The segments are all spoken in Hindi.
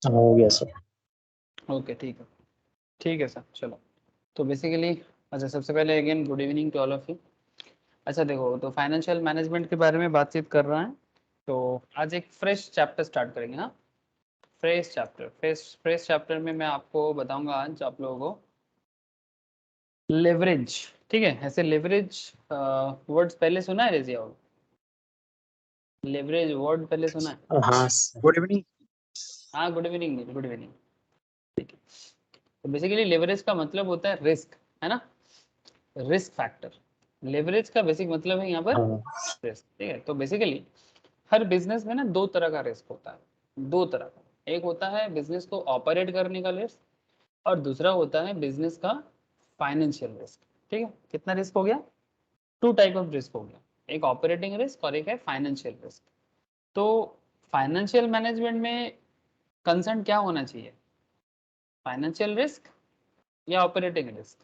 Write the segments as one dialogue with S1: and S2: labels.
S1: हो गया सर।
S2: ओके ठीक है सर, चलो। तो बेसिकली, अच्छा सबसे पहले again good evening to all of you. अच्छा देखो, तो फाइनेंशियल मैनेजमेंट के बारे में बातचीत कर रहे हैं, तो आज एक फ्रेश चैप्टर स्टार्ट करेंगे। हाँ, फ्रेश चैप्टर में मैं आपको बताऊंगा आज आप लोगों को लेवरेज। ठीक है, ऐसे लेवरेज वर्ड्स पहले सुना है रेजिया? लेवरेज वर्ड पहले सुना है?
S1: हाँ सर। Good evening.
S2: हाँ, गुड इवनिंग, गुड इवनिंग। ठीक है, तो बेसिकली लेवरेज का मतलब होता है रिस्क, है ना, रिस्क फैक्टर। लेवरेज का बेसिक मतलब है यहाँ पर
S1: हाँ
S2: रिस्क। ठीक है, तो बेसिकली हर बिजनेस में ना दो तरह का रिस्क होता है, दो तरह का। एक होता है बिजनेस को ऑपरेट करने का रिस्क, और दूसरा होता है बिजनेस का फाइनेंशियल रिस्क। ठीक है, कितना रिस्क हो गया? टू टाइप ऑफ रिस्क हो गया, एक ऑपरेटिंग रिस्क और एक है फाइनेंशियल रिस्क। तो फाइनेंशियल मैनेजमेंट में कंसर्न क्या होना चाहिए, फाइनेंशियल रिस्क या ऑपरेटिंग रिस्क?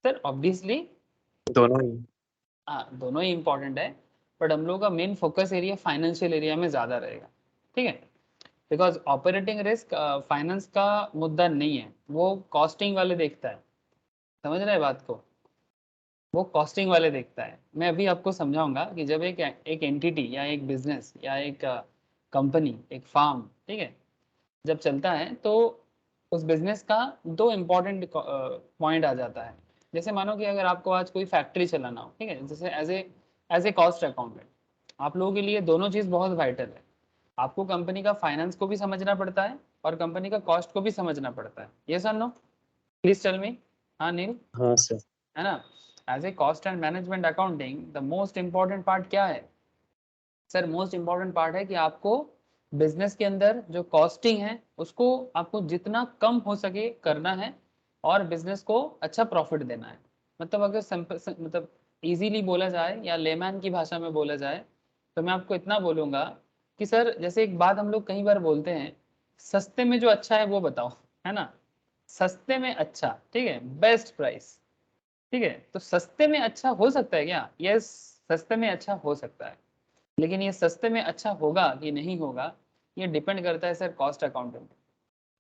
S2: सर ऑब्वियसली
S1: दोनों ही।
S2: हाँ, दोनों ही इंपॉर्टेंट है, बट हम लोगों का main focus area financial area में ज़्यादा रहेगा। ठीक है, बिकॉज ऑपरेटिंग रिस्क फाइनेंस का मुद्दा नहीं है, वो कॉस्टिंग वाले देखता है। समझ रहे हैं बात को? वो कॉस्टिंग वाले देखता है। मैं अभी आपको समझाऊंगा कि जब एक एंटिटी या एक बिजनेस या एक कंपनी, एक फार्म, ठीक है, जब चलता है तो उस बिजनेस का दो इम्पोर्टेंट पॉइंट आ जाता है। जैसे मानो कि अगर आपको आज कोई फैक्ट्री चलाना हो, ठीक है, जैसे एज ए कॉस्ट अकाउंटेंट आप लोगों के लिए दोनों चीज़ बहुत वाइटल है। आपको कंपनी का फाइनेंस को भी समझना पड़ता है और कंपनी का कॉस्ट को भी समझना पड़ता है। ये sir no, please tell me. हाँ नील,
S1: हाँ सर।
S2: है ना? As a cost and management accounting the most important part क्या है? सर मोस्ट इंपॉर्टेंट पार्ट है कि आपको बिजनेस के अंदर जो कॉस्टिंग है उसको आपको जितना कम हो सके करना है, और बिजनेस को अच्छा प्रॉफिट देना है। मतलब अगर मतलब इजीली बोला जाए या लेमैन की भाषा में बोला जाए, तो मैं आपको इतना बोलूंगा कि सर जैसे एक बात हम लोग कई बार बोलते हैं, सस्ते में जो अच्छा है वो बताओ, है ना? सस्ते में अच्छा, ठीक है, बेस्ट प्राइस। ठीक है, तो सस्ते में अच्छा हो सकता है क्या? यस, सस्ते में अच्छा हो सकता है, लेकिन ये सस्ते में अच्छा होगा कि नहीं होगा, ये डिपेंड करता है सर कॉस्ट अकाउंटेंट,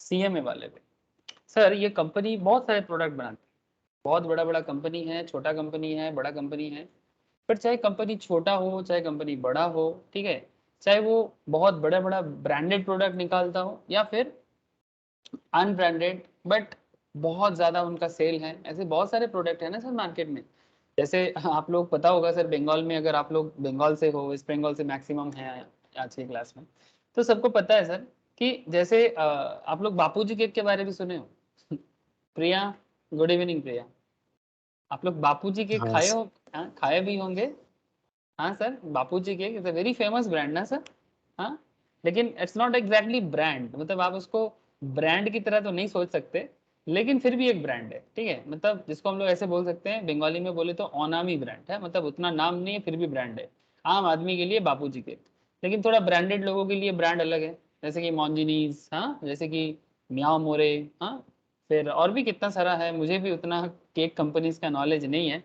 S2: सीएमए वाले पे। सर ये कंपनी बहुत सारे प्रोडक्ट बनाती है, बहुत बड़ा बड़ा कंपनी है, छोटा कंपनी है, बड़ा कंपनी है, पर चाहे कंपनी छोटा हो चाहे कंपनी बड़ा हो, ठीक है, चाहे वो बहुत बड़ा बड़ा ब्रांडेड प्रोडक्ट निकालता हो या फिर अनब्रांडेड बट बहुत ज़्यादा उनका सेल है, ऐसे बहुत सारे प्रोडक्ट है ना सर मार्केट में। जैसे आप लोग पता होगा सर, बंगाल में अगर आप लोग बंगाल से हो, वेस्ट बंगाल से मैक्सिमम है आज की क्लास में, तो सबको पता है सर कि जैसे आप लोग बापूजी केक के बारे में सुने हो? प्रिया, गुड इवनिंग प्रिया। आप लोग बापूजी केक
S1: हाँ
S2: खाए
S1: सर।
S2: हो? हाँ, खाए भी होंगे। हाँ sir, Bapuji cake is a very famous brand ना सर। हाँ, लेकिन इट्स नॉट एग्जैक्टली ब्रांड, मतलब आप उसको ब्रांड की तरह तो नहीं सोच सकते, लेकिन फिर भी एक ब्रांड है। ठीक है, मतलब जिसको हम लोग ऐसे बोल सकते हैं, बंगाली में बोले तो अनामी ब्रांड है, मतलब उतना नाम नहीं है फिर भी ब्रांड है। आम आदमी के लिए बापूजी केक, लेकिन थोड़ा ब्रांडेड लोगों के लिए ब्रांड अलग है, जैसे कि मॉन्जिनीस, हाँ, जैसे कि मियाओ मोरे, हाँ, फिर और भी कितना सारा है। मुझे भी उतना केक कंपनीज का नॉलेज नहीं है,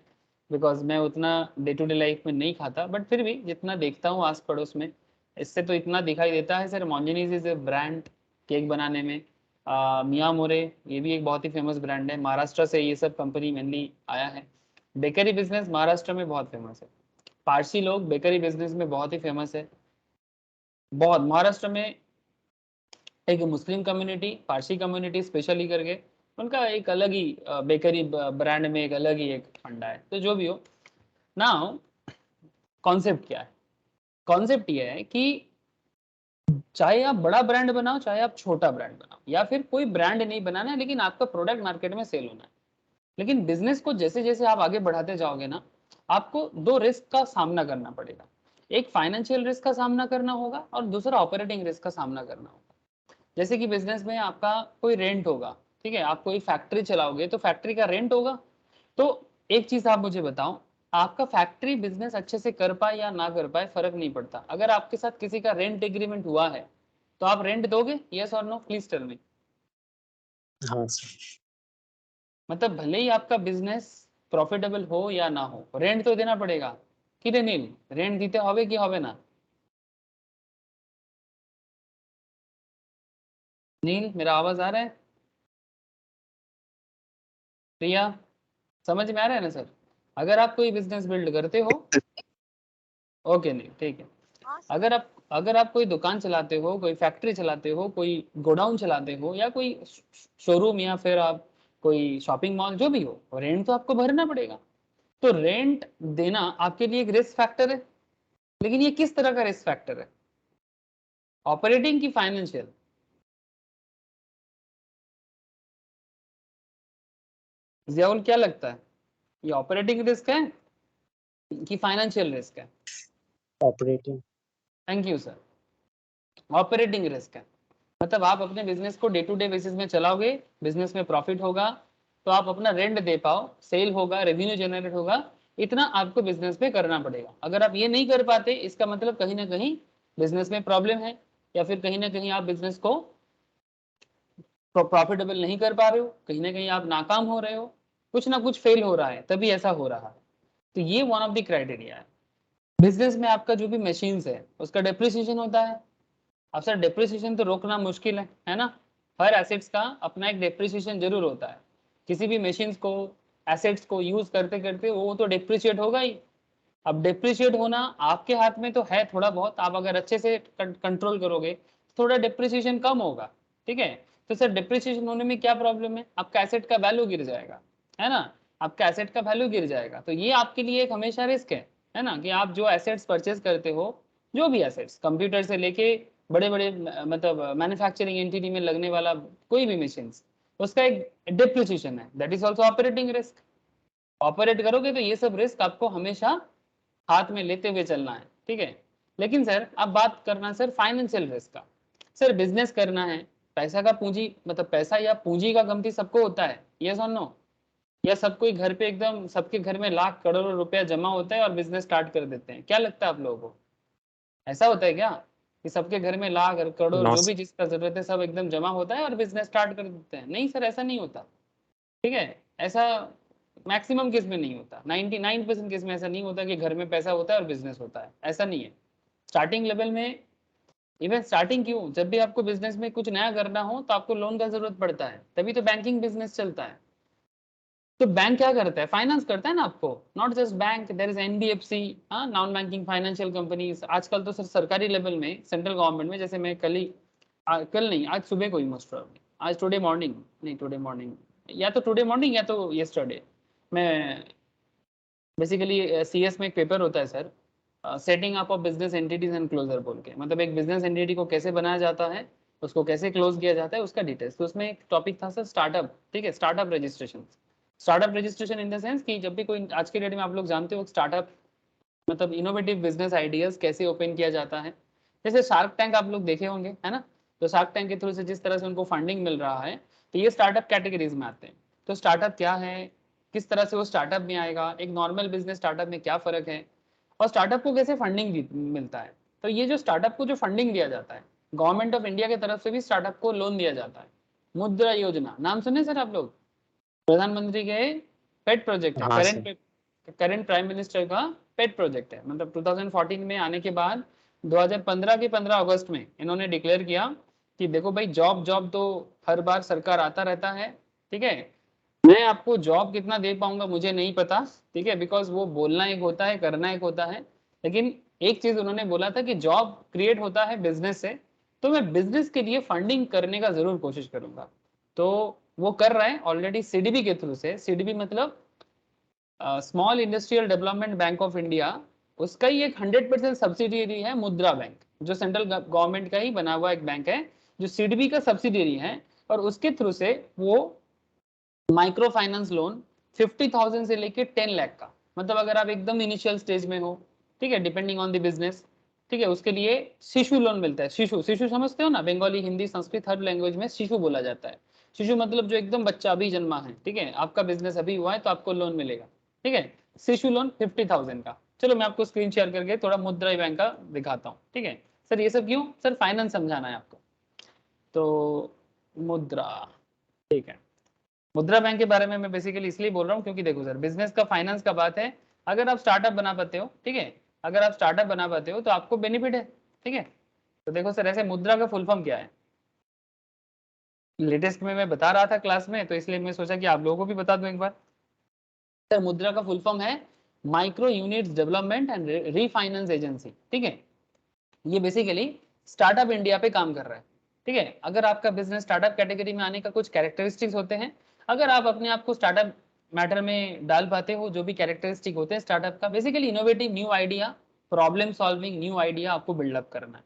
S2: बिकॉज मैं उतना डे टू डे लाइफ में नहीं खाता, बट फिर भी जितना देखता हूँ आस पड़ोस में, इससे तो इतना दिखाई देता है sir, Monginis is a brand cake बनाने में। मियाँ मोरे, ये भी एक बहुत ही फेमस ब्रांड है, महाराष्ट्र से ये सब कंपनी मेनली आया है। बेकरी बिजनेस महाराष्ट्र में बहुत फेमस है, पारसी लोग बेकरी बिजनेस में बहुत ही फेमस है। बहुत महाराष्ट्र में एक Muslim community, Parsi community specially करके, उनका एक अलग ही बेकरी ब्रांड में एक अलग ही एक फंडा है। तो जो भी हो, नाउ कॉन्सेप्ट क्या है? कॉन्सेप्ट ये है कि चाहे आप बड़ा ब्रांड बनाओ चाहे आप छोटा ब्रांड बनाओ, या फिर कोई ब्रांड नहीं बनाना है लेकिन आपका प्रोडक्ट मार्केट में सेल होना है, लेकिन बिजनेस को जैसे जैसे आप आगे बढ़ाते जाओगे ना, आपको दो रिस्क का सामना करना पड़ेगा। एक फाइनेंशियल रिस्क का सामना करना होगा और दूसरा ऑपरेटिंग रिस्क का सामना करना होगा। जैसे कि बिजनेस में आपका कोई रेंट होगा, ठीक है, आप कोई फैक्ट्री चलाओगे तो फैक्ट्री का रेंट होगा। तो एक चीज आप मुझे बताओ, आपका फैक्ट्री बिजनेस अच्छे से कर पाए या ना कर पाए फर्क नहीं पड़ता, अगर आपके साथ किसी का रेंट एग्रीमेंट हुआ है तो आप रेंट दोगे? यस और नो, प्लीज टेल मी।
S1: हाँ सर।
S2: मतलब भले ही आपका बिजनेस प्रॉफिटेबल हो या ना हो, रेंट तो देना पड़ेगा कि नहीं नील? रेंट दीते होवे कि होवे ना? नील, मेरा आवाज आ रहा है? प्रिया, समझ में आ रहा है ना सर? अगर आप कोई बिजनेस बिल्ड करते हो, ओके नहीं ठीक है, अगर आप कोई दुकान चलाते हो, कोई फैक्ट्री चलाते हो, कोई गोडाउन चलाते हो, या कोई शोरूम, या फिर आप कोई शॉपिंग मॉल, जो भी हो, रेंट तो आपको भरना पड़ेगा। तो रेंट देना आपके लिए एक रिस्क फैक्टर है, लेकिन ये किस तरह का रिस्क फैक्टर है, ऑपरेटिंग की फाइनेंशियल? जियाउल क्या लगता है, ये ऑपरेटिंग रिस्क है कि फाइनेंशियल रिस्क है?
S1: Operating.
S2: Thank you sir, operating risk है। मतलब आप अपने बिजनेस को डे टू डे बेसिस में चलाओगे, बिजनेस में प्रॉफिट होगा, तो आप अपना रेंट दे पाओ, सेल होगा, रेवेन्यू जनरेट होगा, इतना आपको बिजनेस में करना पड़ेगा। अगर आप ये नहीं कर पाते, इसका मतलब कहीं ना कहीं बिजनेस में प्रॉब्लम है, या फिर कहीं ना कहीं आप बिजनेस को प्रॉफिटेबल नहीं कर पा रहे हो, कहीं ना कहीं आप नाकाम हो रहे हो, कुछ ना कुछ फेल हो रहा है, तभी ऐसा हो रहा है। तो ये वन ऑफ द क्राइटेरिया है। बिजनेस में आपका जो भी मशीन्स है उसका डेप्रिसिएशन होता है। अब सर डेप्रिसिएशन तो रोकना मुश्किल है ना? हर एसेट्स का अपना एक डेप्रिसिएशन जरूर होता है। किसी भी मशीन्स को, एसेट्स को यूज करते करते वो तो डेप्रिशिएट होगा ही। अब डेप्रिशिएट होना आपके हाथ में तो है थोड़ा बहुत, आप अगर अच्छे से कंट्रोल करोगे तो थोड़ा डेप्रिसिएशन कम होगा, ठीक है? तो सर डेप्रिसिएशन होने में क्या प्रॉब्लम है? आपका एसेट का वैल्यू गिर जाएगा, है ना? आपका एसेट का वैल्यू गिर जाएगा, तो ये आपके लिए एक हमेशा रिस्क है ना, कि आप जो एसेट्स परचेज करते हो, जो भी एसेट्स, कंप्यूटर से लेके बड़े बड़े मतलब मैन्युफैक्चरिंग एंटिटी में लगने वाला कोई भी मशीन, उसका एक डेप्रिसिएशन है, that is also operating risk. Operate करोगे तो ये सब रिस्क आपको हमेशा हाथ में लेते हुए चलना है, ठीक है? लेकिन सर अब बात करना सर फाइनेंशियल रिस्क का। सर बिजनेस करना है, पैसा का पूंजी, मतलब पैसा या पूंजी का कमती सबको होता है, यस और नो? या सब कोई घर पे एकदम सबके घर में लाख करोड़ों रुपया जमा होता है और बिजनेस स्टार्ट कर देते हैं? क्या लगता है आप लोगों को, ऐसा होता है क्या कि सबके घर में लाख और करोड़
S1: नो
S2: जो भी
S1: सर।
S2: जिसका जरूरत है सब एकदम जमा होता है और बिजनेस स्टार्ट कर देते हैं? नहीं सर, ऐसा नहीं होता, ठीक है? ऐसा मैक्सिमम केस में नहीं होता, 99% केस में ऐसा नहीं होता कि घर में पैसा होता है और बिजनेस होता है, ऐसा नहीं है। स्टार्टिंग लेवल में, इवन स्टार्टिंग क्यों, जब भी आपको बिजनेस में कुछ नया करना हो तो आपको लोन का जरूरत पड़ता है, तभी तो बैंकिंग बिजनेस चलता है। तो बैंक क्या करता है? फाइनेंस करता है ना आपको। Not just bank, there is NBFC, हाँ, नॉन बैंकिंग फाइनेंशियल कंपनीज। आजकल तो सर सरकारी लेवल में, सेंट्रल गवर्नमेंट में, जैसे मैं कल ही कल नहीं, आज सुबह को ही मोस्ट प्रॉब्ली, आज टुडे मॉर्निंग, नहीं टुडे मॉर्निंग, या तो टुडे मॉर्निंग या तो यस्टरडे, मैं बेसिकली सीएस में एक पेपर होता है sir, setting up of business entities and closure बोल के, मतलब एक बिजनेस एंटिटी को कैसे बनाया जाता है, उसको कैसे क्लोज किया जाता है, उसका डिटेल्स। तो उसमें एक टॉपिक था सर स्टार्टअप, ठीक है? Startup registration. Startup registration in the sense कि जब भी कोई, आज के डेट में आप लोग जानते हो स्टार्टअप मतलब इनोवेटिव बिजनेस आइडियाज कैसे ओपन किया जाता है। जैसे शार्क टैंक आप लोग देखे होंगे, है ना? तो शार्क टैंक के थ्रू से जिस तरह से उनको फंडिंग मिल रहा है, तो ये स्टार्टअप कैटेगरीज में आते हैं। तो स्टार्टअप क्या है, किस तरह से वो स्टार्टअप में आएगा, एक नॉर्मल बिजनेस स्टार्टअप में क्या फर्क है, और स्टार्टअप को कैसे फंडिंग मिलता है। तो ये जो स्टार्टअप को जो फंडिंग दिया जाता है, गवर्नमेंट ऑफ इंडिया की तरफ से भी स्टार्टअप को लोन दिया जाता है। मुद्रा योजना नाम सुने सर आप लोग? प्रधानमंत्री के पेट प्रोजेक्ट है,
S1: हाँ सर।
S2: करंट प्राइम मिनिस्टर का पेट प्रोजेक्ट है। मतलब 2014 में आने के बाद 2015 के 15 अगस्त में इन्होंने डिक्लेयर किया कि देखो भाई, जॉब जॉब तो हर बार सरकार आता रहता है, ठीक है? मैं आपको जॉब कितना दे पाऊंगा मुझे नहीं पता, ठीक है? बिकॉज वो बोलना एक होता है, करना एक होता है। लेकिन एक चीज उन्होंने बोला था कि जॉब क्रिएट होता है बिजनेस से, तो मैं बिजनेस के लिए फंडिंग करने का जरूर कोशिश करूंगा। तो वो कर रहा है ऑलरेडी सीडीबी के थ्रू से। सीडीबी मतलब small industrial development bank of India, उसका ही एक 100% सब्सिडियरी है मुद्रा बैंक, जो सेंट्रल गवर्नमेंट का ही बना हुआ एक बैंक है, जो सीडीबी का सब्सिडियरी है। और उसके थ्रू से वो माइक्रो फाइनेंस लोन 50,000 से लेके 10 लाख का, मतलब अगर आप एकदम इनिशियल स्टेज में हो, ठीक है, डिपेंडिंग ऑन द बिजनेस, ठीक है, उसके लिए शिशु लोन मिलता है। शिशु, शिशु समझते हो ना? बंगाली, हिंदी, संस्कृत हर लैंग्वेज में शिशु बोला जाता है। शिशु मतलब जो एकदम बच्चा अभी जन्मा है, ठीक है? आपका बिजनेस अभी हुआ है तो आपको लोन मिलेगा, ठीक है? शिशु लोन 50,000 का। चलो मैं आपको स्क्रीन शेयर करके थोड़ा मुद्रा बैंक का दिखाता हूँ, ठीक है? सर ये सब क्यों? सर फाइनेंस समझाना है आपको। तो मुद्रा, ठीक है, मुद्रा बैंक के बारे में मैं बेसिकली इसलिए बोल रहा हूँ क्योंकि देखो सर, बिजनेस का फाइनेंस का बात है। अगर आप स्टार्टअप बना पाते हो, ठीक है, अगर आप स्टार्टअप बना पाते हो तो आपको बेनिफिट है, ठीक है? तो देखो सर, ऐसे मुद्रा का फुल फॉर्म क्या है? लेटेस्ट में मैं बता रहा था क्लास में, तो इसलिए मैं सोचा कि आप लोगों को भी बता दूं एक बार। सर मुद्रा का फुल फॉर्म है micro units development and refinance agency. ठीक है, ये बेसिकली स्टार्टअप इंडिया पे काम कर रहा है। ठीक है, अगर आपका बिजनेस स्टार्टअप कैटेगरी में आने का कुछ कैरेक्टरिस्टिक्स होते हैं, अगर आप अपने आप को स्टार्टअप मैटर में डाल पाते हो, जो भी कैरेक्टरिस्टिक होते हैं स्टार्टअप का, basically innovative new idea, problem solving new idea आपको बिल्डअप करना है,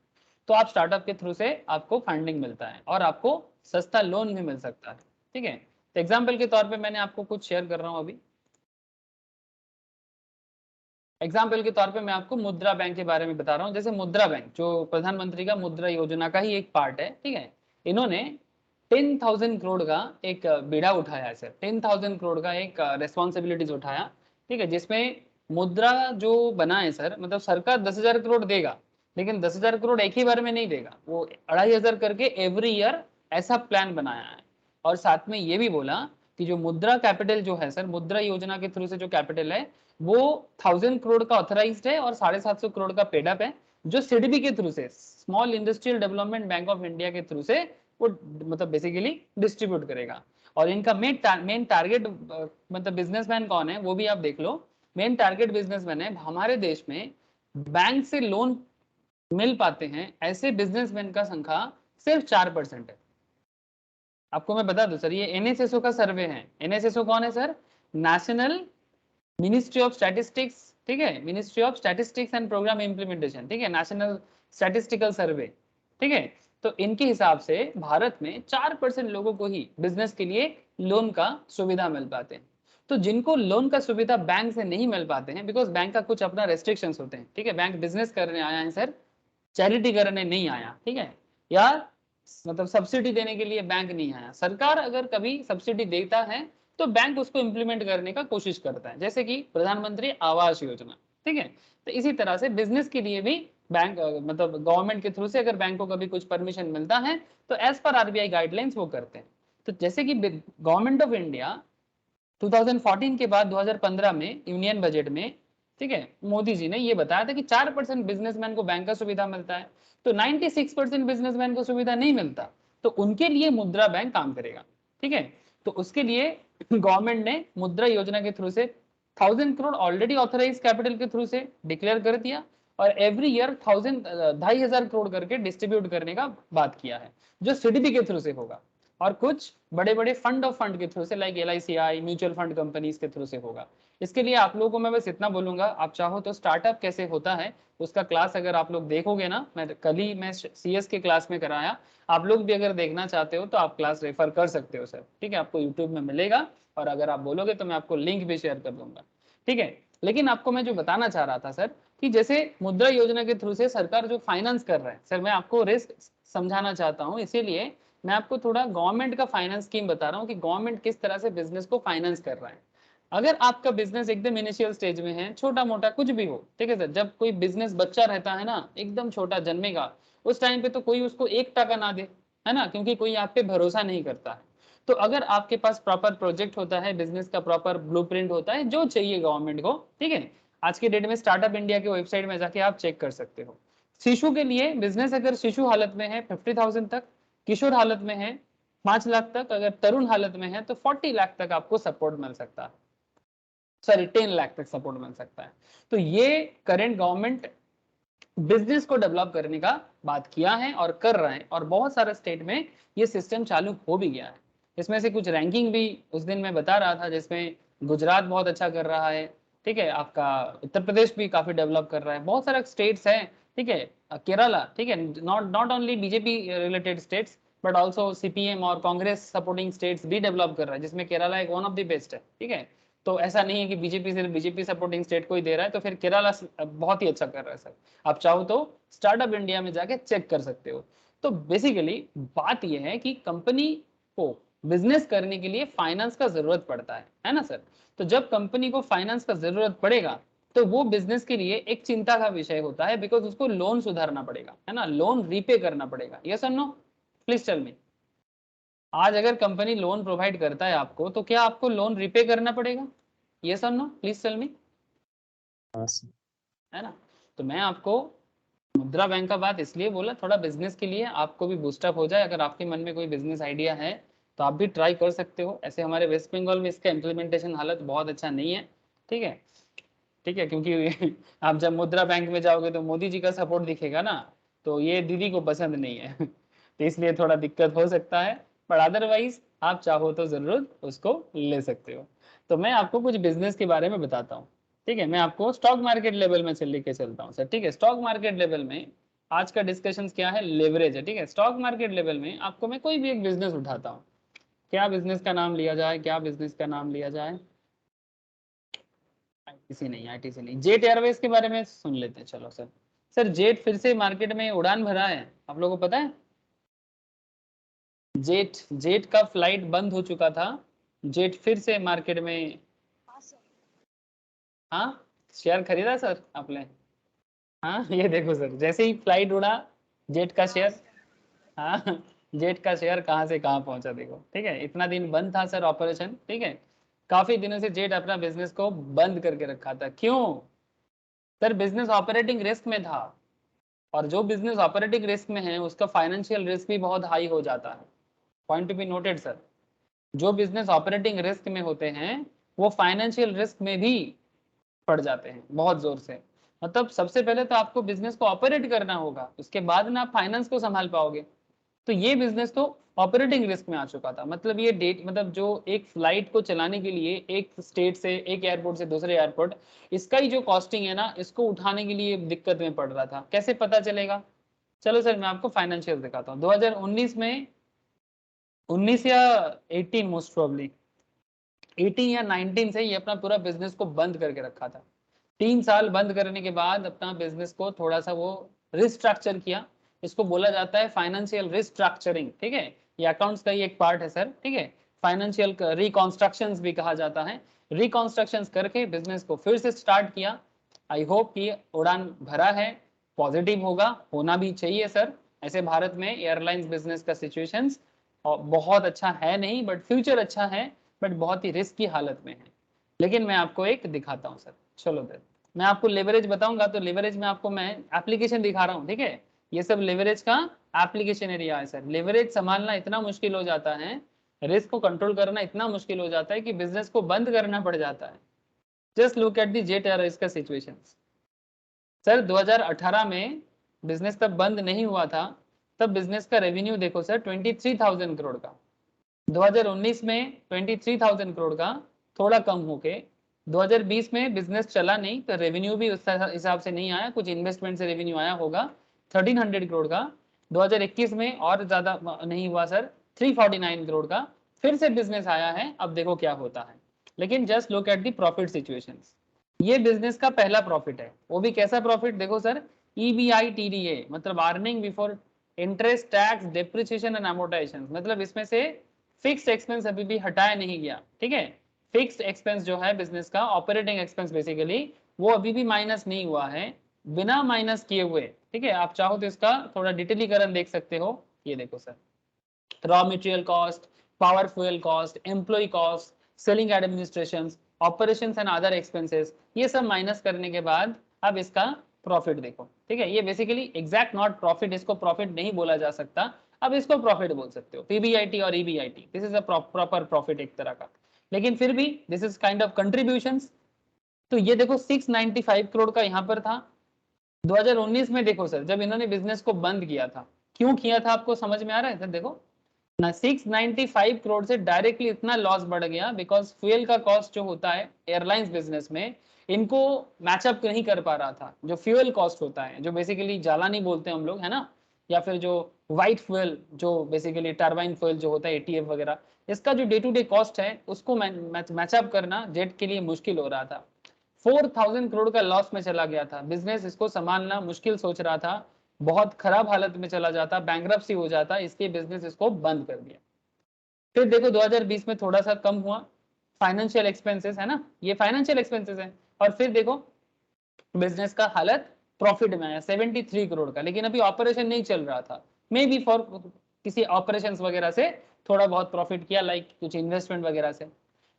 S2: तो आप स्टार्टअप के थ्रू से आपको फंडिंग मिलता है और आपको सस्ता लोन भी मिल सकता है। ठीक है, तो एग्जाम्पल के तौर पर मैंने आपको कुछ शेयर कर रहा हूँ अभी। एग्जाम्पल के तौर पे मैं आपको मुद्रा बैंक के बारे में बता रहा हूँ। जैसे मुद्रा बैंक जो प्रधानमंत्री का मुद्रा योजना का ही एक पार्ट है, ठीक है, इन्होंने 10,000 करोड़ का एक बीड़ा उठाया है सर, 10,000 करोड़ का एक रेस्पॉन्सिबिलिटीज उठाया। ठीक है, जिसमें मुद्रा जो बना है सर, मतलब सरकार 10,000 करोड़ देगा, लेकिन 10,000 करोड़ एक ही बार में नहीं देगा, वो 2,500 करके एवरी ईयर ऐसा प्लान बनाया है। और साथ में ये भी बोला कि जो मुद्रा कैपिटल जो है सर, मुद्रा योजना के थ्रू से जो कैपिटल है वो 1,000 करोड़ का ऑथराइज्ड है और 750 करोड़ का पेड अप है, जो सिडबी के थ्रू से, small industrial development bank of India के थ्रू से वो मतलब बेसिकली डिस्ट्रीब्यूट करेगा। और इनका मेन टारगेट मतलब बिजनेसमैन कौन है वो भी आप देख लो। मेन टारगेट बिजनेसमैन है हमारे देश में बैंक से लोन मिल पाते हैं ऐसे बिजनेसमैन का संख्या सिर्फ 4% है। आपको मैं बता दूं सर, ये एनएसएसओ का सर्वे है। एनएसएसओ कौन है sir? National ministry of statistics. ठीक है, ministry of statistics and programme implementation. ठीक है, नेशनल स्टैटिस्टिकल सर्वे। ठीक है, तो इनके हिसाब से भारत में 4% लोगों को ही बिजनेस के लिए लोन का सुविधा मिल पाते हैं। तो जिनको लोन का सुविधा बैंक से नहीं मिल पाते हैं, बिकॉज बैंक का कुछ अपना रेस्ट्रिक्शंस होते हैं। ठीक है, बैंक बिजनेस करने आया है सर, चैरिटी करने नहीं आया। ठीक है, या मतलब सब्सिडी देने के लिए बैंक नहीं आया। सरकार अगर कभी सब्सिडी देता है तो बैंक उसको इम्प्लीमेंट करने का कोशिश करता है, जैसे कि प्रधानमंत्री आवास योजना। ठीक है, तो इसी तरह से बिजनेस के लिए भी बैंक मतलब गवर्नमेंट के थ्रू से अगर बैंक को कभी कुछ परमिशन मिलता है तो एज पर आरबीआई गाइडलाइंस वो करते हैं। तो जैसे कि गवर्नमेंट ऑफ इंडिया 2014 के बाद 2015 में यूनियन बजट में, ठीक है, मोदी जी ने ये बताया था कि 4% बिजनेसमैन को बैंक का सुविधा मिलता है, तो 96% बिजनेसमैन को सुविधा नहीं मिलता, तो उनके लिए मुद्रा बैंक काम करेगा। ठीक है, तो उसके लिए गवर्नमेंट ने मुद्रा योजना के थ्रू से 1,000 करोड़ ऑलरेडी ऑथराइज कैपिटल के थ्रू से डिक्लेयर कर दिया और एवरी ईयर 2,500 करोड़ करके डिस्ट्रीब्यूट करने का बात किया है, जो सीडीबी के थ्रू से होगा और कुछ बड़े बड़े फंड ऑफ फंड के थ्रू से, like LICI mutual fund companies के थ्रू से होगा। इसके लिए आप लोगों को मैं बस इतना बोलूंगा, आप चाहो तो स्टार्टअप कैसे होता है उसका क्लास अगर आप लोग देखोगे ना, मैं कल ही मैं CS के क्लास में कराया, आप लोग भी अगर देखना चाहते हो तो आप क्लास रेफर कर सकते हो सर। ठीक है, आपको यूट्यूब में मिलेगा और अगर आप बोलोगे तो मैं आपको लिंक भी शेयर कर दूंगा। ठीक है, लेकिन आपको मैं जो बताना चाह रहा था सर, कि जैसे मुद्रा योजना के थ्रू से सरकार जो फाइनेंस कर रहा है सर, मैं आपको रिस्क समझाना चाहता हूँ, इसीलिए मैं आपको थोड़ा गवर्नमेंट का फाइनेंस स्कीम बता रहा हूँ कि गवर्नमेंट किस तरह से बिजनेस को फाइनेंस कर रहा है। अगर आपका बिजनेस एकदम इनिशियल स्टेज में है, छोटा मोटा कुछ भी हो, ठीक है सर, जब कोई बिजनेस बच्चा रहता है ना, एकदम छोटा जन्मेगा, उस टाइम पे तो कोई उसको 1 टका ना दे, है ना, क्योंकि कोई आप पे भरोसा नहीं करता है। तो अगर आपके पास प्रॉपर प्रोजेक्ट होता है, बिजनेस का प्रॉपर ब्लूप्रिंट होता है, जो चाहिए गवर्नमेंट को, ठीक है, आज के डेट में स्टार्टअप इंडिया के वेबसाइट में जाके आप चेक कर सकते हो। शिशु के लिए बिजनेस अगर शिशु हालत में है 50,000 तक, किशोर हालत में है 5 लाख तक, अगर तरुण हालत में है तो 40 लाख तक आपको सपोर्ट मिल सकता है, सॉरी 10 लाख तक सपोर्ट मिल सकता है। तो ये करंट गवर्नमेंट बिजनेस को डेवलप करने का बात किया है और कर रहा है, और बहुत सारे स्टेट में ये सिस्टम चालू हो भी गया है। इसमें से कुछ रैंकिंग भी उस दिन मैं बता रहा था, जिसमें गुजरात बहुत अच्छा कर रहा है, ठीक है, आपका उत्तर प्रदेश भी काफी डेवलप कर रहा है, बहुत सारे स्टेट्स हैं, ठीक है, केरला, ठीक है, not not only BJP related states but also CPM और कांग्रेस सपोर्टिंग स्टेट्स भी डेवलप कर रहा है, जिसमें केरला एक वन ऑफ द बेस्ट है। ठीक है, तो ऐसा नहीं है कि बीजेपी सिर्फ बीजेपी सपोर्टिंग स्टेट को ही दे रहा है, तो फिर केरला बहुत ही अच्छा कर रहा है सर। आप चाहो तो स्टार्टअप इंडिया में जाके चेक कर सकते हो। तो बेसिकली बात यह है कि कंपनी को बिजनेस करने के लिए फाइनेंस का जरूरत पड़ता है ना सर। तो जब कंपनी को फाइनेंस का जरूरत पड़ेगा तो वो बिजनेस के लिए एक चिंता का विषय होता है, बिकॉज उसको लोन सुधारना पड़ेगा, है ना, लोन रीपे करना पड़ेगा। यस और नो? प्लीज टेल मी। आज अगर कंपनी लोन प्रोवाइड करता है आपको, तो क्या आपको लोन रीपे करना पड़ेगा? यस और नो? Please tell me.
S1: हाँ सर।
S2: है ना, तो मैं आपको मुद्रा बैंक का बात इसलिए बोला, थोड़ा बिजनेस के लिए आपको भी बूस्टअप हो जाए। अगर आपके मन में कोई बिजनेस आइडिया है तो आप भी ट्राई कर सकते हो। ऐसे हमारे वेस्ट बंगाल में इसका इम्प्लीमेंटेशन हालत बहुत अच्छा नहीं है, ठीक है, ठीक है, क्योंकि आप जब मुद्रा बैंक में जाओगे तो मोदी जी का सपोर्ट दिखेगा ना, तो ये दीदी को पसंद नहीं है तो इसलिए थोड़ा दिक्कत हो सकता है, पर अदरवाइज आप चाहो तो जरूर उसको ले सकते हो। तो मैं आपको कुछ बिजनेस के बारे में बताता हूँ, ठीक है। मैं आपको स्टॉक मार्केट लेवल में लेके चलता हूँ सर, ठीक है। स्टॉक मार्केट लेवल में आज का डिस्कशन क्या है, लेवरेज है, ठीक है। स्टॉक मार्केट लेवल में आपको मैं कोई भी एक बिजनेस उठाता हूँ, क्या बिजनेस का नाम लिया जाए, क्या बिजनेस का नाम लिया जाए, आईटीसी नहीं, आईटीसी नहीं, जेट एयरवेज के बारे में सुन लेते हैं, चलो सर। सर जेट फिर से मार्केट में उड़ान भरा है, आप लोगों को पता है? जेट जेट का फ्लाइट बंद हो चुका था, जेट फिर से मार्केट में। हाँ, शेयर खरीदा सर आपने? हाँ ये देखो सर, जैसे ही फ्लाइट उड़ा जेट का शेयर, हाँ जेट का शेयर कहाँ से कहाँ पहुंचा देखो, ठीक है। इतना दिन बंद था सर ऑपरेशन, ठीक है। काफी दिनों से जेट अपना बिजनेस को बंद करके रखा था, क्यों? सर बिजनेस ऑपरेटिंग रिस्क में था, और जो बिजनेस ऑपरेटिंग रिस्क में है उसका फाइनेंशियल रिस्क भी बहुत हाई हो जाता है। Point to be noted sir, जो बिजनेस ऑपरेटिंग रिस्क में होते हैं वो फाइनेंशियल रिस्क में भी पड़ जाते हैं बहुत जोर से। मतलब सबसे पहले तो आपको बिजनेस को ऑपरेट करना होगा, उसके बाद ना आप फाइनेंस को संभाल पाओगे। तो ये बिजनेस तो ऑपरेटिंग रिस्क में आ चुका था, मतलब ये डेट, मतलब जो एक फ्लाइट को चलाने के लिए एक स्टेट से, एक एयरपोर्ट से दूसरे एयरपोर्ट, इसका ही जो कॉस्टिंग है ना, इसको उठाने के लिए दिक्कत में पड़ रहा था। कैसे पता चलेगा? चलो सर मैं आपको फाइनेंशियल दिखाता हूँ। 2019 में, 19 या 18 मोस्ट प्रोबेबली 18 या 19 से ये अपना पूरा बिजनेस को बंद करके रखा था। 3 साल बंद करने के बाद अपना बिजनेस को थोड़ा सा वो रिस्ट्रक्चर किया, इसको बोला जाता है फाइनेंशियल रिस्ट्रक्चरिंग, ठीक है। ये अकाउंट्स का ही एक पार्ट है सर, ठीक है। फाइनेंशियल रिकॉन्स्ट्रक्शन भी कहा जाता है। रिकॉन्स्ट्रक्शन करके बिजनेस को फिर से स्टार्ट किया। आई होप कि उड़ान भरा है, पॉजिटिव होगा, होना भी चाहिए सर। ऐसे भारत में एयरलाइंस बिजनेस का सिचुएशन बहुत अच्छा है नहीं, बट फ्यूचर अच्छा है, बट बहुत ही रिस्क की हालत में है। लेकिन मैं आपको एक दिखाता हूँ सर, चलो दे, मैं आपको लेवरेज बताऊंगा, तो लेवरेज में आपको मैं एप्लीकेशन दिखा रहा हूँ, ठीक है। ये सब लेवरेज का एप्लीकेशन एरिया है सर। लेवरेज संभालना इतना मुश्किल हो जाता है, रिस्क को कंट्रोल करना इतना मुश्किल हो जाता है कि बिजनेस को बंद करना पड़ जाता है। Just look at the jet Airways का सिचुएशन सर। 2018 में बिजनेस तब बंद नहीं हुआ था, तब बिजनेस का रेवेन्यू देखो सर 23,000 करोड़ का। 2019 में 23,000 करोड़ का थोड़ा कम होके 2020 में बिजनेस चला नहीं, तो रेवेन्यू भी उस हिसाब से नहीं आया, कुछ इन्वेस्टमेंट से रेवेन्यू आया होगा 1300 करोड़ का। 2021 में और ज्यादा नहीं हुआ सर, 349 करोड़ का फिर से बिजनेस आया है। अब देखो क्या होता है, लेकिन just look at the profit situations. ये बिजनेस का पहला प्रॉफिट है, वो भी कैसा प्रॉफिट देखो सर, EBITDA, मतलब earning before interest tax depreciation and amortisation, मतलब इसमें से फिक्स एक्सपेंस अभी भी हटाया नहीं गया, ठीक है। फिक्स्ड एक्सपेंस जो है बिजनेस का, ऑपरेटिंग एक्सपेंस बेसिकली, वो अभी भी माइनस नहीं हुआ है, बिना माइनस किए हुए, ठीक है। आप चाहो तो इसका थोड़ा डिटेलीकरण देख सकते हो। ये देखो sir, raw material cost, power fuel cost, employ cost, selling administration, operations and other expenses, ये सब माइनस करने के बाद अब इसका प्रॉफिट देखो, ठीक है। ये बेसिकली एग्जैक्ट नॉट प्रॉफिट, इसको प्रॉफिट नहीं बोला जा सकता, अब इसको प्रॉफिट बोल सकते हो, पीबीआईटी और EBIT, this is a proper profit एक तरह का, लेकिन फिर भी this is kind of contributions. तो ये देखो 695 करोड़ का यहाँ पर था। 2019 में देखो सर, जब इन्होंने बिजनेस को बंद किया था, क्यों किया था आपको समझ में आ रहा है सर? देखो ना, 695 करोड़ से डायरेक्टली इतना लॉस बढ़ गया, बिकॉज फ्यूल का कॉस्ट जो होता है एयरलाइंस बिजनेस में, इनको मैचअप नहीं कर पा रहा था। जो फ्यूल कॉस्ट होता है, जो बेसिकली जालानी बोलते हैं हम लोग, है ना, या फिर जो व्हाइट फ्यूल, जो बेसिकली टर्बाइन फ्यूल जो होता है, एटीएफ वगैरह, इसका जो डे टू डे कॉस्ट है उसको मैचअप करना जेट के लिए मुश्किल हो रहा था। 4,000 करोड़ का लॉस में चला गया था बिजनेस, इसको संभालना मुश्किल सोच रहा था, बहुत खराब हालत में चला जाता, बैंकरप्सी हो जाता, इसके बिजनेस इसको बंद कर दिया। फिर देखो 2020 में थोड़ा सा कम हुआ, फाइनेंशियल एक्सपेंसेस है ना, ये फाइनेंशियल एक्सपेंसेस है, और फिर देखो बिजनेस का हालत प्रॉफिट में आया 73 करोड़ का, लेकिन अभी ऑपरेशन नहीं चल रहा था, मे बी फॉर किसी ऑपरेशन वगैरह से थोड़ा बहुत प्रॉफिट किया, लाइक कुछ इन्वेस्टमेंट वगैरह से।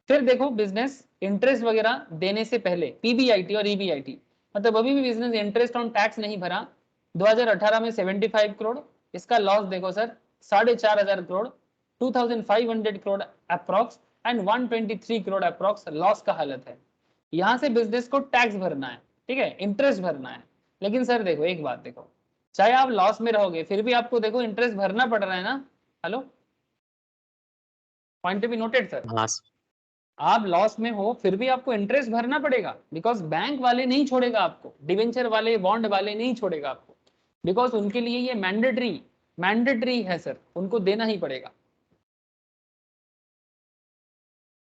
S2: फिर देखो बिजनेस इंटरेस्ट वगैरह देने से पहले, पीबीआईटी और ईबीआईटी, मतलब अभी भी बिजनेस इंटरेस्ट ऑन टैक्स नहीं भरा, 2018 में 75 करोड़, इसका लॉस देखो sir 4,500 crore, 2,500 crore approx and 123 crore approx loss का हालत है। यहां से बिजनेस को टैक्स भरना है, ठीक है, इंटरेस्ट भरना है। लेकिन सर देखो एक बात देखो, चाहे आप लॉस में रहोगे फिर भी आपको देखो इंटरेस्ट भरना पड़ रहा है ना। Hello, point to be noted sir.
S1: हाँ सर।
S2: आप लॉस में हो फिर भी आपको इंटरेस्ट भरना पड़ेगा, बिकॉज बैंक वाले नहीं छोड़ेगा आपको, डिवेंचर वाले, बॉन्ड वाले नहीं छोड़ेगा आपको, बिकॉज उनके लिए ये मैंडेटरी है सर, उनको देना ही पड़ेगा।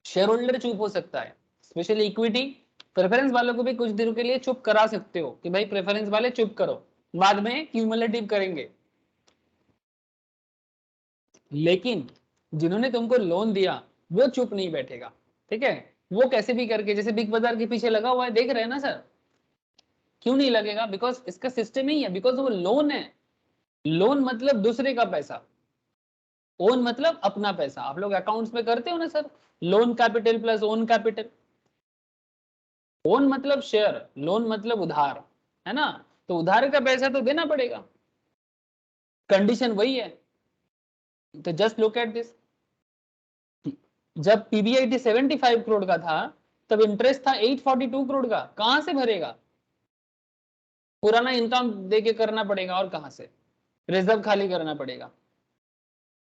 S2: शेयर होल्डर चुप हो सकता है, स्पेशली इक्विटी प्रेफरेंस वालों को भी कुछ दिनों के लिए चुप करा सकते हो कि भाई प्रेफरेंस वाले चुप करो, बाद में क्यूमुलेटिव करेंगे। लेकिन जिन्होंने तुमको लोन दिया वो चुप नहीं बैठेगा, ठीक है, वो कैसे भी करके, जैसे बिग बाजार के पीछे लगा हुआ है, देख रहे हैं ना सर, क्यों नहीं लगेगा, बिकॉज इसका सिस्टम ही है, बिकॉज वो लोन है। लोन मतलब दूसरे का पैसा, ओन मतलब अपना पैसा। आप लोग अकाउंट्स में करते हो ना sir, loan capital plus own capital. Own मतलब शेयर, लोन मतलब उधार, है ना, तो उधार का पैसा तो देना पड़ेगा, कंडीशन वही है। तो जस्ट लुक एट दिस, जब पीबीआईटी 75 करोड़ का था तब इंटरेस्ट था 842 करोड़ का, कहां से भरेगा, पुराना इनकम देके करना पड़ेगा, और कहां से, रिजर्व खाली करना पड़ेगा।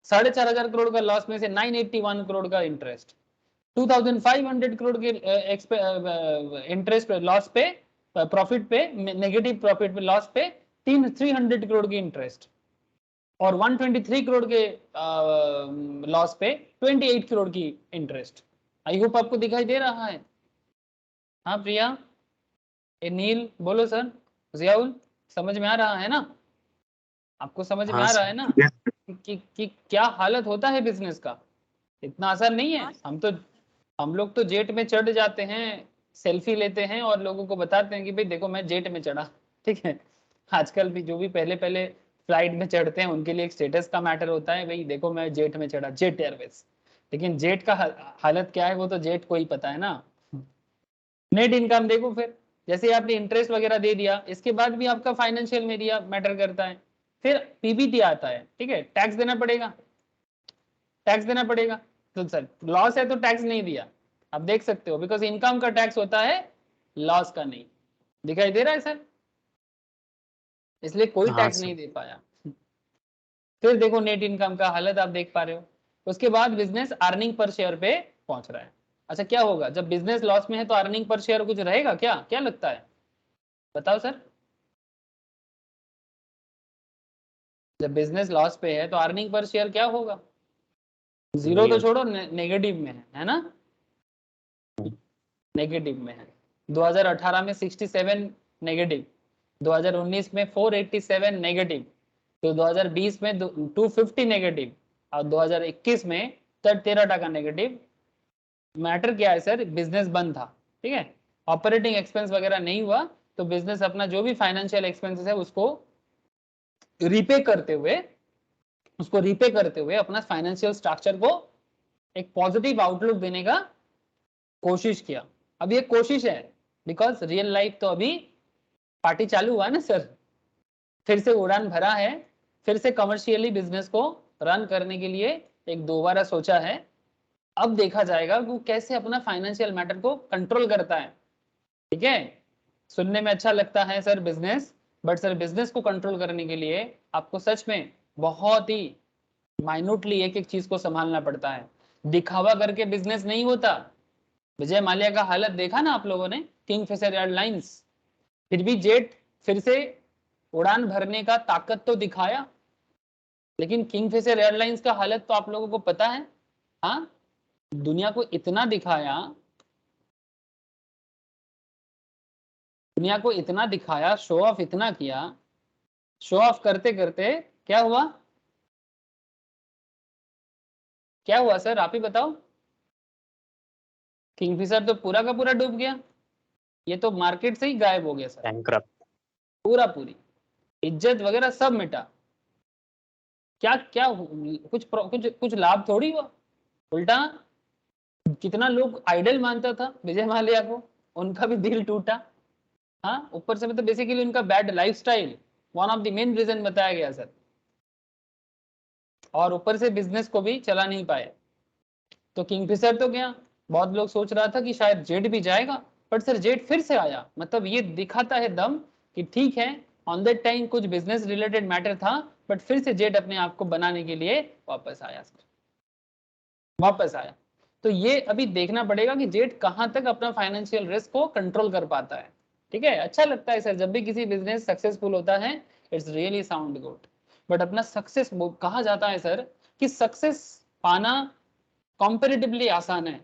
S2: 4,500 करोड़ का लॉस में से 981 करोड़ का इंटरेस्ट, 2,500 करोड़ के इंटरेस्ट लॉस पे, प्रॉफिट पे, नेगेटिव प्रॉफिट पे, लॉस पे 300 करोड़ की इंटरेस्ट, और 123 करोड़ के लॉस पे 28 करोड़ की इंटरेस्ट। आई होप आपको दिखाई दे रहा है। हाँ प्रिया, नील बोलो सर, जियाउल, समझ में आ रहा है ना, आपको समझ में
S1: हाँ
S2: आ रहा
S1: सर।
S2: है ना कि क्या हालत होता है बिजनेस का। इतना आसान नहीं है। हम लोग तो जेट में चढ़ जाते हैं, सेल्फी लेते हैं और लोगों को बताते हैं कि भाई देखो मैं जेट में चढ़ा, ठीक है। आजकल भी जो भी पहले पहले फ्लाइट में चढ़ते हैं उनके लिए एक स्टेटस का मैटर होता है, भाई देखो मैं जेट में चढ़ा, जेट एयरवेज। लेकिन जेट का हालत क्या है वो तो जेट को ही पता है ना। नेट इनकम देखो फिर, जैसे आपने इंटरेस्ट वगैरह दे दिया, इसके बाद भी आपका फाइनेंशियल मीडिया मैटर करता है। फिर पीबीटी आता है, ठीक है, टैक्स देना पड़ेगा, टैक्स देना पड़ेगा। तो सर लॉस है तो टैक्स नहीं दिया, आप देख सकते हो, बिकॉज इनकम का टैक्स होता है, लॉस का नहीं। दिखाई दे रहा है सर, इसलिए कोई
S1: हाँ
S2: टैक्स
S1: सर।
S2: नहीं दे पाया। फिर देखो नेट इनकम का हालत आप देख पा रहे हो। उसके बाद बिजनेस अर्निंग पर शेयर पे पहुंच रहा है। अच्छा क्या होगा जब बिजनेस लॉस में है, तो अर्निंग पर शेयर कुछ रहेगा क्या, क्या लगता है, बताओ सर। जब बिजनेस लॉस पे है तो अर्निंग पर शेयर क्या होगा, जीरो तो छोड़ो, नेगेटिव में है ना, नेगेटिव में है। 2018 में 67 नेगेटिव, 2019 में 487 नेगेटिव, तो 2020 में 250 नेगेटिव, और 2021 में 13% नेगेटिव। मैटर क्या है सर, बिजनेस बंद था, ठीक है, ऑपरेटिंग एक्सपेंस वगैरह नहीं हुआ, तो बिजनेस अपना जो भी फाइनेंशियल एक्सपेंसेस है उसको रीपे करते हुए, अपना फाइनेंशियल स्ट्रक्चर को एक पॉजिटिव आउटलुक देने का कोशिश किया। अब ये कोशिश है, बिकॉज रियल लाइफ तो अभी पार्टी चालू हुआ है ना सर, फिर से उड़ान भरा है, फिर से कमर्शियली बिजनेस को रन करने के लिए एक दोबारा सोचा है। अब देखा जाएगा वो कैसे अपना फाइनेंशियल मैटर को कंट्रोल करता है, ठीक है। सुनने में अच्छा लगता है sir business, but sir business को कंट्रोल करने के लिए आपको सच में बहुत ही माइन्यूटली एक एक चीज को संभालना पड़ता है। दिखावा करके बिजनेस नहीं होता। विजय माल्या का हालत देखा ना आप लोगों ने, किंगफिशर एयरलाइंस, फिर भी जेट फिर से उड़ान भरने का ताकत तो दिखाया, लेकिन किंगफिशर एयरलाइंस का हालत तो आप लोगों को पता है। हाँ, दुनिया को इतना दिखाया, शो ऑफ इतना किया, शो ऑफ करते करते क्या हुआ, क्या हुआ सर आप ही बताओ। किंगफिशर तो पूरा का पूरा डूब गया, ये तो मार्केट से ही गायब हो गया सर,
S1: बैंकरप्ट।
S2: पूरा पूरी इज्जत वगैरह सब मिटा। क्या क्या कुछ कुछ कुछ लाभ थोड़ी हुआ, उल्टा कितना लोग आइडल मानता था विजय माल्या को, उनका भी दिल टूटा। हाँ, ऊपर से मतलब बेसिकली उनका bad lifestyle, one of the main reason बताया गया सर, और ऊपर से बिजनेस को भी चला नहीं पाए। तो किंगफिशर तो गया, बहुत लोग सोच रहा था कि शायद जेट भी जाएगा, बट सर जेट फिर से आया। मतलब ये दिखाता है दम कि ठीक है, ऑन दैट टाइम कुछ बिजनेस रिलेटेड मैटर था, बट फिर से जेट अपने आप को बनाने के लिए वापस आया सर, वापस आया। तो ये अभी देखना पड़ेगा कि जेट कहां तक अपना फाइनेंशियल रिस्क को कंट्रोल कर पाता है। ठीक है, अच्छा लगता है सर जब भी किसी बिजनेस सक्सेसफुल होता है, it's really sound good. But अपना सक्सेस कहा जाता है सर कि सक्सेस पाना कॉम्पेरेटिवली आसान है,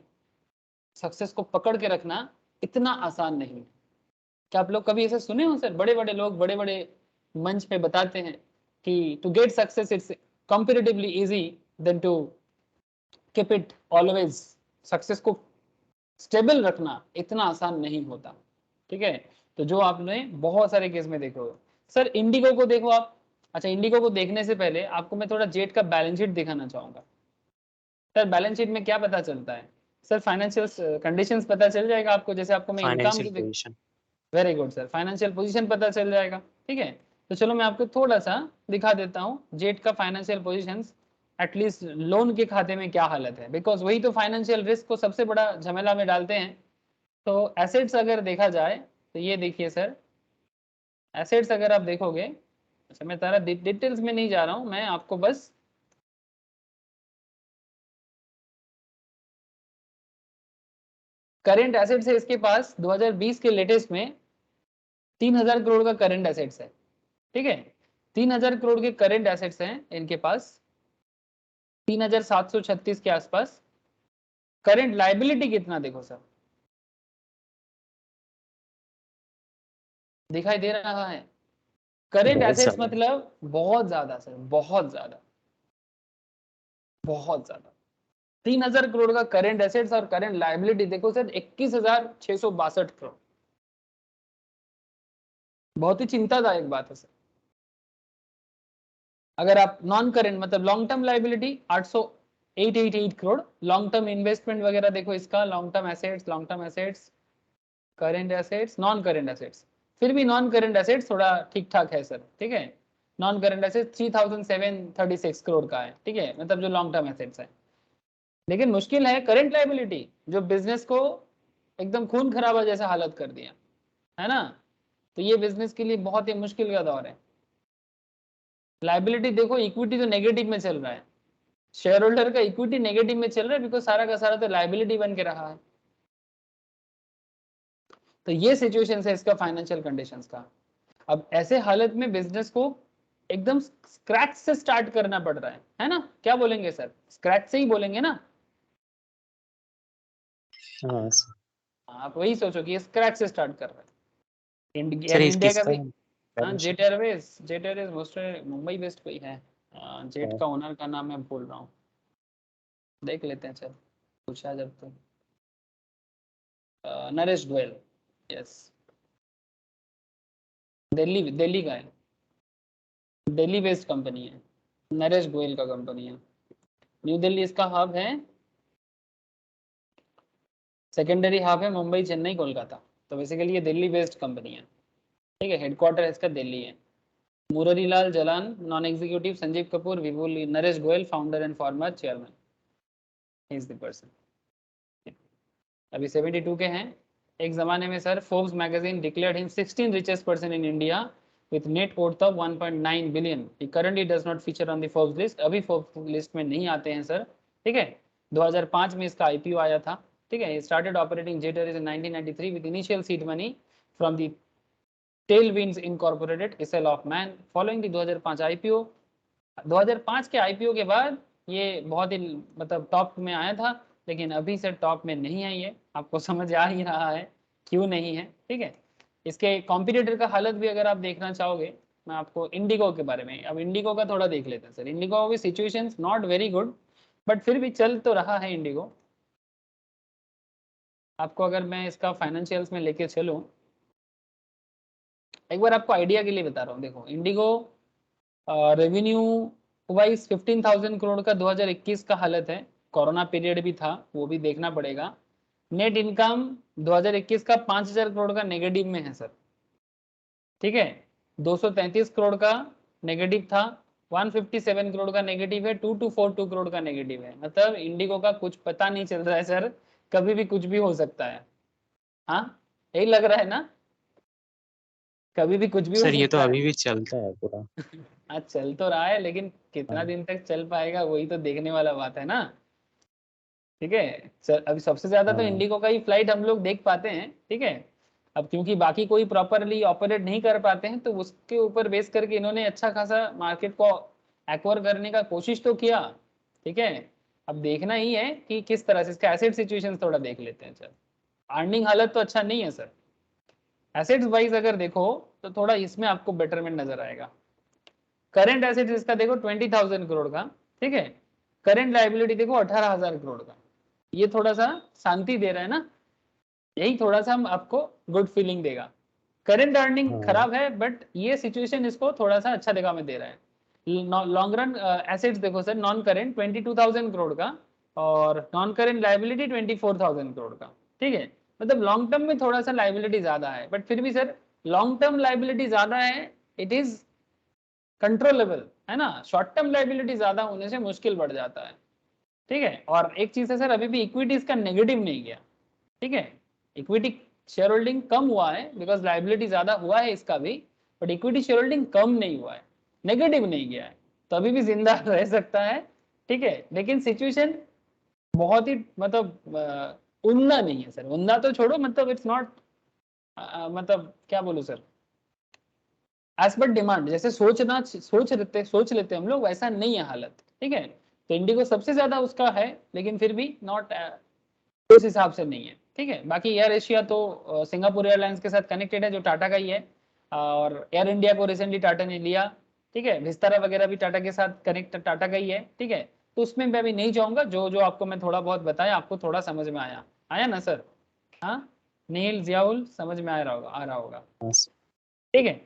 S2: सक्सेस को पकड़ के रखना इतना आसान नहीं। क्या आप लोग कभी ऐसे सुने हो सर, बड़े बड़े लोग बड़े बड़े मंच पे बताते हैं कि to get success it's comparatively easy then to keep it always, success को स्टेबल रखना इतना आसान नहीं होता। ठीक है, तो जो आपने बहुत सारे केस में देखो सर, इंडिगो को देखो आप। अच्छा, इंडिगो को देखने से पहले आपको मैं थोड़ा जेट का बैलेंस शीट दिखाना चाहूंगा। सर बैलेंस शीट में क्या पता चलता है सर, फाइनेंशियल कंडीशंस पता चल जाएगा आपको, जैसे आपको मैं इनकम
S1: फाइनेंशियल
S2: की,
S1: position.
S2: Very good sir, financial position पता चल जाएगा। ठीक है, तो चलो मैं आपको थोड़ा सा दिखा देता हूँ जेट का फाइनेंशियल पोजीशंस, एटलीस्ट लोन के खाते में क्या हालत है, बिकॉज वही तो फाइनेंशियल रिस्क को सबसे बड़ा झमेला में डालते हैं। तो एसेट्स अगर देखा जाए तो ये देखिए सर, एसेट्स अगर आप देखोगे, अच्छा मैं तारा डिटेल्स में नहीं जा रहा हूँ, मैं आपको बस करेंट एसेट्स है इसके पास 2020 के लेटेस्ट में 3000 करोड़ का करंट एसेट्स है। ठीक है, 3000 करोड़ के करंट एसेट्स हैं इनके पास, 3736 के आसपास। करंट लाइबिलिटी कितना देखो सर, दिखाई दे रहा है? करंट
S1: बहुत
S2: एसेट्स
S1: ज्यादा।
S2: मतलब बहुत ज्यादा सर, बहुत ज्यादा, बहुत ज्यादा। 3000 करोड़ का करंट एसेट्स और करंट लाइबिलिटी देखो सर 21,662 करोड़। बहुत ही चिंतादायक बात है सर। अगर आप नॉन करंट मतलब long term liability 888 crore, long term investment वगैरह देखो इसका, long term assets, long term assets, current assets, non current assets, फिर भी नॉन करंट एसेट्स थोड़ा ठीक ठाक है सर। ठीक है, नॉन करंट एसेट्स 3736 करोड़ का है। ठीक है, मतलब जो लॉन्ग टर्म एसेट्स है। लेकिन मुश्किल है करंट लाइबिलिटी, जो बिजनेस को एकदम खून खराबा जैसा हालत कर दिया है ना। तो ये बिजनेस के लिए बहुत ही मुश्किल का दौर है। लाइबिलिटी देखो, इक्विटी तो नेगेटिव में चल रहा है, शेयर होल्डर का इक्विटी नेगेटिव में चल रहा है, बिकॉज सारा का सारा तो लाइबिलिटी बन के रहा है। तो ये सिचुएशन है इसका फाइनेंशियल कंडीशंस का। अब ऐसे हालत में बिजनेस को एकदम स्क्रैच से स्टार्ट करना पड़ रहा है ना? क्या बोलेंगे सर, स्क्रैच से ही बोलेंगे ना?
S1: हाँ सर।
S2: आप वही सोचो कि स्क्रैच से स्टार्ट कर रहा है।
S1: सर
S2: एंड
S1: इस
S2: इंडिया का
S1: किसका
S2: भी, हाँ
S1: balance sheet?
S2: Jet Airways mostly Mumbai based कोई है, जेट का ओनर का नाम मैं भूल रहा हूँ, देख लेते हैं चल, पूछा जब तो, नरेश गोयल, यस, दिल्ली दिल्ली का है, दिल्ली बेस्ड कंपनी है, नरेश गोयल का कंपनी है, न्यू दिल्ली इसका हब है, सेकेंडरी हब है मुंबई, चेन्नई, कोलकाता। तो बेसिकली ये दिल्ली बेस्ड कंपनी है। ठीक है, हेडक्वार्टर इसका दिल्ली है। Murari Lal Jalan non executive, Sanjeev Kapoor, Vipul, Naresh Goyal founder and former chairman, is the person. अभी 72 के हैं। एक जमाने में sir Forbes magazine declared him 16 richest person in India with net worth of 1.9 billion. He currently does not feature on the Forbes list, अभी फोर्ब्स लिस्ट में नहीं आते हैं सर। ठीक है, 2005 में इसका आईपीओ आया था। ठीक है, started operating Jet Airways in 1993 with initial seed money from the Tailwinds Incorporated Isle of Man. Following the 2005 IPO, 2005 के आईपीओ के बाद ये बहुत ही मतलब टॉप में आया था, लेकिन अभी से टॉप में नहीं है ये, आपको समझ आ ही रहा है क्यों नहीं है। ठीक है, इसके कॉम्पिटिटर का हालत भी अगर आप देखना चाहोगे, मैं आपको इंडिगो के बारे में, अब इंडिगो का थोड़ा देख लेते हैं सर। इंडिगो की situation not very good, but फिर भी चल तो रहा है इंडिगो। आपको अगर मैं इसका फाइनेंशियल्स में लेके चलूँ, एक बार आपको आइडिया के लिए बता रहा हूँ, देखो इंडिगो रेवेन्यू वाइज 15,000 करोड़ का 2021 का हालत है, कोरोना पीरियड भी था वो भी देखना पड़ेगा। नेट इनकम 2021 का 5,000 करोड़ का नेगेटिव में है सर। ठीक है, 233 करोड़ का नेगेटिव था, 157 करोड़ का नेगेटिव है, 2242 करोड़ का नेगेटिव है। मतलब इंडिगो का कुछ पता नहीं चल रहा है सर, कभी भी कुछ भी हो सकता है। हाँ, यही लग रहा है ना, कभी भी कुछ भी हो
S1: सर ये तो
S2: सकता है।
S1: अभी भी चलता है पूरा।
S2: हाँ चल तो रहा है, लेकिन कितना
S1: हाँ
S2: दिन तक चल पाएगा वही तो देखने वाला बात है ना। ठीक है अभी सबसे ज्यादा तो
S1: हाँ
S2: इंडिगो का ही फ्लाइट हम लोग देख पाते हैं। ठीक है, अब क्योंकि बाकी कोई प्रॉपरली ऑपरेट नहीं कर पाते हैं, तो उसके ऊपर बेस करके इन्होंने अच्छा खासा मार्केट को एक्वायर करने का कोशिश तो किया। ठीक है, अब देखना ही है कि किस तरह से इसका एसेट सिचुएशन थोड़ा देख लेते हैं। चल, अर्निंग हालत तो अच्छा नहीं है सर। एसेट्स वाइज अगर देखो तो थोड़ा इसमें आपको बेटरमेंट नजर आएगा। करेंट एसेट इसका देखो 20,000 करोड़ का। ठीक है, करेंट लाइबिलिटी देखो 18,000 करोड़ का। ये थोड़ा सा शांति दे रहा है ना, यही थोड़ा सा हम आपको गुड फीलिंग देगा। करंट अर्निंग
S1: हाँ
S2: खराब है, बट ये सिचुएशन इसको थोड़ा सा अच्छा दिखा में दे रहा है। लॉन्ग रन एसेट्स देखो सर, नॉन करेंट 22,000 करोड़ का, और नॉन करेंट लाइबिलिटी 24,000 करोड़ का। ठीक है, मतलब लॉन्ग टर्म में थोड़ा सा लाइबिलिटी ज्यादा है, बट फिर भी सर लॉन्ग टर्म लाइबिलिटी ज्यादा है, इट इज कंट्रोलेबल है ना। शॉर्ट टर्म लाइबिलिटी ज्यादा होने से मुश्किल बढ़ जाता है। ठीक है, और एक चीज है सर, अभी भी इक्विटी इसका नेगेटिव नहीं गया। ठीक है, इक्विटी शेयर होल्डिंग कम हुआ है बिकॉज लाइबिलिटी ज्यादा हुआ है इसका भी, बट इक्विटी शेयर होल्डिंग कम नहीं हुआ है, नेगेटिव नहीं गया है, तो अभी भी जिंदा रह सकता है। ठीक है, लेकिन सिचुएशन बहुत ही मतलब उमदा नहीं है सर, उमदा तो छोड़ो, मतलब इट्स नॉट, मतलब क्या बोलूं सर, एज पर डिमांड जैसे सोच लेते हम लोग, वैसा नहीं है हालत। ठीक है, तो इंडिगो सबसे ज्यादा उसका है, लेकिन फिर भी नॉट उस हिसाब से नहीं है। ठीक है, बाकी एयर एशिया तो सिंगापुर एयरलाइंस के साथ कनेक्टेड है, जो टाटा का ही है, और एयर इंडिया को रिसेंटली टाटा ने लिया। ठीक है, विस्तारा वगैरह भी टाटा के साथ कनेक्ट टाटा का ही है। ठीक है, तो उसमें मैं अभी नहीं जाऊंगा, जो जो आपको मैं थोड़ा बहुत बताया, आपको थोड़ा समझ में आया आया ना सर। हाँ, नील जियाउल समझ में आ रहा होगा।
S1: हाँ सर।
S2: ठीक है,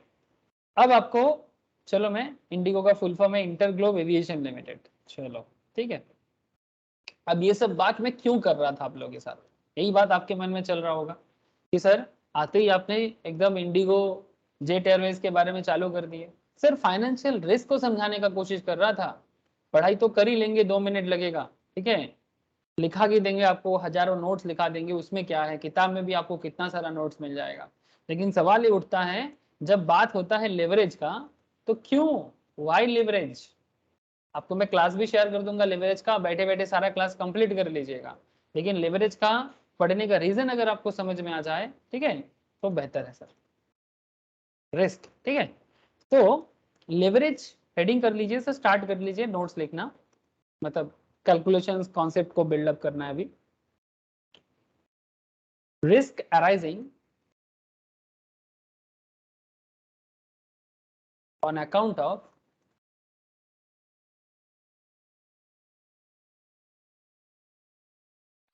S2: अब आपको, चलो मैं, इंडिगो का फुल फॉर्म है इंटर ग्लोब एविएशन लिमिटेड। चलो ठीक है, अब ये सब बात मैं क्यों कर रहा था आप लोगों के साथ, यही बात आपके मन में चल रहा होगा कि सर आते ही आपने एकदम इंडिगो जेट एयरवेज के बारे में चालू कर दिए। सर फाइनेंशियल रिस्क को समझाने का कोशिश कर रहा था। पढ़ाई तो कर ही लेंगे, 2 मिनट लगेगा। ठीक है, लिखा के देंगे आपको, हजारों नोट्स लिखा देंगे, उसमें क्या है, किताब में भी आपको कितना सारा नोट्स मिल जाएगा। लेकिन सवाल ये उठता है, जब बात होता है लेवरेज का, तो क्यों, वाई लेवरेज। आपको मैं क्लास भी शेयर कर दूंगा लेवरेज का, बैठे बैठे सारा क्लास कंप्लीट कर लीजिएगा। लेकिन लेवरेज का पढ़ने का रीजन अगर आपको समझ में आ जाए, ठीक है, तो बेहतर है सर। रिस्क, ठीक है, तो लेवरेज हेडिंग कर लीजिए सर, स्टार्ट कर लीजिए नोट्स लिखना, मतलब कैलकुलेशंस कॉन्सेप्ट को बिल्डअप करना है अभी। Risk arising on account of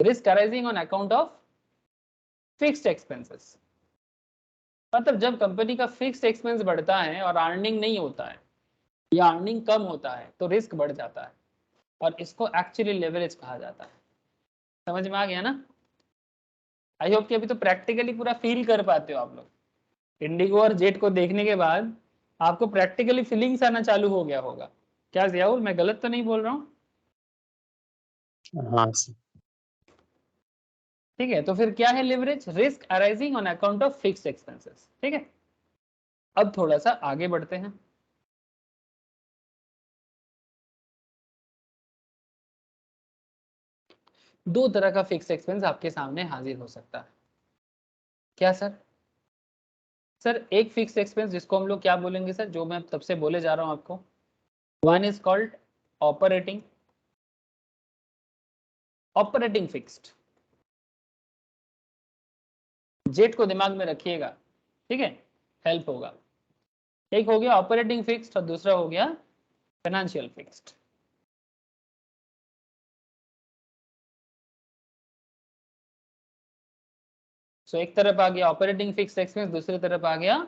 S2: risk arising on account of fixed expenses. मतलब जब कंपनी का फिक्स्ड एक्सपेंस बढ़ता है और अर्निंग नहीं होता है, या अर्निंग कम होता है, तो रिस्क बढ़ जाता है, और इसको एक्चुअली लेवरेज कहा जाता है। समझ में आ गया ना। आई होप कि अभी तो प्रैक्टिकली पूरा फील कर पाते हो आप लोग। इंडिगो और जेट को देखने के बाद आपको प्रैक्टिकली फीलिंग्स आना चालू हो गया होगा। क्या जियाउल, मैं गलत तो नहीं बोल रहा हूँ।
S1: हाँ सर।
S2: ठीक है, तो फिर क्या है leverage, risk arising on account of fixed expenses. ठीक है, अब थोड़ा सा आगे बढ़ते हैं। दो तरह का फिक्स्ड एक्सपेंस आपके सामने हाजिर हो सकता है। क्या सर, सर एक फिक्स एक्सपेंस जिसको हम लोग क्या बोलेंगे सर, जो मैं तब से बोले जा रहा हूं आपको, one is called operating, operating fixed. Jet को दिमाग में रखिएगा, ठीक है, हेल्प होगा। एक हो गया ऑपरेटिंग फिक्स्ड, और दूसरा हो गया फाइनेंशियल फिक्स्ड। सो एक तरफ आ गया ऑपरेटिंग फिक्स्ड एक्सपेंस, दूसरी तरफ आ गया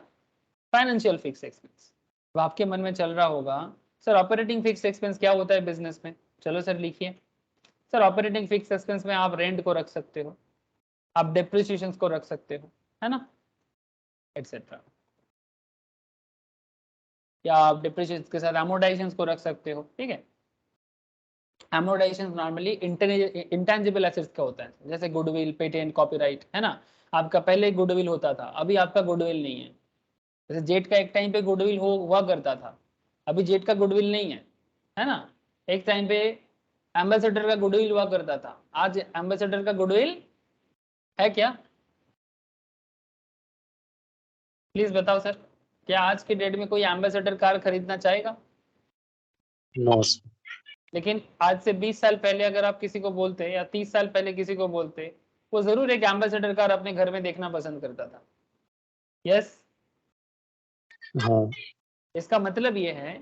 S2: फाइनेंशियल फिक्स्ड एक्सपेंस। तो आपके मन में चल रहा होगा, सर ऑपरेटिंग फिक्स्ड एक्सपेंस क्या होता है बिजनेस में। चलो सर लिखिए। सर ऑपरेटिंग फिक्स्ड एक्सपेंस में आप रेंट को रख सकते हो, आप डेप्रिसिएशन को रख सकते हो, है ना, एटसेट्रा। या आप डिप्रिशिएशन के साथ एमोर्टाइजेशन को रख सकते हो, ठीक है। एमोर्टाइजेशन नॉर्मली इंटेंजिबल एसेट्स का होता है, जैसे गुडविल, पेटेंट, कॉपीराइट, है ना। आपका पहले गुडविल होता था, अभी आपका गुडविल नहीं है। जैसे जेट का एक टाइम पे गुडविल हुआ करता था, अभी जेट का गुडविल नहीं है ना। एक टाइम पे एम्बेसडर का गुडविल हुआ करता था, आज एम्बेसडर का गुडविल है क्या? प्लीज बताओ सर, क्या आज के डेट में कोई एम्बेसडर कार खरीदना चाहेगा?
S1: नो।
S2: लेकिन आज से 20 साल पहले अगर आप किसी को बोलते या 30 साल पहले किसी को बोलते, वो जरूर एक एम्बेसडर कार अपने घर में देखना पसंद करता था। यस।
S1: हाँ।
S2: इसका मतलब ये है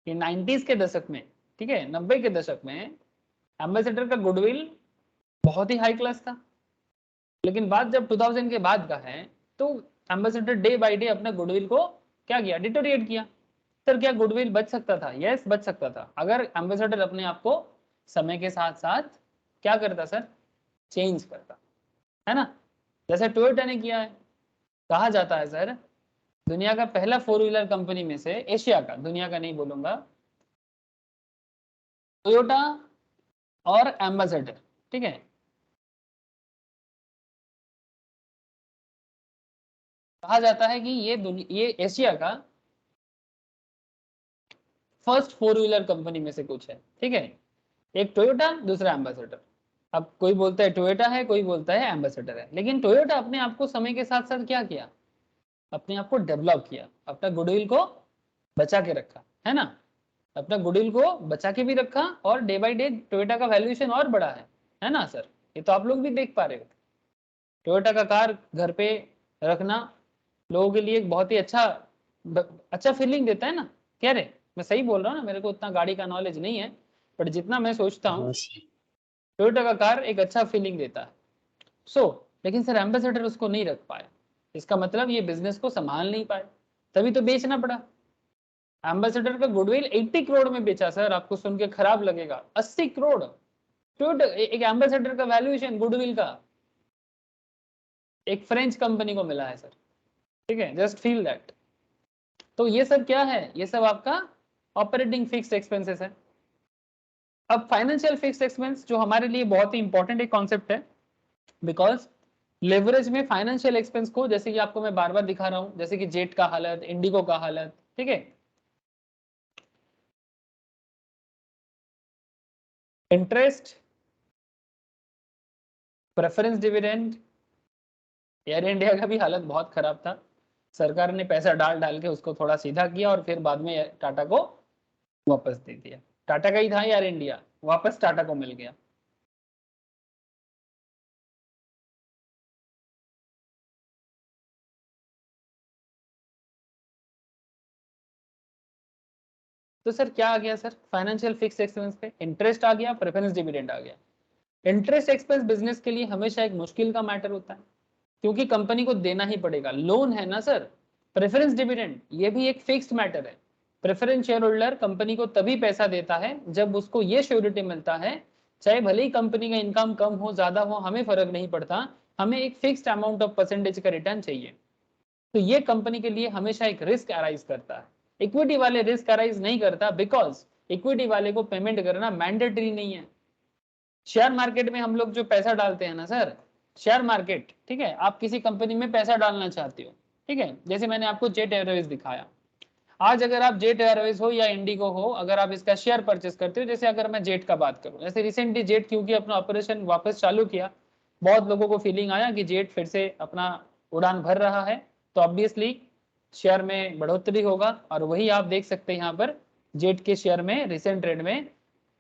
S2: कि 90s के दशक में, ठीक है, 90 के दशक में एम्बेसडर का गुडविल बहुत ही हाई क्लास था। लेकिन बात जब 2000 के बाद का है, तो एम्बेसडर डे बाय डे अपने गुडविल को क्या किया? डिटोरिएट किया। सर क्या गुडविल बच सकता था? यस, बच सकता था, अगर एम्बेसडर अपने आप को समय के साथ साथ क्या करता सर? चेंज करता, है ना। जैसे टोयोटा ने किया है। कहा जाता है सर, दुनिया का पहला 4 व्हीलर कंपनी में से, एशिया का, दुनिया का नहीं बोलूंगा, टोयोटा और एम्बेसडर, ठीक है, कहा जाता है कि ये एशिया का फर्स्ट 4 व्हीलर कंपनी में से कुछ है, ठीक है। एक टोयोटा, दूसरा एम्बेसडर। अब कोई बोलता है टोयोटा है, कोई बोलता है एम्बेसडर है, लेकिन टोयोटा अपने आप को समय के साथ साथ क्या किया? अपने आप को डेवलप किया, अपना गुडविल को बचा के रखा, है ना। अपना गुडविल को बचा के भी रखा, और डे बाय डे टोयोटा का वैल्यूएशन और बढ़ा है ना सर। ये तो आप लोग भी देख पा रहे हो। टोयोटा का कार घर पे रखना लोगों के लिए एक बहुत ही अच्छा फीलिंग देता है ना। कह रहे मैं सही बोल रहा हूँ ना? मेरे को उतना गाड़ी का नॉलेज नहीं है, बट जितना मैं सोचता हूँ,
S1: हाँ।
S2: टोयोटा का कार एक अच्छा फीलिंग देता है। लेकिन सर एम्बेसडर उसको नहीं रख पाए, इसका मतलब ये बिजनेस को संभाल नहीं पाए, तभी तो बेचना पड़ा। एम्बेसडर का गुडविल 80 करोड़ में बेचा सर। आपको सुन के खराब लगेगा, 80 करोड़ टोयोटा, एक एम्बेसडर का वैल्यूएशन गुडविल का एक फ्रेंच कंपनी को मिला है सर, ठीक है। Just feel that. तो ये सब क्या है? ये सब आपका ऑपरेटिंग फिक्स्ड एक्सपेंसेस है। अब फाइनेंशियल फिक्स्ड एक्सपेंस जो हमारे लिए बहुत ही इंपॉर्टेंट एक कॉन्सेप्ट है, बिकॉज लेवरेज में फाइनेंशियल एक्सपेंस को, जैसे कि आपको मैं बार बार दिखा रहा हूं, जैसे कि जेट का हालत, इंडिगो का हालत, ठीक है, interest, preference dividend. Air India का भी हालत बहुत खराब था, सरकार ने पैसा डाल डाल के उसको थोड़ा सीधा किया, और फिर बाद में टाटा को वापस दे दिया। टाटा का ही था एयर इंडिया, वापस टाटा को मिल गया। तो सर क्या आ गया सर फाइनेंशियल फिक्स एक्सपेंस पे? इंटरेस्ट आ गया, प्रेफरेंस डिविडेंड आ गया। इंटरेस्ट एक्सपेंस बिजनेस के लिए हमेशा एक मुश्किल का मैटर होता है, क्योंकि कंपनी को देना ही पड़ेगा, लोन है ना सर। प्रेफरेंस डिविडेंड ये भी एक फिक्स्ड मैटर है। प्रेफरेंस शेयर होल्डर कंपनी को तभी पैसा देता है जब उसको ये श्योरिटी मिलता है, चाहे भले ही कंपनी का इनकम कम हो ज्यादा हो, हमें फर्क नहीं पड़ता, हमें एक फिक्स्ड अमाउंट ऑफ परसेंटेज का रिटर्न चाहिए। तो ये कंपनी के लिए हमेशा एक रिस्क अराइज करता है। इक्विटी वाले रिस्क अराइज नहीं करता, बिकॉज इक्विटी वाले को पेमेंट करना मैंडेटरी नहीं है। शेयर मार्केट में हम लोग जो पैसा डालते हैं ना सर, शेयर मार्केट, ठीक है, आप किसी कंपनी में पैसा डालना चाहते हो, ठीक है, जैसे मैंने आपको जेट एयरवेज दिखाया। आज अगर आप जेट एयरवेज हो या इंडिगो हो, अगर आप इसका शेयर परचेस करते हो, जैसे अगर मैं जेट का बात करूं, जैसे रिसेंटली जेट क्योंकि अपना ऑपरेशन वापस चालू किया, बहुत लोगों को फीलिंग आया कि जेट फिर से अपना उड़ान भर रहा है, तो ऑब्वियसली शेयर में बढ़ोतरी होगा, और वही आप देख सकते हैं यहाँ पर जेट के शेयर में रिसेंट ट्रेड में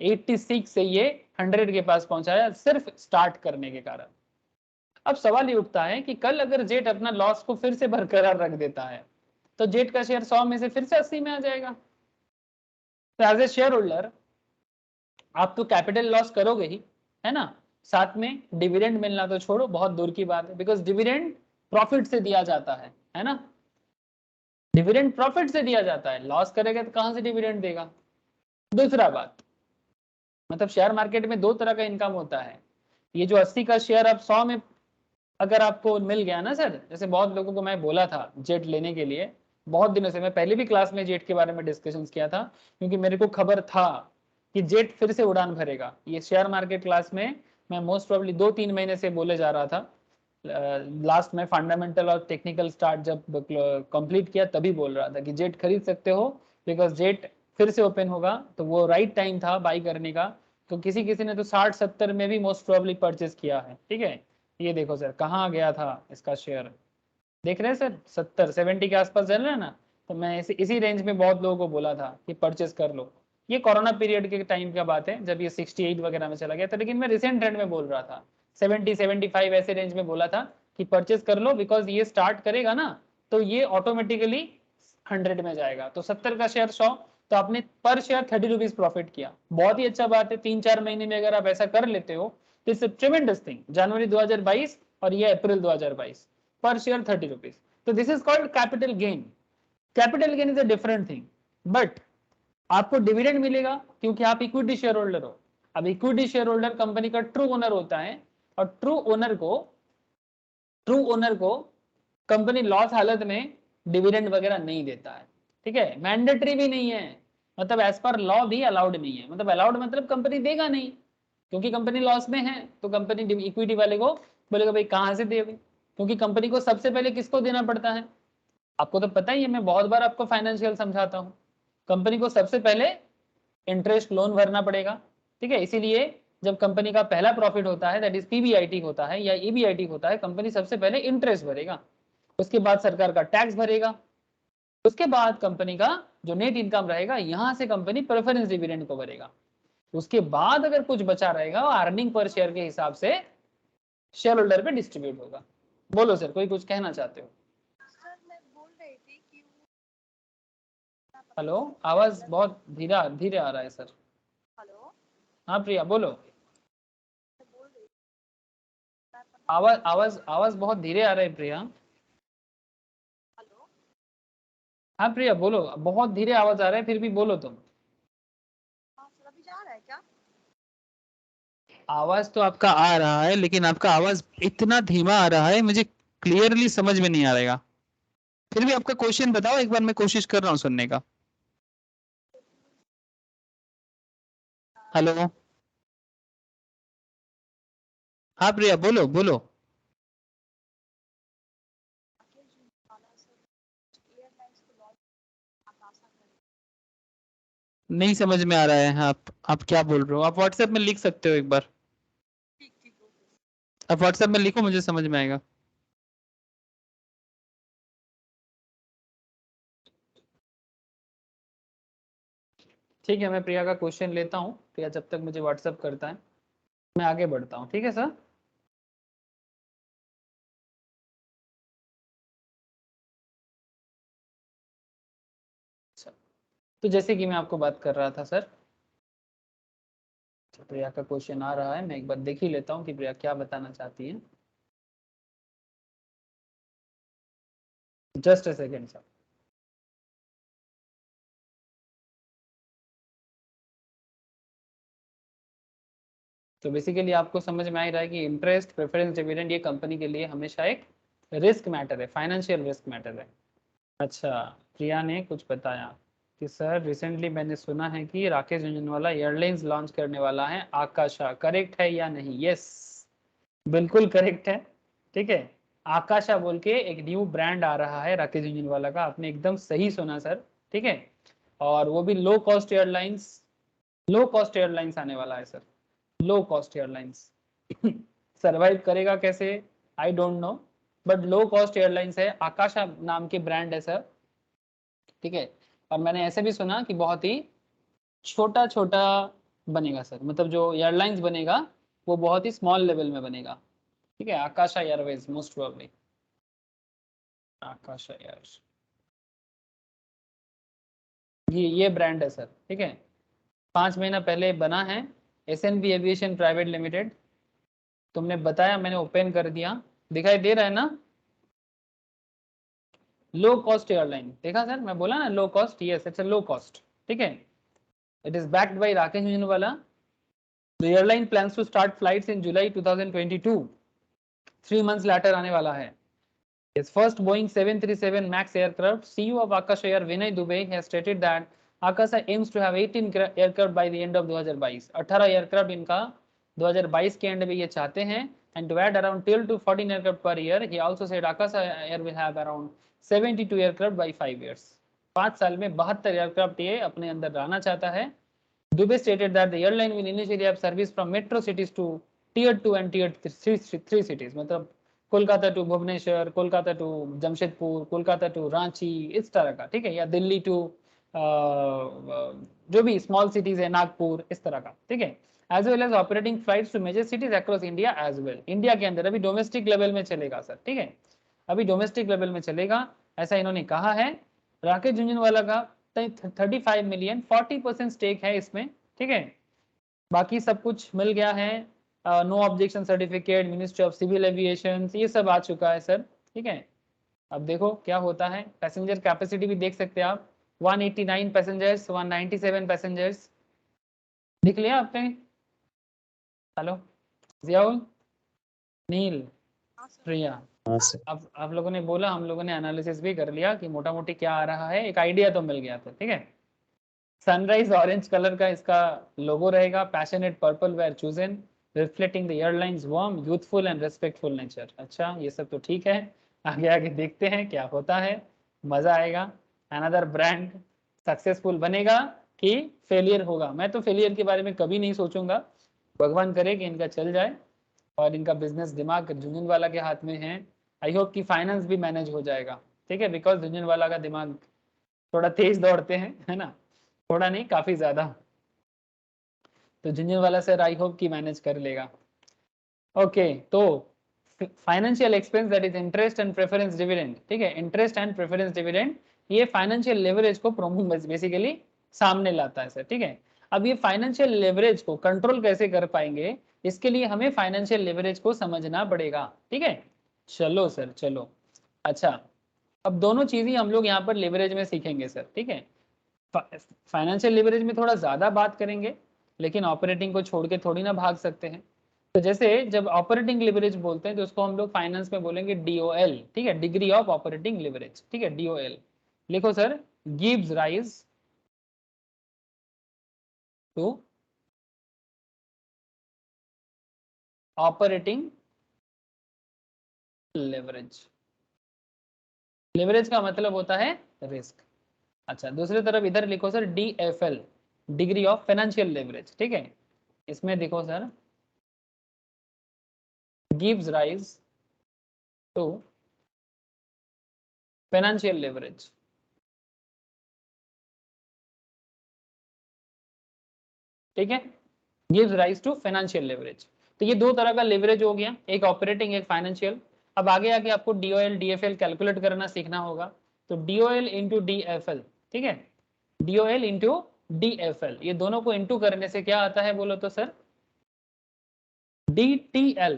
S2: 86 से ये 100 के पास पहुंचाया, सिर्फ स्टार्ट करने के कारण। अब सवाल ये उठता है कि कल अगर जेट अपना लॉस को फिर से बरकरार रख देता है, तो जेट का शेयर 100 में से फिर से 80 में आ जाएगा। तो एज ए शेयर होल्डर आप तो कैपिटल लॉस करोगे ही, है ना, साथ में डिविडेंड मिलना तो छोड़ो, बहुत दूर की बात है, बिकॉज डिविडेंड प्रॉफिट से दिया जाता है ना। डिविडेंड प्रॉफिट से दिया जाता है, लॉस करेगा तो कहां से डिविडेंड देगा? दूसरा बात, मतलब शेयर मार्केट में दो तरह का इनकम होता है। ये जो 80 का शेयर अब 100 में अगर आपको मिल गया ना सर, जैसे बहुत लोगों को मैं बोला था जेट लेने के लिए, बहुत दिनों से। मैं पहले भी क्लास में जेट के बारे में डिस्कशन किया था, क्योंकि मेरे को खबर था कि जेट फिर से उड़ान भरेगा। ये शेयर मार्केट क्लास में मैं मोस्ट प्रोबेबली 2-3 महीने से बोले जा रहा था। लास्ट में फंडामेंटल और टेक्निकल स्टार्ट जब कंप्लीट किया तभी बोल रहा था कि जेट खरीद सकते हो, बिकॉज जेट फिर से ओपन होगा, तो वो राइट टाइम था बाई करने का। तो किसी किसी ने तो 60-70 में भी मोस्ट प्रोबेबली परचेज किया है। ठीक है, ये देखो सर कहाँ गया था इसका शेयर, देख रहे हैं सर 70-70 के आसपास चल रहा है ना। तो मैं इसी रेंज में बहुत लोगों को बोला था कि परचेस कर लो। ये कोरोना पीरियड के टाइम का बात है जब ये 68 वगैरह में चला गया था, लेकिन मैं रिसेंट ट्रेंड में बोल रहा था 70-75 ऐसे रेंज में बोला था कि परचेस कर लो, बिकॉज ये स्टार्ट करेगा ना तो ये ऑटोमेटिकली 100 में जाएगा। तो 70 का शेयर 100, तो आपने पर शेयर 30 रुपीज प्रॉफिट किया। बहुत ही अच्छा बात है, 3-4 महीने में अगर आप ऐसा कर लेते हो तो इट्स ट्रिमेंडस थिंग। जनवरी 2022 और ये अप्रैल 2022, पर शेयर 30 रुपीज। तो this is called capital gain. Capital gain is a different thing, but आपको डिविडेंड मिलेगा क्योंकि आप इक्विटी शेयर होल्डर हो। अब इक्विटी शेयर होल्डर कंपनी का ट्रू ओनर होता है, और ट्रू ओनर को कंपनी लॉस हालत में डिविडेंड वगैरह नहीं देता है। ठीक है, मैंडेटरी भी नहीं है, मतलब एज पर लॉ भी अलाउड नहीं है। मतलब अलाउड मतलब कंपनी देगा नहीं, क्योंकि कंपनी लॉस में है तो कंपनी इक्विटी वाले को बोलेगा भाई कहाँ से देगा, क्योंकि कंपनी को सबसे पहले किसको देना पड़ता है, आपको तो पता ही है, मैं बहुत बार आपको फाइनेंशियल समझाता हूँ। कंपनी को सबसे पहले इंटरेस्ट लोन भरना पड़ेगा। ठीक है, इसीलिए जब कंपनी का पहला प्रॉफिट होता है, दैट इज पीबीआईटी होता है या ईबीआईटी होता है, कंपनी सबसे पहले इंटरेस्ट भरेगा, उसके बाद सरकार का टैक्स भरेगा, उसके बाद कंपनी का जो नेट इनकम रहेगा यहां से कंपनी प्रेफरेंस डिविडेंड को भरेगा। उसके बाद अगर कुछ बचा रहेगा वो अर्निंग पर शेयर के हिसाब से शेयर होल्डर पे डिस्ट्रीब्यूट होगा। बोलो सर, कोई कुछ कहना चाहते हो?
S3: सर मैं बोल रही थी कि
S2: हेलो, आवाज बहुत धीरे धीरे आ रहा है सर।
S3: हेलो,
S2: हाँ प्रिया बोलो,
S3: मैं बोल रही
S2: आवाज आवाज आवाज बहुत धीरे आ रहा है प्रिया।
S3: हेलो।
S2: हाँ प्रिया बोलो, बहुत धीरे आवाज आ रहा है, फिर भी बोलो तुम।
S3: हाँ सर, अभी जा रहा है क्या?
S2: आवाज तो आपका आ रहा है, लेकिन आपका आवाज इतना धीमा आ रहा है, मुझे क्लियरली समझ में नहीं आ रहेगा। फिर भी आपका क्वेश्चन बताओ एक बार, मैं कोशिश कर रहा हूँ सुनने का। हेलो, हाँ प्रिया बोलो बोलो। नहीं समझ में आ रहा है, आप क्या बोल रहे हो? आप व्हाट्सएप में लिख सकते हो एक बार,
S3: ठीक ठीक ओके।
S2: आप व्हाट्सएप में लिखो, मुझे समझ में आएगा। ठीक है, मैं प्रिया का क्वेश्चन लेता हूँ, प्रिया जब तक मुझे व्हाट्सएप करता है मैं आगे बढ़ता हूँ। ठीक है सर। अच्छा, तो जैसे कि मैं आपको बात कर रहा था सर, तो प्रिया का क्वेश्चन आ रहा है, मैं एक बार देख ही लेता हूँ कि प्रिया क्या बताना चाहती है। Just a second sir. तो बेसिकली आपको समझ में आ ही रहा है कि इंटरेस्ट, प्रेफरेंस, डिविडेंड ये कंपनी के लिए हमेशा एक रिस्क मैटर है, फाइनेंशियल रिस्क मैटर है। अच्छा, प्रिया ने कुछ बताया कि सर रिसेंटली मैंने सुना है कि राकेश झुंझुनवाला एयरलाइंस लॉन्च करने वाला है आकाशा, करेक्ट है या नहीं? यस, बिल्कुल करेक्ट है। ठीक है, आकाशा बोल के एक न्यू ब्रांड आ रहा है राकेश झुंझुनवाला का, आपने एकदम सही सुना सर। ठीक है, और वो भी low cost airlines, low cost airlines आने वाला है sir, low cost airlines. Survive करेगा कैसे, I don't know, but low cost airlines है, आकाशा नाम के ब्रांड है सर। ठीक है, और मैंने ऐसे भी सुना कि बहुत ही छोटा छोटा बनेगा सर, मतलब जो एयरलाइंस बनेगा वो बहुत ही स्मॉल लेवल में बनेगा। ठीक है, आकाशा एयरवेज मोस्ट प्रोबेबली, आकाशा एयर, ये ब्रांड है सर। ठीक है, 5 महीना पहले बना है, SNB एविएशन प्राइवेट लिमिटेड। तुमने बताया, मैंने ओपन कर दिया, दिखाई दे रहा है ना? लो कॉस्ट एयरलाइन, देखा सर, मैं बोला ना low cost, yes it's a low cost. ठीक है, it is backed by Rakesh Jhunjhunwala. The airline plans to start flights in July 2022, 3 months later आने वाला है। His first Boeing 737 MAX aircraft, CEO of Akasa Air Vinay Dubey has stated that Akasa aims to have 18 aircraft by the end of 2022. 18 aircraft इनका 2022 के एंड में ये चाहते हैं, and to add around 12 to 14 aircraft per year. He also said Akasa Air will have around 72 aircraft by 5 years. 5 साल में 72 एयरक्राफ्ट ये अपने अंदर लाना चाहता है. Dubey stated that the airline will initially have service from metro cities to tier 2 and tier 3 cities. मतलब Kolkata to Bhubaneswar, Kolkata to Jamshedpur, Kolkata to Ranchi, इस तरह का, ठीक है, या दिल्ली टू जो भी स्मॉल सिटीज है, नागपुर, इस तरह का, ठीक है. As well as operating flights to major cities across India as well. India के अंदर अभी डोमेस्टिक लेवल में चलेगा सर, ठीक है, अभी डोमेस्टिक लेवल में चलेगा, ऐसा इन्होंने कहा है. राकेश झुंझुनवाला का 35 मिलियन 40% स्टेक है इसमें, ठीक है. बाकी सब कुछ मिल गया है, no objection certificate, ministry of civil aviation, ये सब आ चुका है सर, ठीक है. अब देखो क्या होता है. पैसेंजर कैपेसिटी भी देख सकते हैं आप, 189 पैसेंजर्स, 197 पैसेंजर्स. लिख लिया आपने? हेलो जियाउल, नील,
S3: हाँ सर।
S2: प्रिया,
S1: हाँ सर.
S2: अब आप लोगों ने बोला, हम लोगों ने एनालिसिस भी कर लिया कि मोटा मोटी क्या आ रहा है, एक आइडिया तो मिल गया था, ठीक है. सनराइज ऑरेंज कलर का इसका लोगो रहेगा. Passionate purple were chosen, reflecting the airlines warm, youthful and respectful nature. अच्छा, ये सब तो ठीक है, आगे आगे देखते हैं क्या होता है, मजा आएगा. अनदर ब्रांड सक्सेसफुल बनेगा कि फेलियर होगा. मैं तो फेलियर के बारे में कभी नहीं सोचूंगा, भगवान करे कि इनका चल जाए और इनका बिजनेस दिमाग झुंझुनवाला के हाथ में है. आई होप कि फाइनेंस भी मैनेज हो जाएगा, ठीक है, बिकॉज झुंझुनवाला का दिमाग थोड़ा तेज दौड़ते हैं, है ना, थोड़ा नहीं काफी ज्यादा. तो झुंझुनवाला सर आई होप कि मैनेज कर लेगा. ओके, तो financial expense that is interest and preference dividend, ठीक है, इंटरेस्ट एंड प्रेफरेंस डिविडेंड, ये फाइनेंशियल लेवरेज को प्रमोट बेसिकली सामने लाता है सर, ठीक है. अब ये फाइनेंशियल लेवरेज को कंट्रोल कैसे कर पाएंगे, इसके लिए हमें फाइनेंशियल लेवरेज को समझना पड़ेगा, ठीक है. चलो सर, चलो. अच्छा, अब दोनों चीजें हम लोग यहाँ पर लेवरेज में सीखेंगे सर, ठीक है. फाइनेंशियल लेवरेज में थोड़ा ज्यादा बात करेंगे, लेकिन ऑपरेटिंग को छोड़ के थोड़ी ना भाग सकते हैं. तो जैसे जब ऑपरेटिंग लेवरेज बोलते हैं तो उसको हम लोग फाइनेंस में बोलेंगे DOL, ठीक है, डिग्री ऑफ ऑपरेटिंग लेवरेज, ठीक है, DOL. लिखो sir, gives rise to operating leverage. Leverage का मतलब होता है रिस्क. अच्छा, दूसरी तरफ इधर लिखो sir DFL, degree of financial leverage, ठीक है. इसमें देखो sir, gives rise to financial leverage. ठीक है, gives rise to financial leverage. तो ये दो तरह का लेवरेज हो गया, एक ऑपरेटिंग, एक फाइनेंशियल. अब आगे आके आपको DOL DFL कैलकुलेट करना सीखना होगा. तो DOL इंटू DFL, ठीक है, DOL इंटू DFL, ये दोनों को इंटू करने से क्या आता है बोलो तो सर, DTL,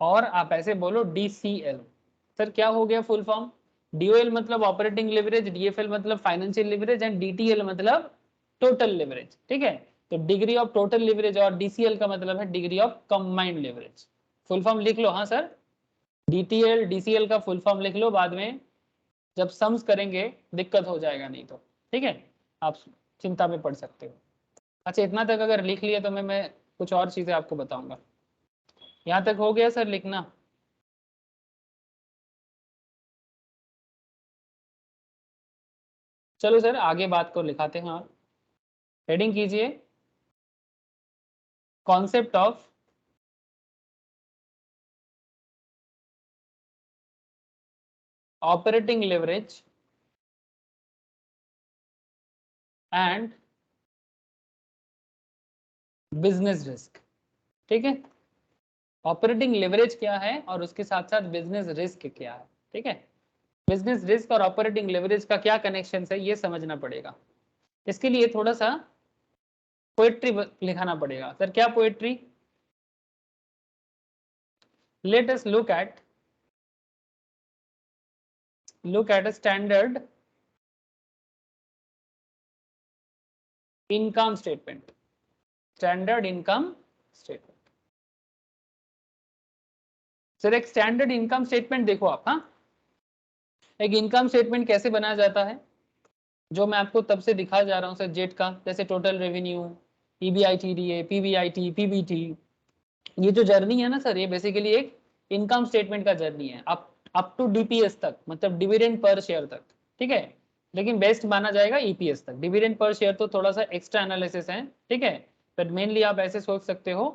S2: और आप ऐसे बोलो DCL. सर क्या हो गया फुल फॉर्म? DOL मतलब ऑपरेटिंग लेवरेज, DFL मतलब फाइनेंशियल लेवरेज, एंड DTL मतलब टोटल लेवरेज, ठीक है. तो डिग्री ऑफ टोटल लेवरेज और DCL का मतलब है degree of combined leverage. Full form लिख लो. हाँ सर, DTL DCL का फुल फॉर्म लिख लो, बाद में जब सम्स करेंगे दिक्कत हो जाएगा नहीं तो, ठीक है, आप चिंता में पड़ सकते हो. अच्छा, इतना तक अगर लिख लिया तो मैं कुछ और चीजें आपको बताऊंगा. यहाँ तक हो गया सर लिखना? चलो सर आगे बात को लिखाते हैं. और हेडिंग कीजिए, concept of operating leverage and business risk. ठीक है, ऑपरेटिंग लेवरेज क्या है और उसके साथ साथ बिजनेस रिस्क क्या है. ठीक है, बिजनेस रिस्क और ऑपरेटिंग लेवरेज का क्या कनेक्शन है ये समझना पड़ेगा. इसके लिए थोड़ा सा पोएट्री लिखाना पड़ेगा. सर क्या poetry? Let us look at a standard income statement. Standard income statement. Sir एक स्टैंडर्ड इनकम स्टेटमेंट देखो आप. हाँ, एक इनकम स्टेटमेंट कैसे बनाया जाता है, जो मैं आपको तब से दिखा जा रहा हूँ सर जेट का, जैसे total revenue, EBITDA, PBIT, PBT, ये जो जर्नी है ना सर, ये बेसिकली एक इनकम स्टेटमेंट का जर्नी है अप टू DPS तक, मतलब डिविडेंड पर शेयर तक, ठीक है। लेकिन बेस्ट माना जाएगा EPS तक, डिविडेंड पर शेयर तो थोड़ा सा एक्स्ट्रा एनालिसिस है, ठीक है, बट मेनली आप ऐसे सोच सकते हो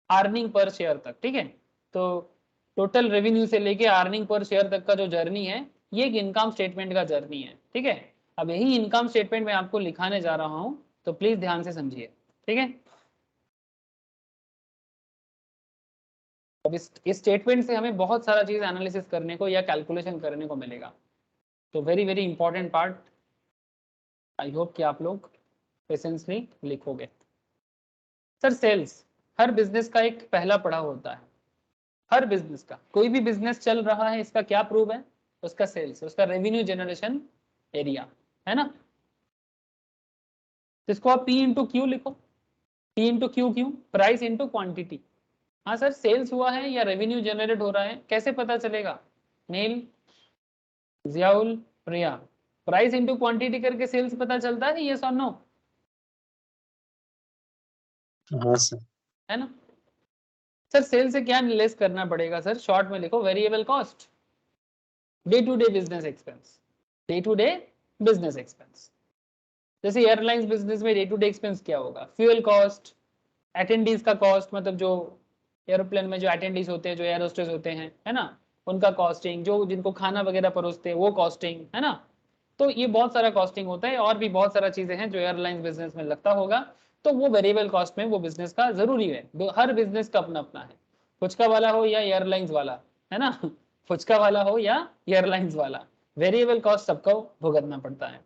S2: अर्निंग पर शेयर तक, ठीक है। तो टोटल रेवेन्यू से लेके अर्निंग पर शेयर तक का जो जर्नी है, ये एक इनकम स्टेटमेंट का जर्नी है, ठीक है। अब यही इनकम स्टेटमेंट मैं आपको लिखाने जा रहा हूं, तो प्लीज ध्यान से समझिए, ठीक है। अब इस स्टेटमेंट से हमें बहुत सारा चीज एनालिसिस करने को या कैलकुलेशन करने को मिलेगा, तो very very important part. I hope कि आप लोग पेशेंसली लिखोगे। सर सेल्स हर बिजनेस का एक पहला पड़ाव होता है, हर बिजनेस का, कोई भी बिजनेस चल रहा है इसका क्या प्रूव है, उसका सेल्स, उसका रेवेन्यू जनरेशन एरिया, है ना। तो इसको आप P इंटू क्यू लिखो, P into Q, Q price into quantity. हाँ सर, सेल्स हुआ है या रेवेन्यू जनरेट हो रहा है, कैसे पता चलेगा, नील, जियाउल, प्रिया, प्राइस इंटू क्वांटिटी करके सेल्स पता चलता है, ये और नो,
S1: हाँ सर।
S2: है ना। सर सेल से क्या लेस करना पड़ेगा, सर शॉर्ट में लिखो variable cost, day to day business expense, day to day business expense. जैसे एयरलाइंस बिजनेस में डे टू डे एक्सपेंस क्या होगा, फ्यूल कॉस्ट, अटेंडीज का कॉस्ट, मतलब जो एरोप्लेन में जो अटेंडीज होते हैं, जो एयर होस्टेस होते हैं, है ना, उनका कॉस्टिंग, जो जिनको खाना वगैरह परोसते हैं वो कॉस्टिंग, है ना। तो ये बहुत सारा कॉस्टिंग होता है, और भी बहुत सारा चीजें हैं जो एयरलाइंस बिजनेस में लगता होगा, तो वो वेरिएबल कॉस्ट में वो बिजनेस का जरूरी है। हर बिजनेस का अपना अपना है, फुचका वाला हो या एयरलाइंस वाला, है ना, फुचका वाला हो या एयरलाइंस वाला, वेरिएबल कॉस्ट सबको भुगतना पड़ता है।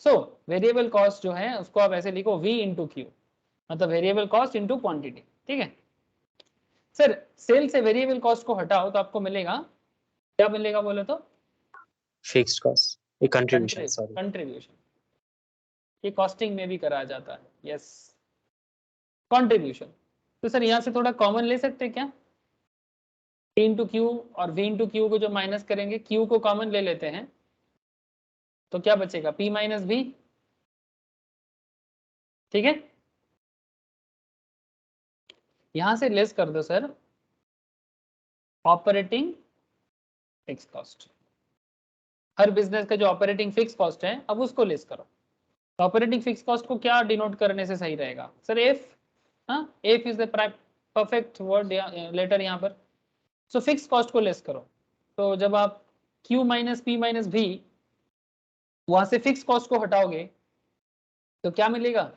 S2: सो वेरिएबल कॉस्ट जो है उसको आप ऐसे लिखो V इंटू क्यू, मतलब वेरिएबल कॉस्ट इंटू क्वांटिटी, ठीक है। सर सेल से वेरिएबल कॉस्ट को हटाओ तो आपको मिलेगा, क्या मिलेगा बोले तो,
S1: फिक्स्ड कॉस्ट, ये कंट्रीब्यूशन, सॉरी
S2: कंट्रीब्यूशन, ये कॉस्टिंग में भी कराया जाता है, यस कंट्रीब्यूशन। तो सर यहाँ से थोड़ा कॉमन ले सकते हैं क्या, P इंटू क्यू और V इंटू क्यू को जो माइनस करेंगे, Q को कॉमन ले लेते हैं, तो क्या बचेगा P माइनस V, ठीक है। यहां से लेस कर दो सर ऑपरेटिंग फिक्स कॉस्ट, हर बिजनेस का जो ऑपरेटिंग फिक्स कॉस्ट है अब उसको लेस करो। ऑपरेटिंग फिक्स कॉस्ट को क्या डिनोट करने से सही रहेगा सर, एफ, हाँ F is the perfect word letter यहाँ पर। सो फिक्स कॉस्ट को लेस करो, तो जब आप Q minus P minus V वहां से फिक्स कॉस्ट को हटाओगे तो क्या मिलेगा,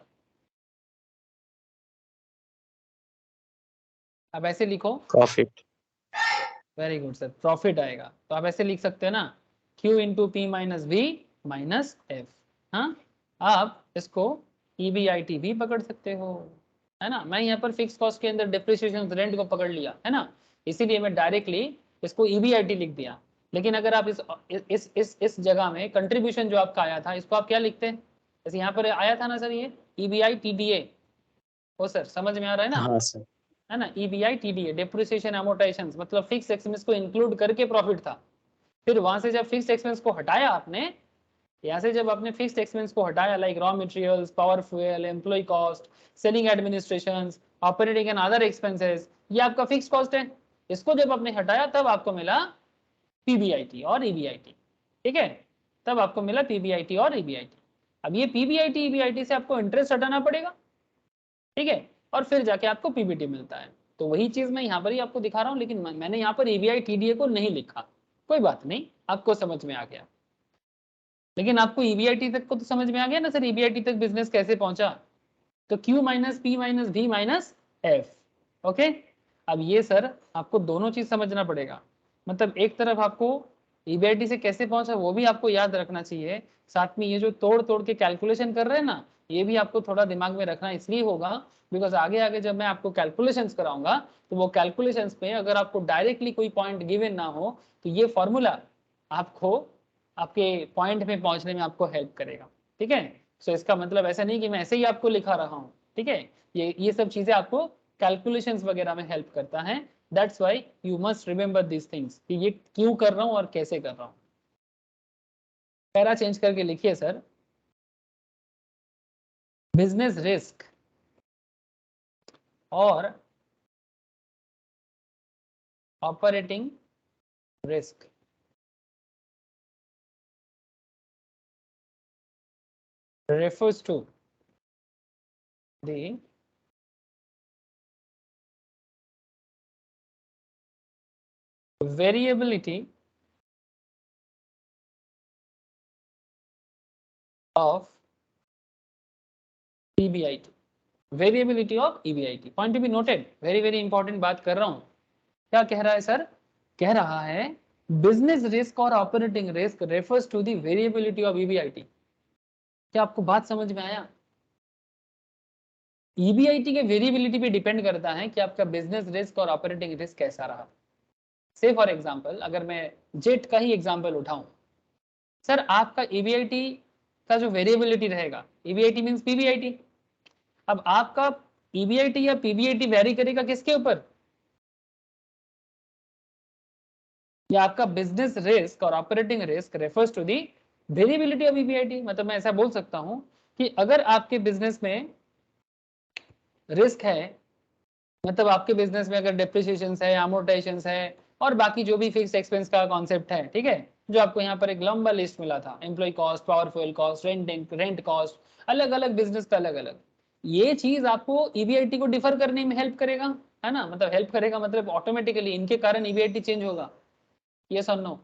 S2: अब ऐसे लिखो,
S1: profit.
S2: Very good sir, profit आएगा। तो आप ऐसे लिख सकते हैं ना, Q into P minus V minus F। हाँ, आप इसको EBIT भी पकड़ सकते हो, है ना। मैं यहाँ पर फिक्स कॉस्ट के अंदर डिप्रिसिएशन रेंट को पकड़ लिया, है ना, इसीलिए मैं डायरेक्टली इसको EBIT लिख दिया। लेकिन अगर आप इस जगह में कंट्रीब्यूशन जो आपका आया था, इसको आप क्या लिखते हैं, जैसे यहाँ पर आया था ना सर, ये EBITDA, ओ सर समझ में आ रहा है ना,
S1: हाँ सर।
S2: है ना, EBITDA डेप्रिसिएशन एमोर्टाइजेशन, मतलब फिक्स एक्सपेंस को इंक्लूड करके प्रॉफिट था। फिर वहां से जब फिक्स एक्सपेंस को हटाया आपने, यहाँ से जब आपने फिक्स्ड एक्सपेंस को हटाया, like raw materials, power fuel, employ cost, selling administration, operating and other expenses, ये आपका फिक्स कॉस्ट है। इसको जब आपने हटाया तब आपको मिला PBIT और EBIT, ठीक है, तब आपको मिला PBIT और EBIT। अब ये PBIT EBIT से आपको इंटरेस्ट हटाना पड़ेगा, ठीक है, और फिर जाके आपको PBT मिलता है। तो वही चीज मैं यहाँ पर ही आपको दिखा रहा हूँ, लेकिन मैंने यहाँ पर EBITDA को नहीं लिखा, कोई बात नहीं, आपको समझ में आ गया। लेकिन आपको EBIT तक को तो समझ में आ गया ना सर, EBIT तक बिजनेस कैसे पहुंचा, तो Q minus P minus V minus F, okay. अब ये सर आपको दोनों चीज समझना पड़ेगा, मतलब एक तरफ आपको EBIT से कैसे पहुंचा वो भी आपको याद रखना चाहिए, साथ में ये जो तोड़ तोड़ के कैलकुलेशन कर रहे हैं ना, ये भी आपको थोड़ा दिमाग में रखना इसलिए होगा बिकॉज आगे आगे जब मैं आपको कैलकुलेशंस कराऊंगा तो वो कैलकुलेशंस पे अगर आपको डायरेक्टली कोई पॉइंट गिवन ना हो तो ये फॉर्मूला आपको आपके पॉइंट में पहुंचने में आपको हेल्प करेगा, ठीक है। सो इसका मतलब ऐसा नहीं कि मैं ऐसे ही आपको लिखा रहा हूँ, ठीक है, ये सब चीजें आपको कैलकुलेशंस वगैरह में हेल्प करता है। That's why you must remember this things कि ये क्यों कर रहा हूँ और कैसे कर रहा हूँ, पैरा चेंज करके लिखिए सर, बिजनेस रिस्क और operating risk refers to the variability of EBIT, variability of EBIT, point to be noted, very very important बात कर रहा हूं। क्या कह रहा है सर? कह रहा है बिजनेस रिस्क और operating risk refers to the variability of EBIT। क्या आपको बात समझ में आया? EBIT के वेरिएबिलिटी पे डिपेंड करता है कि आपका बिजनेस रिस्क और ऑपरेटिंग रिस्क कैसा रहा। से फॉर एग्जांपल अगर मैं जेट का ही एग्जांपल उठाऊं, सर आपका EBIT का जो वेरिएबिलिटी रहेगा, EBIT मींस PBIT, अब आपका EBIT या PBIT वेरी करेगा किसके ऊपर? या आपका बिजनेस रिस्क और operating risk refers to the variability of EBIT। मतलब मैं ऐसा बोल सकता हूं कि अगर आपके बिजनेस में रिस्क है, मतलब आपके बिजनेस में अगर डेप्रिसिएशन है, अमोर्टाइजेशन है और बाकी जो भी फिक्स एक्सपेंस का कॉन्सेप्ट है, ठीक है, जो आपको यहाँ पर एक लंबा लिस्ट मिला था, employ cost, power fuel cost, rent cost, अलग अलग बिजनेस का अलग अलग, ये चीज आपको EBIT को डिफर करने में हेल्प करेगा, है ना? मतलब हेल्प करेगा मतलब ऑटोमेटिकली इनके कारण EBIT चेंज होगा, यस और नो?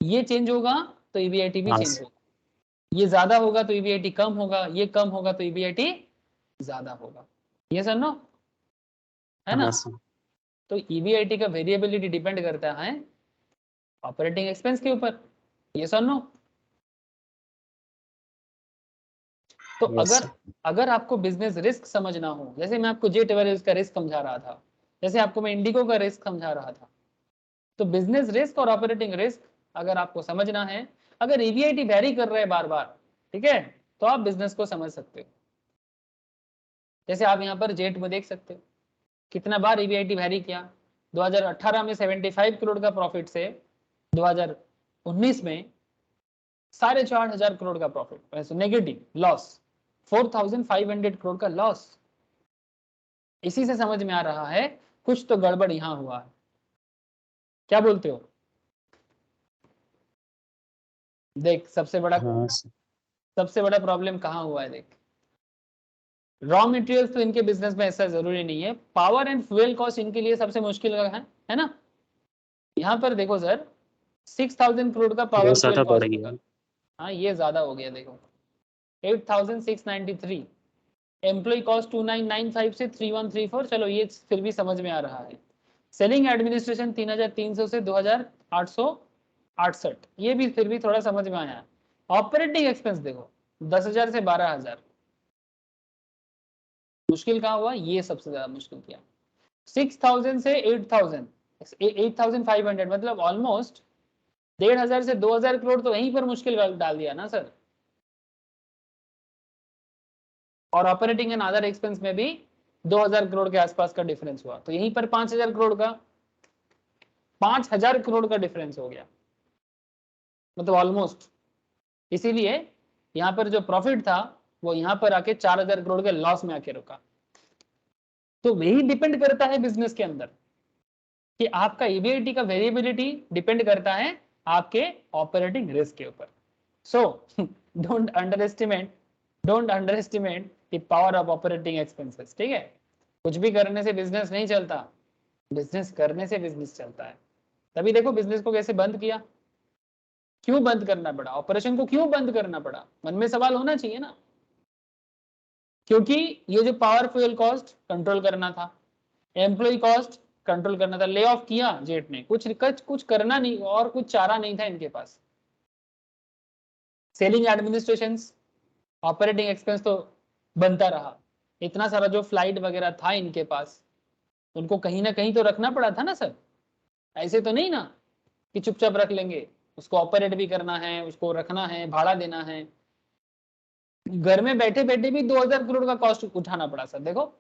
S2: ये चेंज होगा तो EBIT भी
S1: हाँ
S2: चेंज
S1: सर।
S2: होगा, ये ज्यादा होगा तो EBIT कम होगा, ये कम होगा तो EBIT ज्यादा होगा, यस और नो, है ना?
S1: हाँ सर।
S2: तो EBIT का वेरिएबिलिटी डिपेंड करता है ऑपरेटिंग एक्सपेंस के ऊपर, यस और नो? तो
S1: यस
S2: अगर
S1: सर।
S2: अगर आपको बिजनेस रिस्क समझना हो, जैसे मैं आपको जेट एयरवेज का रिस्क समझा रहा था, जैसे आपको मैं इंडिगो का रिस्क समझा रहा था, तो बिजनेस रिस्क और ऑपरेटिंग रिस्क अगर आपको समझना है, अगर EBIT वेरी कर रहा है बार बार, ठीक है, तो आप बिजनेस को समझ सकते हो। जैसे आप यहाँ पर जेट में देख सकते हो कितना बार EBIT वेरी किया। 2018 में 75 करोड़ का प्रॉफिट से 2019 में 4,500 करोड़ का प्रॉफिट, नेगेटिव लॉस, 4,500 करोड़ का लॉस। इसी से समझ में आ रहा है कुछ तो गड़बड़ यहां हुआ है। क्या बोलते हो? देख सबसे
S1: हाँ सर।
S2: बड़ा प्रॉब्लम कहां हुआ है, देख रॉ मटेरियल्स तो इनके बिजनेस में ऐसा जरूरी नहीं है, पावर एंड फ्यूल कॉस्ट इनके लिए सबसे मुश्किल है ना? यहाँ पर देखो सर 6,000 करोड़ का
S1: वो
S2: पावर फ्यूल
S1: ज्यादा बढ़
S2: कॉस्ट
S1: गया।
S2: होगा, हाँ ये ज्यादा हो गया, देखो 8,693, एम्प्लॉय कॉस्ट 2,995 से 3,134, चलो ये फिर भी समझ में आ रहा है। सेलिंग एडमिनिस्ट्रेशन 3,300 से 2,868, ये भी फिर भी थोड़ा समझ में आया। ऑपरेटिंग एक्सपेंस देखो 10,000 से 12,000, मुश्किल कहाँ हुआ? ये सबसे ज्यादा मुश्किल किया। 6,000 से 8,000, 8,500, मतलब ऑलमोस्ट 1,500 से 2,000 करोड़ तो यहीं पर मुश्किल डाल दिया ना सर। और ऑपरेटिंग एंड अदर एक्सपेंस में भी 2,000 करोड़ के आसपास का डिफरेंस हुआ, तो यहीं पर 5,000 करोड़ का 5,000 करोड़ का डिफरेंस हो गया, मतलब ऑलमोस्ट। इसीलिए यहाँ पर जो प्रॉफिट था वो यहाँ पर आके 4,000 करोड़ के लॉस में आके रुका। तो वही डिपेंड करता है बिजनेस के अंदर कि आपका EBIT का वेरिएबिलिटी डिपेंड करता है आपके ऑपरेटिंग रिस्क के ऊपर। So don't under estimate the power of operating expenses, ठीक है? कुछ भी करने से बिजनेस नहीं चलता, बिजनेस करने से बिजनेस चलता है। तभी देखो बिजनेस को कैसे बंद किया, क्यों बंद करना पड़ा, ऑपरेशन को क्यों बंद करना पड़ा, मन में सवाल होना चाहिए ना। क्योंकि ये जो पावर फ्यूल कॉस्ट कंट्रोल करना था, एम्प्लॉय कॉस्ट कंट्रोल करना था, ले ऑफ किया जेट ने, कुछ करना नहीं और कुछ चारा नहीं था इनके पास। सेलिंग एडमिनिस्ट्रेशन, ऑपरेटिंग एक्सपेंस तो बनता रहा, इतना सारा जो फ्लाइट वगैरह था इनके पास, उनको कहीं ना कहीं तो रखना पड़ा था ना सर। ऐसे तो नहीं ना कि चुपचाप रख लेंगे, उसको ऑपरेट भी करना है, उसको रखना है, भाड़ा देना है। घर में बैठे बैठे भी 2,000 करोड़ का कॉस्ट उठाना पड़ा सर। देखो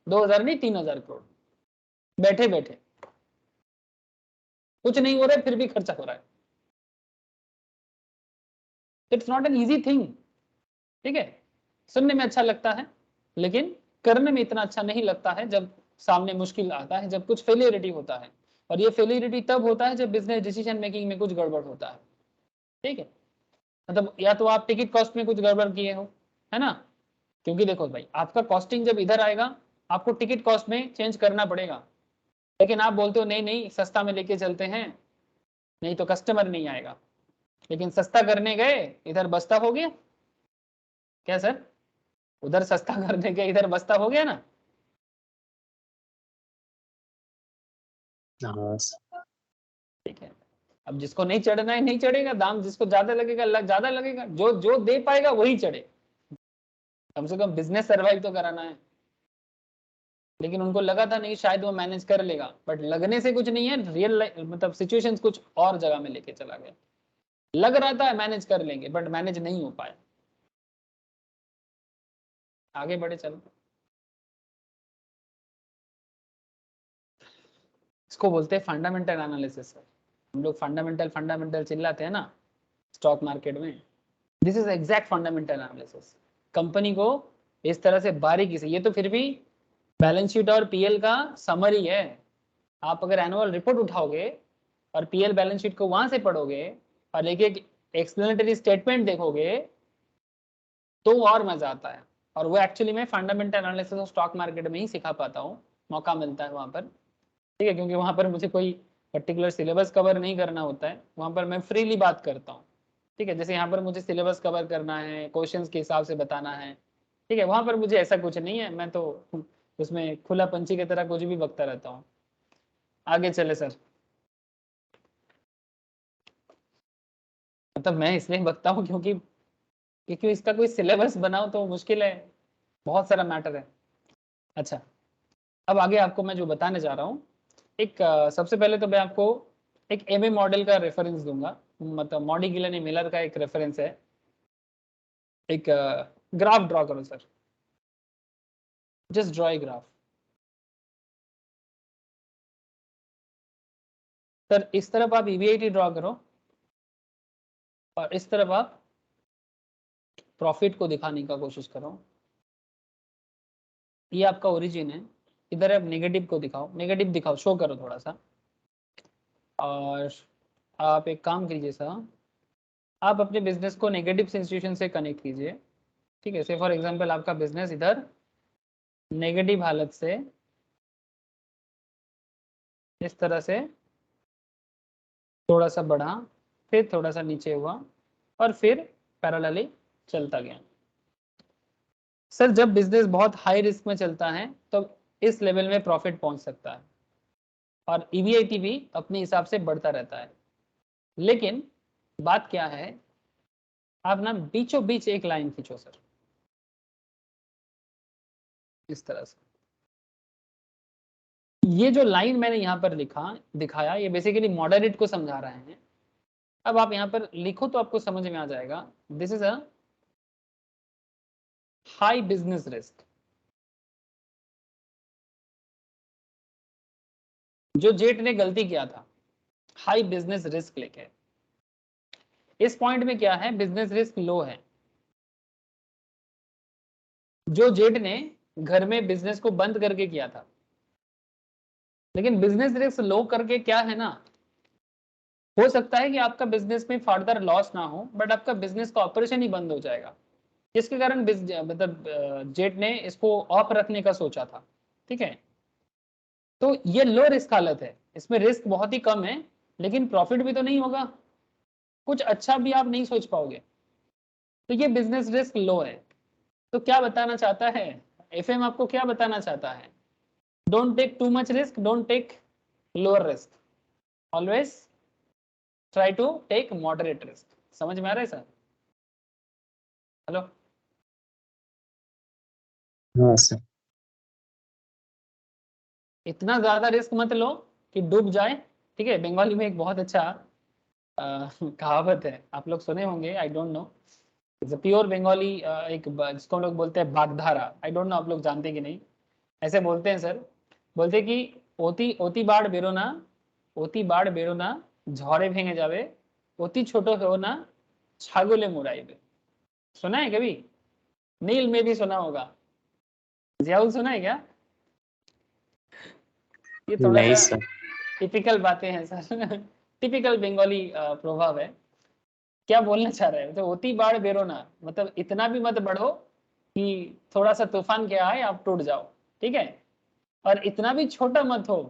S2: 2,000 नहीं 3,000 करोड़ बैठे बैठे, कुछ नहीं हो रहा है फिर भी खर्चा हो रहा है। It's not an easy thing, ठीक है। सुनने में अच्छा लगता है लेकिन करने में इतना अच्छा नहीं लगता है जब सामने मुश्किल आता है, जब कुछ फेलियरिटी होता है। और ये फेलियरिटी तब होता है जब बिजनेस डिसीजन मेकिंग में कुछ गड़बड़ होता है, ठीक है। मतलब या तो आप टिकट कॉस्ट में कुछ गड़बड़ किए हो, है ना, क्योंकि देखो भाई आपका कॉस्टिंग जब इधर आएगा आपको टिकट कॉस्ट में चेंज करना पड़ेगा, लेकिन आप बोलते हो नहीं नहीं सस्ता में लेके चलते हैं, नहीं तो कस्टमर नहीं आएगा। लेकिन सस्ता करने गए इधर बस्ता हो गया, क्या सर, उधर सस्ता करने गए इधर बस्ता हो गया ना।
S1: हाँ सर।
S2: ठीक है, अब जिसको नहीं चढ़ना है नहीं चढ़ेगा, दाम जिसको ज्यादा लगेगा ज्यादा लगेगा, जो जो दे पाएगा वही चढ़े, कम से कम बिजनेस सर्वाइव तो कराना है। लेकिन उनको लगा था नहीं शायद वो मैनेज कर लेगा, बट लगने से कुछ नहीं है, रियल मतलब सिचुएशंस कुछ और जगह में लेके चला गया। लग रहा था मैनेज कर लेंगे बट मैनेज नहीं हो पाया। आगे बढ़े चलो, इसको बोलते हैं फंडामेंटल एनालिसिस। हम लोग फंडामेंटल फंडामेंटल चिल्लाते हैं ना स्टॉक मार्केट में, this is exact fundamental analysis. Company को इस तरह से बारीकी से, ये तो फिर भी बैलेंस शीट और पीएल का समरी है। आप अगर एनुअल रिपोर्ट उठाओगे और पीएल बैलेंस शीट को वहां से पढ़ोगे और एक एक एक्सप्लेनेटरी स्टेटमेंट देखोगे तो और मजा आता है। और वो एक्चुअली मैं fundamental analysis of stock market में ही सिखा पाता हूँ, मौका मिलता है वहां पर, ठीक है, क्योंकि वहां पर मुझे कोई पर्टिकुलर सिलेबस कवर नहीं करना होता है, वहां पर मैं फ्रीली बात करता हूँ, ठीक है। जैसे यहाँ पर मुझे सिलेबस कवर करना है, क्वेश्चंस के हिसाब से बताना है, ठीक है, वहां पर मुझे ऐसा कुछ नहीं है, मैं तो उसमें खुला पंछी की तरह कुछ भी बकता रहता हूँ। आगे चले सर, मतलब मैं इसलिए बकता हूँ क्योंकि इसका कोई सिलेबस बनाओ तो मुश्किल है, बहुत सारा मैटर है। अच्छा, अब आगे आपको मैं जो बताने जा रहा हूँ, एक सबसे पहले तो मैं आपको एक एमए मॉडल का रेफरेंस दूंगा, मतलब मॉडी गिलनी मिलर का एक रेफरेंस है। एक ग्राफ ड्रॉ करो sir, just draw a graph. Sir इस तरफ आप ईबीआईटी ड्रॉ करो और इस तरफ आप प्रॉफिट को दिखाने का कोशिश करो। ये आपका ओरिजिन है, इधर आप नेगेटिव को दिखाओ, नेगेटिव दिखाओ, शो करो थोड़ा सा। और आप एक काम कीजिए सर, आप अपने बिजनेस को नेगेटिव सिचुएशन से कनेक्ट कीजिए, ठीक है। से फॉर एग्जांपल आपका बिजनेस इधर नेगेटिव हालत से इस तरह से थोड़ा सा बढ़ा, फिर थोड़ा सा नीचे हुआ और फिर पैरेलली चलता गया। सर जब बिजनेस बहुत हाई रिस्क में चलता है तो इस लेवल में प्रॉफिट पहुंच सकता है और ईवीआईटी भी अपने हिसाब से बढ़ता रहता है। लेकिन बात क्या है, आप ना बीचों बीच एक लाइन खींचो सर, इस तरह से। ये जो लाइन मैंने यहाँ पर दिखाया ये बेसिकली मॉडरेट को समझा रहे हैं। अब आप यहाँ पर लिखो तो आपको समझ में आ जाएगा, this is a high business risk. जो जेट ने गलती किया था हाई बिजनेस रिस्क लेके, इस पॉइंट में क्या है, बिजनेस रिस्क लो है। जो जेट ने घर में बिजनेस को बंद करके किया था, लेकिन बिजनेस रिस्क लो करके क्या है ना, हो सकता है कि आपका बिजनेस में फर्दर लॉस ना हो बट आपका बिजनेस का ऑपरेशन ही बंद हो जाएगा, जिसके कारण मतलब जेट ने इसको ऑफ रखने का सोचा था, ठीक है। तो ये लो रिस्क हालत है, इसमें रिस्क बहुत ही कम है लेकिन प्रॉफिट भी तो नहीं होगा, कुछ अच्छा भी आप नहीं सोच पाओगे, तो ये बिजनेस रिस्क लो है। तो क्या बताना चाहता है एफएम, आपको क्या बताना चाहता है, don't take too much risk, don't take lower risk, always try to take moderate risk. समझ में आ रहा है सर? हेलो,
S1: हाँ सर।
S2: इतना ज्यादा रिस्क मत लो कि डूब जाए, ठीक है। बंगाली में एक बहुत अच्छा कहावत है, आप लोग सुने होंगे, I don't know, it's a pure Bengali, एक जिसको हम लोग बोलते हैं बागधारा, आई डोंट नो आप लोग जानते हैं कि नहीं। ऐसे बोलते हैं सर, बोलते कि ओती ओती बाढ़ बेरो ना, ओती बाढ़ बेरो ना, ঝড়ে ভেঙে যাবে, অতি ছোট हो ना, छागुले मुराइबे। सुना है कभी? नील में भी सुना होगा, जियाउल सुना है क्या? ये थोड़ा
S1: नहीं
S2: सा
S1: सर।
S2: टिपिकल बातें हैं सर। टिपिकल बंगाली प्रभाव है। क्या बोलना चाह रहे हैं? तो होती बाढ़ बेरोना, मतलब इतना भी मत बढ़ो कि थोड़ा सा तूफान क्या आए आप टूट जाओ, ठीक है? और इतना भी छोटा मत हो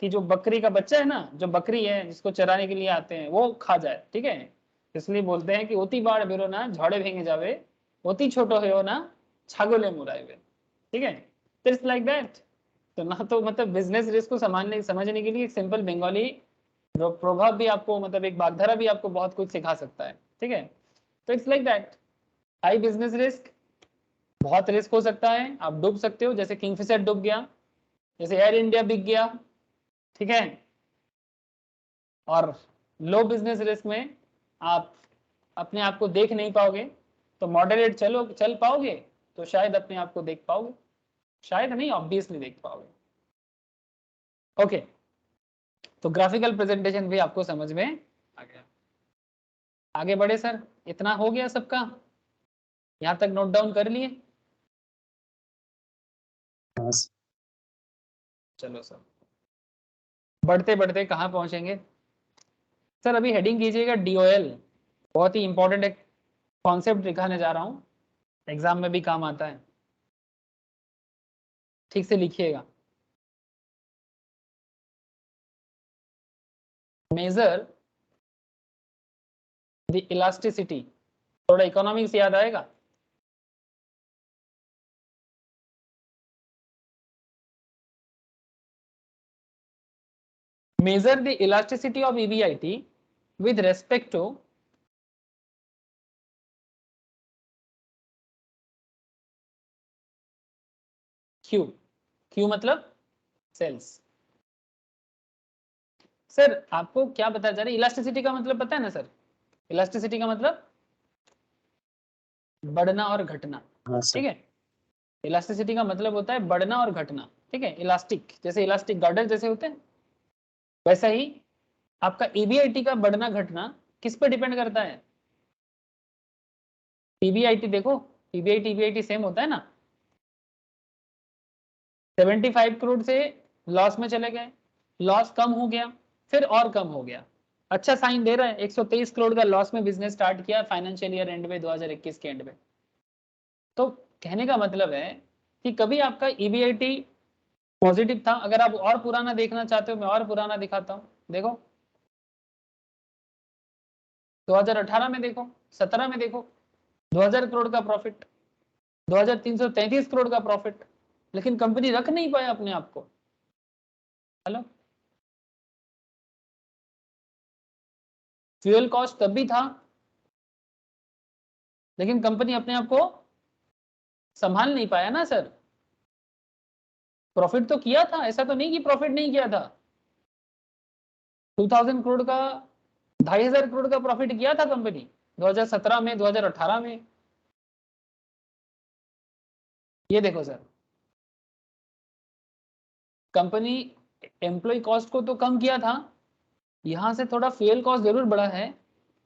S2: कि जो बकरी का बच्चा है ना, जो बकरी है जिसको चराने के लिए आते हैं वो खा जाए, ठीक है? इसलिए बोलते हैं कि होती बाढ़ बेरोना झड़े भेंगे जावे, होती छोटो हो ना छागोले मुराइबे, ठीक है? तो इट्स लाइक दैट। तो ना तो मतलब बिजनेस रिस्क को समझने के लिए एक सिंपल बंगाली प्रभाव भी आपको, मतलब एक वाग्धारा भी आपको बहुत कुछ सिखा सकता है, ठीक है? तो it's like that. High business risk, बहुत रिस्क हो सकता है, आप डूब सकते हो, जैसे किंगफिशर डूब गया, जैसे एयर इंडिया बिक गया, ठीक है? और लो बिजनेस रिस्क में आप अपने आप को देख नहीं पाओगे, तो मॉडरेट चल पाओगे तो शायद अपने आप को देख पाओगे, शायद नहीं, ऑब्वियसली देख पाओगे। ओके, तो ग्राफिकल प्रेजेंटेशन भी आपको समझ में आ गया। आगे बढ़े सर, इतना हो गया सबका? यहाँ तक नोट डाउन कर लिए?
S1: हाँ सर।
S2: चलो सर, बढ़ते बढ़ते कहाँ पहुंचेंगे सर? अभी हेडिंग कीजिएगा DOL, बहुत ही इंपॉर्टेंट एक कॉन्सेप्ट दिखाने जा रहा हूँ, एग्जाम में भी काम आता है, ठीक से लिखिएगा। मेजर द इलास्टिसिटी, थोड़ा इकोनॉमिक्स याद आएगा? Major the elasticity of EBIT with respect to Q। Q मतलब सेल्स। सर आपको क्या बताया जा रहा है? इलास्टिसिटी का मतलब पता है ना सर? इलास्टिसिटी का मतलब बढ़ना और घटना,
S1: हाँ सर।
S2: ठीक है? इलास्टिसिटी का मतलब होता है बढ़ना और घटना, ठीक है? इलास्टिक, जैसे इलास्टिक गार्डर जैसे होते हैं, वैसा ही आपका EBIT का बढ़ना घटना किस पे डिपेंड करता है? PBIT देखो, PBIT EBIT सेम होता है ना? 75 करोड़ से लॉस में चले गए, लॉस कम हो गया, फिर और कम हो गया, अच्छा साइन दे रहा है। 123 करोड़ का लॉस में बिजनेस स्टार्ट किया फाइनेंशियल ईयर एंड में, 2021 के एंड में। तो कहने का मतलब है कि कभी आपका EBIT पॉजिटिव था। अगर आप और पुराना देखना चाहते हो, मैं और पुराना दिखाता हूं, देखो 2018 में देखो, 17 में देखो, 2000 करोड़ का प्रॉफिट, 2333 करोड़ का प्रॉफिट, लेकिन कंपनी रख नहीं पाया अपने आप को। हेलो, फ्यूल कॉस्ट तब भी था, लेकिन कंपनी अपने आप को संभाल नहीं पाया ना सर। प्रॉफिट तो किया था, ऐसा तो नहीं कि प्रॉफिट नहीं किया था। 2000 करोड़ का, 2500 करोड़ का प्रॉफिट किया था कंपनी 2017 में, 2018 में। ये देखो सर, कंपनी एम्प्लॉय कॉस्ट को तो कम किया था, यहां से थोड़ा फ्यूल कॉस्ट जरूर बढ़ा है,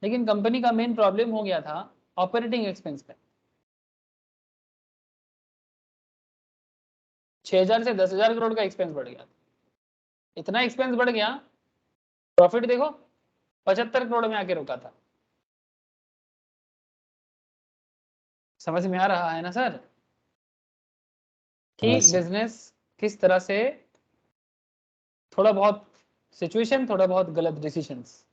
S2: लेकिन कंपनी का मेन प्रॉब्लम हो गया था ऑपरेटिंग एक्सपेंस पे। 6000 से 10,000 करोड़ का एक्सपेंस बढ़ गया, इतना एक्सपेंस बढ़ गया, प्रॉफिट देखो 75 करोड़ में आके रुका था। समझ में आ रहा है ना सर कि
S1: हाँ सर।
S2: बिजनेस किस तरह से थोड़ा बहुत सिचुएशन, थोड़ा बहुत गलत डिसीजंस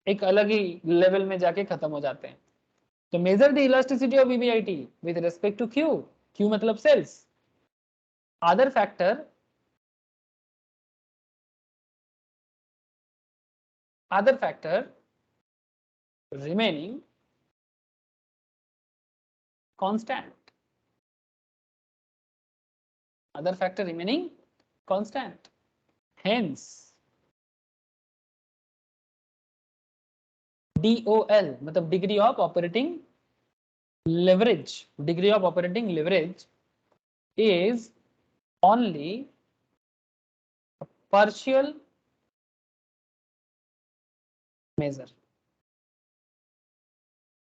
S2: एक अलग ही लेवल में जाके खत्म हो जाते हैं। तो measure the elasticity of EBIT with respect to Q, Q मतलब sales. Other factor, other factor remaining constant, other factor remaining constant, hence DOL मतलब degree of operating leverage, degree of operating leverage is only a partial measure,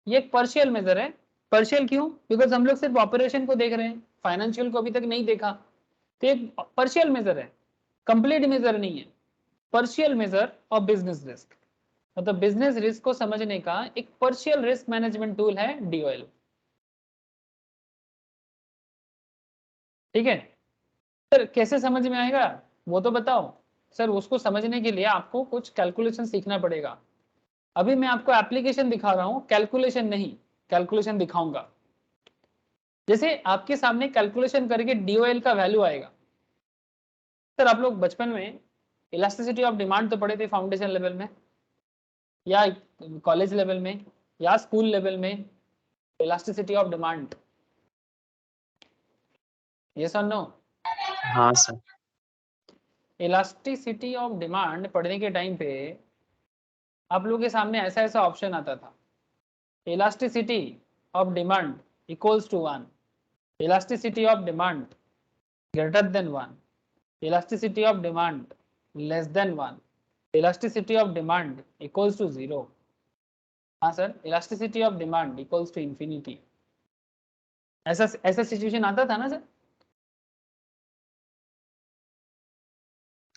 S2: ये एक पर्शियल मेजर है। पर्शियल क्यों? बिकॉज हम लोग सिर्फ ऑपरेशन को देख रहे हैं, फाइनेंशियल को अभी तक नहीं देखा, तो एक पर्शियल मेजर है, कंप्लीट मेजर नहीं है। Partial measure of business risk, मतलब बिजनेस रिस्क को समझने का एक पर्शियल रिस्क मैनेजमेंट टूल है डीओएल। ठीक है सर, कैसे समझ में आएगा वो तो बताओ। सर उसको समझने के लिए आपको कुछ कैलकुलेशन सीखना पड़ेगा। अभी मैं आपको एप्लीकेशन दिखा रहा हूं, कैलकुलेशन नहीं, कैलकुलेशन दिखाऊंगा। जैसे आपके सामने कैलकुलेशन करके डीओएल का वैल्यू आएगा। सर आप लोग बचपन में इलास्टिसिटी ऑफ डिमांड तो पढ़े थे फाउंडेशन लेवल में, या कॉलेज लेवल में, या स्कूल लेवल में, इलास्टिसिटी ऑफ डिमांड, यस और नो?
S1: हाँ सर।
S2: इलास्टिसिटी ऑफ डिमांड पढ़ने के टाइम पे आप लोगों के सामने ऐसा ऐसा ऑप्शन आता था, elasticity of demand equals to 1, elasticity of demand greater than 1, elasticity of demand less than 1, elasticity of demand equals to 0। हाँ sir, elasticity of demand equals to infinity। ऐसा ऐसा सिचुएशन आता था ना सर?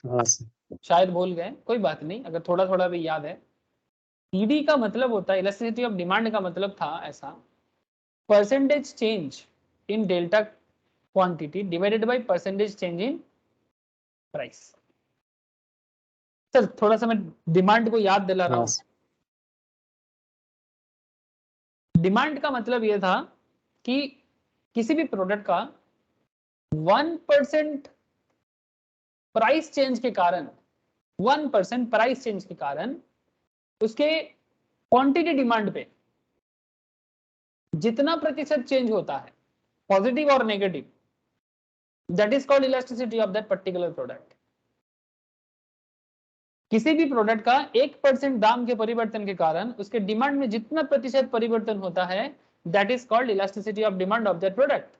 S1: हाँ सर।
S2: शायद भूल गए, कोई बात नहीं, अगर थोड़ा थोड़ा भी याद है। ईडी का मतलब होता है, इलास्टिसिटी ऑफ डिमांड का मतलब था ऐसा, percentage change in delta quantity divided by percentage change in price. Sir थोड़ा सा मैं डिमांड को याद दिला रहा
S1: हाँ
S2: हूँ।
S1: सर।
S2: डिमांड का मतलब यह था कि किसी भी प्रोडक्ट का 1% प्राइस चेंज के कारण, 1% प्राइस चेंज के कारण उसके क्वांटिटी डिमांड पे जितना प्रतिशत चेंज होता है, पॉजिटिव और negative, that is called elasticity of that particular product. किसी भी प्रोडक्ट का 1% दाम के परिवर्तन के कारण उसके डिमांड में जितना प्रतिशत परिवर्तन होता है, that is called elasticity of demand of that product.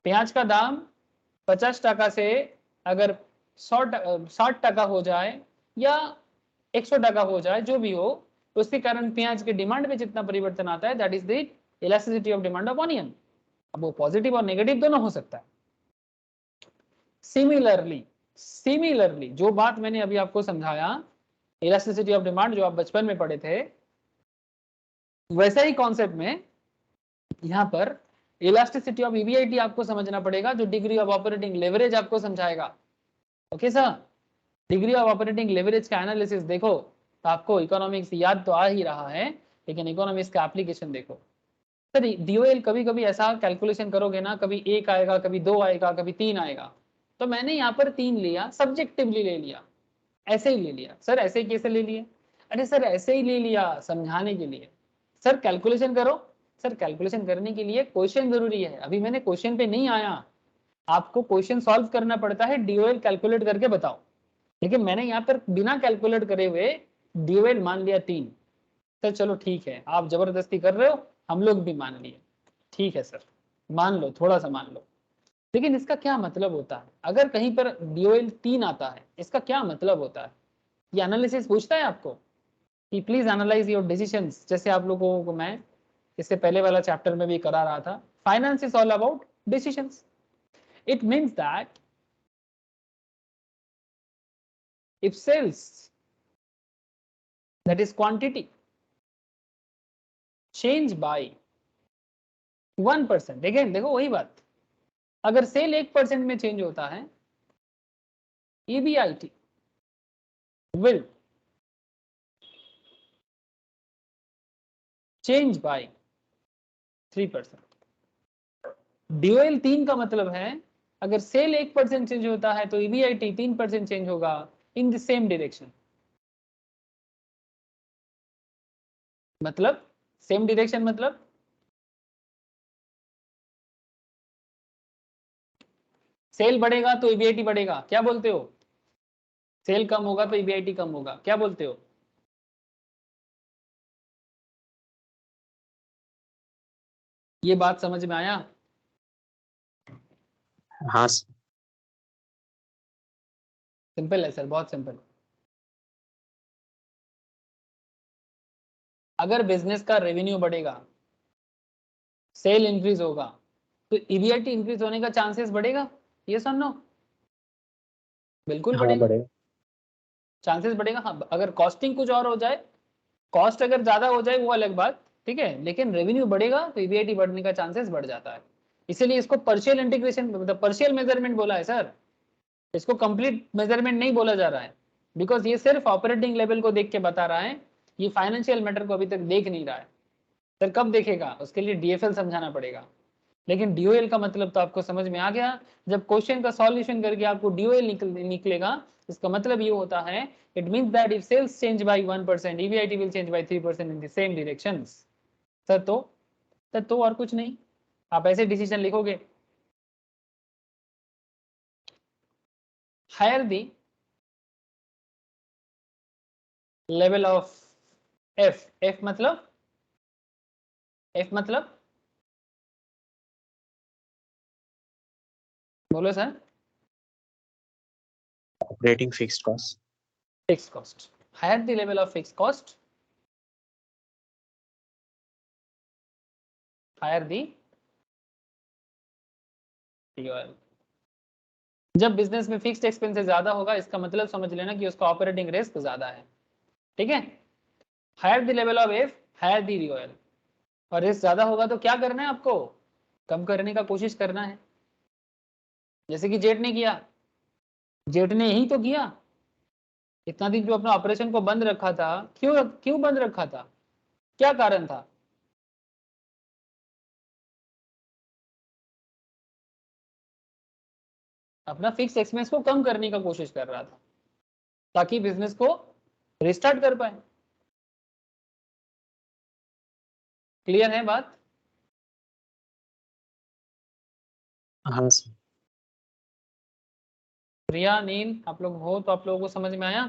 S2: प्याज का दाम 50 टका से अगर 60 टका हो जाए या 100 टका हो जाए, जो भी हो, उसके कारण प्याज के डिमांड में जितना परिवर्तन आता है, that is the elasticity of demand of onion. अब वो पॉजिटिव और नेगेटिव दोनों हो सकता है। सिमिलरली जो बात मैंने अभी आपको समझाया, इलास्टिसिटी ऑफ डिमांड जो आप बचपन में पढ़े थे, वैसा ही कॉन्सेप्ट में यहां पर इलास्टिसिटी ऑफ ईबीआईटी आपको समझना पड़ेगा, जो डिग्री ऑफ ऑपरेटिंग लेवरेज आपको समझाएगा। Okay sir, degree of operating leverage का एनालिसिस देखो तो आपको इकोनॉमिक्स याद तो आ ही रहा है, लेकिन इकोनॉमिक्स का एप्लीकेशन देखो। सर डीओएल कभी कभी ऐसा कैलकुलेशन करोगे ना, कभी 1 आएगा, कभी 2 आएगा, कभी 3 आएगा, तो मैंने यहाँ पर 3 लिया, सब्जेक्टिवली ले लिया, ऐसे ही ले लिया। सर ऐसे ही कैसे ले लिए? अरे सर ऐसे ही ले लिया समझाने के लिए। सर कैलकुलेशन करो। सर कैलकुलेशन करने के लिए क्वेश्चन जरूरी है, अभी मैंने क्वेश्चन पे नहीं आया, आपको क्वेश्चन सॉल्व करना पड़ता है, डीओएल कैलकुलेट करके बताओ। लेकिन मैंने यहाँ पर बिना कैलकुलेट करे हुए डीओएल मान लिया 3। सर चलो ठीक है, आप जबरदस्ती कर रहे हो, हम लोग भी मान लिए, ठीक है सर, मान लो, थोड़ा सा मान लो। लेकिन इसका क्या मतलब होता है? अगर कहीं पर डीओएल 3 आता है, इसका क्या मतलब होता है? ये एनालिसिस पूछता है आपको कि प्लीज एनालाइज योर डिसीजंस, जैसे आप लोगों को मैं इससे पहले वाला चैप्टर में भी करा रहा था, finance is all about decisions. It means that if sales, that is quantity, change by 1%, again देखो वही बात, अगर सेल 1% में चेंज होता है, EBIT will change by 3%। DOL 3 का मतलब है अगर सेल 1% चेंज होता है तो EBIT 3% चेंज होगा इन द सेम डायरेक्शन। मतलब सेम डायरेक्शन मतलब सेल बढ़ेगा तो EBIT बढ़ेगा, क्या बोलते हो? सेल कम होगा तो EBIT कम होगा, क्या बोलते हो? ये बात समझ में आया?
S1: हाँ सर।
S2: सिंपल है सर, बहुत सिंपल। अगर बिजनेस का रेवेन्यू बढ़ेगा, सेल इंक्रीज होगा, तो ईबीआईटी इंक्रीज होने का चांसेस बढ़ेगा, ये नो? बिल्कुल
S1: हाँ
S2: बढ़ेगा,
S1: बढ़ेगा।
S2: चांसेस बढ़ेगा। हाँ, अगर कॉस्टिंग कुछ और हो जाए, कॉस्ट अगर ज्यादा हो जाए वो अलग बात, ठीक है, लेकिन रेवेन्यू बढ़ेगा तो ईबीआईटी बढ़ने का चांसेस बढ़ जाता है। इसीलिए इसको पार्शियल इंटीग्रेशन मतलब पार्शियल मेजरमेंट बोला है सर, इसको कंप्लीट मेजरमेंट नहीं बोला जा रहा है, बिकॉज ये सिर्फ ऑपरेटिंग लेवल को देख के बता रहा है, ये फाइनेंशियल मैटर को अभी तक देख नहीं रहा है। सर कब देखेगा, उसके लिए डीएफएल समझाना पड़ेगा। लेकिन डीओएल का मतलब तो आपको समझ में आ गया, जब क्वेश्चन का सॉल्यूशन करके आपको डीओएल निकलेगा, इसका मतलब ये होता है, it means that if sales change by 1% EBIT will change by 3% in the same directions. Sir तो और कुछ नहीं, आप ऐसे डिसीजन लिखोगे। Higher the level of F मतलब बोलो sir.
S1: Operating fixed cost.
S2: Fixed cost, higher the level of fixed cost, higher the TOL. जब बिजनेस में फिक्स्ड एक्सपेंसेस ज्यादा होगा, इसका मतलब समझ लेना कि उसका ऑपरेटिंग रिस्क ज्यादा है, ठीक है। Higher the level of F, higher the TOL. और रिस्क ज्यादा होगा तो क्या करना है आपको, कम करने का कोशिश करना है, जैसे कि जेट ने किया, जेट ने ही तो किया। इतना दिन जो अपना ऑपरेशन को बंद रखा था, क्यों क्यों बंद रखा था, क्या कारण था? अपना फिक्स एक्सपेंस को कम करने का कोशिश कर रहा था, ताकि बिजनेस को रिस्टार्ट कर पाए। क्लियर है बात?
S1: हाँ सर।
S2: प्रिया, नील, आप लोग हो तो आप लोगों को समझ में आया?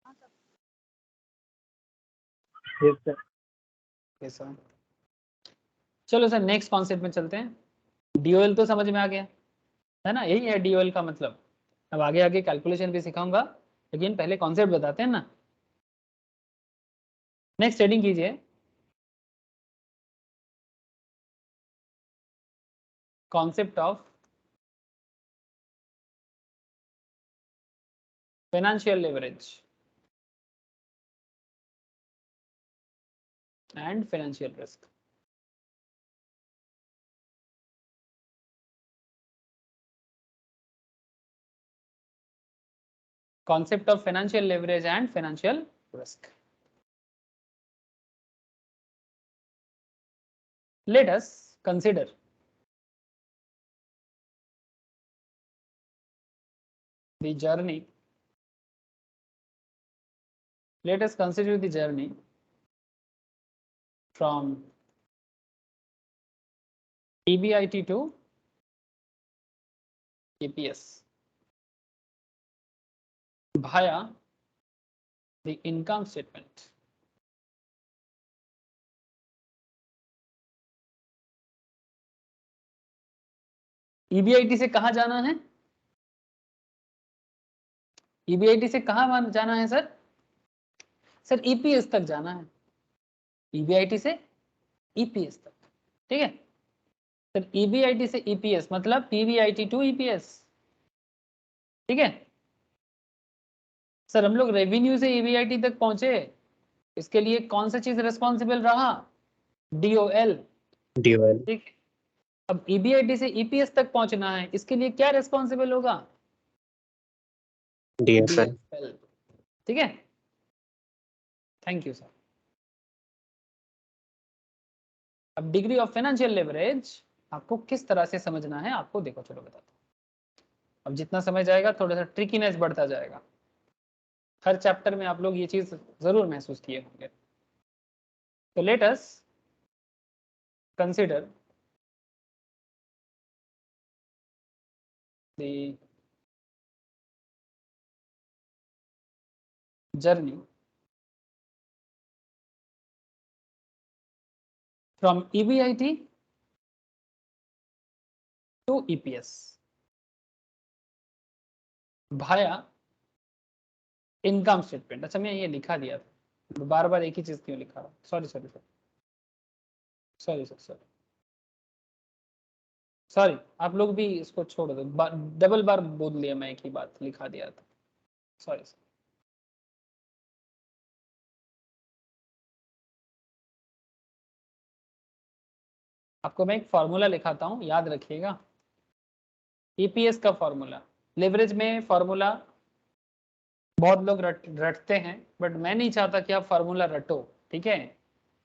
S3: हाँ सब
S2: Yes, sir. चलो सर नेक्स्ट कॉन्सेप्ट में चलते हैं। डीओएल तो समझ में आ गया है ना, यही है डीओएल का मतलब। अब आगे आगे कैलकुलेशन भी सिखाऊंगा, लेकिन पहले कॉन्सेप्ट बताते हैं ना। नेक्स्ट हेडिंग कीजिए, concept of financial leverage and financial risk. concept of financial leverage and financial risk. Let us consider the journey. Let us consider the journey from EBIT to EPS via the income statement. EBIT से कहाँ जाना है? EBIT से कहाँ जाना है सर? सर EPS तक जाना है, EBIT से EPS तक, ठीक है सर। EBIT से EPS मतलब PBIT टू EPS, ठीक है सर। हम लोग रेवेन्यू से EBIT तक पहुंचे, इसके लिए कौन सा चीज रिस्पॉन्सिबल रहा? DOL,
S1: DOL.
S2: ठीक है। अब EBIT से EPS तक पहुंचना है, इसके लिए क्या रिस्पॉन्सिबल होगा?
S1: डीएफएल।
S2: DFL, ठीक है। Thank you sir. अब डिग्री ऑफ फाइनेंशियल लेवरेज आपको किस तरह से समझना है, आपको देखो चलो बताता हूँ। अब जितना समय जाएगा थोड़ा सा ट्रिकीनेस बढ़ता जाएगा, हर चैप्टर में आप लोग ये चीज जरूर महसूस किए होंगे। तो let us consider the journey from EBIT to EPS via income statement. अच्छा मैं ये लिखा दिया था, बार बार एक ही चीज क्यों लिखा? Sorry sorry sorry sorry sir sorry sorry, आप लोग भी इसको छोड़ दो, डबल बार बोल लिया मैं, एक ही बात लिखा दिया था, सॉरी सर। आपको मैं एक फॉर्मूला लिखाता हूँ, याद रखिएगा। ईपीएस का फॉर्मूला, लिवरेज में फॉर्मूला बहुत लोग रटते हैं, बट मैं नहीं चाहता कि आप फार्मूला रटो, ठीक है।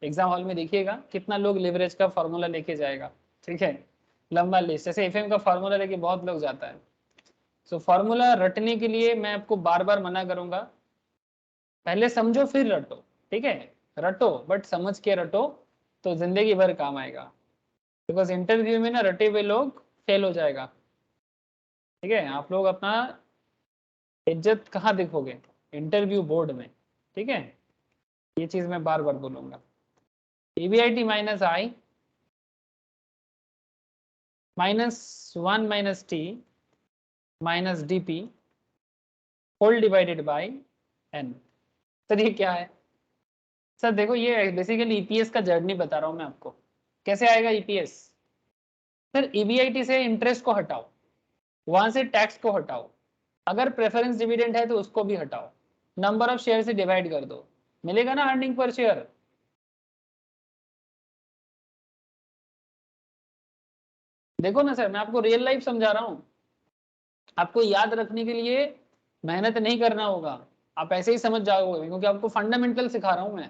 S2: एग्जाम हॉल में देखिएगा कितना लोग लिवरेज का फार्मूला लेके जाएगा, ठीक है, लंबा लिस्ट, जैसे एफएम का फार्मूला लेके बहुत लोग जाता है। सो फार्मूला रटने के लिए मैं आपको बार बार मना करूंगा, पहले समझो फिर रटो, ठीक है। रटो बट समझ के रटो, तो जिंदगी भर काम आएगा। बिकॉज इंटरव्यू में ना रटे हुए लोग फेल हो जाएगा, ठीक है। आप लोग अपना इज्जत कहाँ दिखोगे? इंटरव्यू बोर्ड में, ठीक है। ये चीज मैं बार बार बोलूंगा। EBIT minus I -1 minus T minus DP whole divided by n। Sir ये क्या है? सर देखो, ये बेसिकली ईपीएस का जर्नी बता रहा हूं मैं आपको, कैसे आएगा ईपीएस। सर EBIT से इंटरेस्ट को हटाओ, वहां से टैक्स को हटाओ, अगर प्रेफरेंस डिविडेंड है तो उसको भी हटाओ, नंबर ऑफ शेयर से डिवाइड कर दो, मिलेगा ना अर्निंग पर शेयर। देखो ना सर, मैं आपको रियल लाइफ समझा रहा हूं, आपको याद रखने के लिए मेहनत नहीं करना होगा, आप ऐसे ही समझ जाओगे, क्योंकि आपको फंडामेंटल सिखा रहा हूं मैं।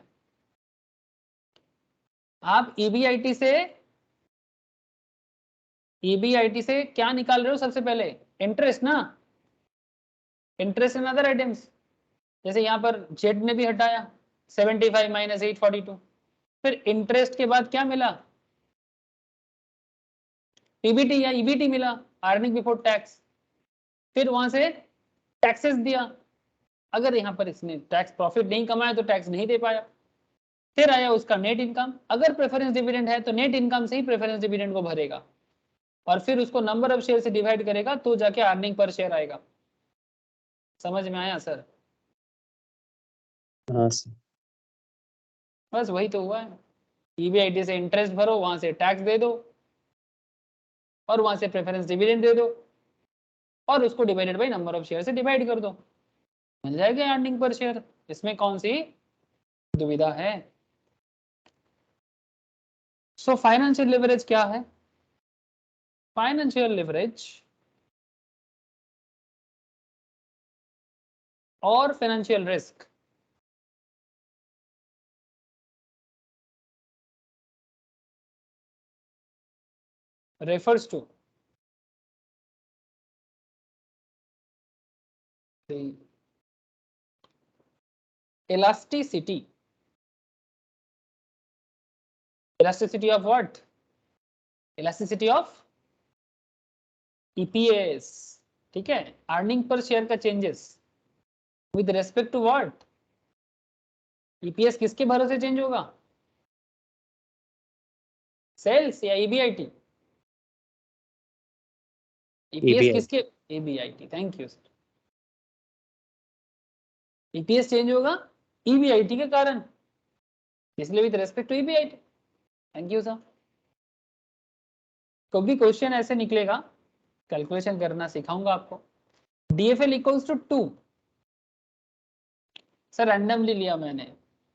S2: आप EBIT से क्या निकाल रहे हो? सबसे पहले इंटरेस्ट ना, इंटरेस्ट इन अदर आइटम्स, जैसे यहाँ पर जेड ने भी हटाया 75 माइनस 842, फिर इंटरेस्ट के बाद क्या मिला? पीबीटी या ईबीटी मिला, अर्निंग बिफोर टैक्स। फिर वहां से टैक्सेस दिया, अगर यहाँ पर इसने टैक्स प्रॉफिट नहीं कमाया तो टैक्स नहीं दे पाया। फिर आया उसका नेट इनकम, अगर प्रेफरेंस डिविडेंड है तो नेट इनकम से ही प्रेफरेंस डिविडेंड को भरेगा, और फिर उसको नंबर ऑफ शेयर से डिवाइड करेगा, तो जाके अर्निंग पर शेयर आएगा। समझ में आया सर?
S1: हाँ सर।
S2: बस वही तो हुआ है। EBIT से इंटरेस्ट भरो, वहां से टैक्स दे दो, और वहां से प्रेफरेंस डिविडेंड दे दो, और उसको divided by number of share से डिवाइड कर दो, मिल जाएगा अर्निंग पर शेयर। इसमें कौन सी दुविधा है? सो फाइनेंशियल लिवरेज क्या है? फाइनेंशियल लिवरेज और financial risk refers to the elasticity of what? Elasticity of EPS, ठीक है, अर्निंग पर शेयर का changes with respect to what? EPS किसके भरोसे चेंज होगा? सेल्स या EBIT? EPS
S1: EBI
S2: किसके? EBIT, thank you sir. EPS change होगा EBIT के कारण, इसलिए with respect to EBIT। Thank you sir. तो भी क्वेश्चन ऐसे निकलेगा, कैलकुलेशन करना सिखाऊंगा आपको। DFL equals to 2, sir randomly लिया मैंने,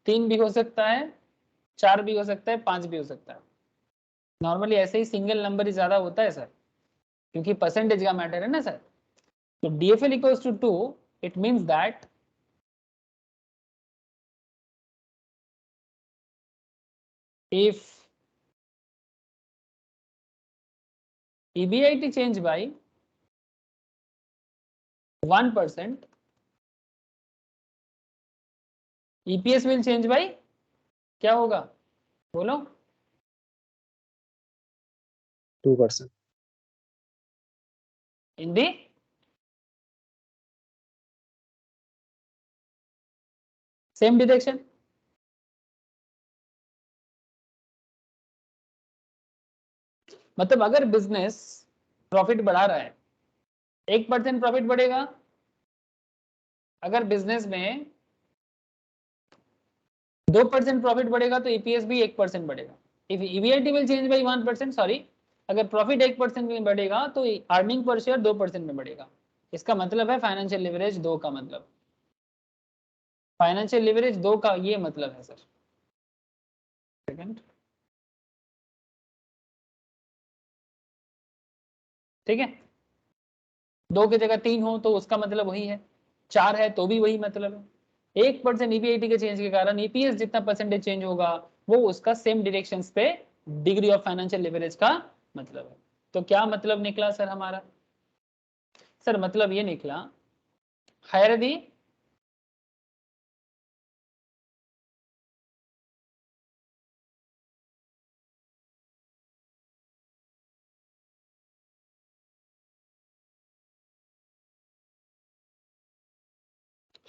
S2: 3 भी हो सकता है, 4 भी हो सकता है, 5 भी हो सकता है। नॉर्मली ऐसे ही सिंगल नंबर ही ज्यादा होता है सर, क्योंकि परसेंटेज का मैटर है ना सर। तो DFL equals to 2, it means that if EBIT change by 1%, EPS will change by क्या होगा? बोलो।
S1: 2%.
S2: in the same direction। मतलब अगर बिजनेस प्रॉफिट बढ़ा रहा है, 1% प्रॉफिट बढ़ेगा। अगर बिजनेस में 2% प्रॉफिट बढ़ेगा तो ईपीएस भी 1% बढ़ेगा। If EBIT will change by 1%, sorry, अगर प्रॉफिट 1% में बढ़ेगा तो अर्निंग पर शेयर 2% में बढ़ेगा। इसका मतलब है फाइनेंशियल लिवरेज 2 का मतलब, फाइनेंशियल लिवरेज 2 का ये मतलब है सर। सेकंड, ठीक है, 2 की जगह 3 हो तो उसका मतलब वही है, 4 है तो भी वही मतलब है। 1% ईबीआईटी के चेंज के कारण ईपीएस जितना परसेंटेज चेंज होगा वो उसका सेम डायरेक्शन पे डिग्री ऑफ फाइनेंशियल लिवरेज का मतलब है। तो क्या मतलब निकला सर हमारा? सर मतलब ये निकला, higher the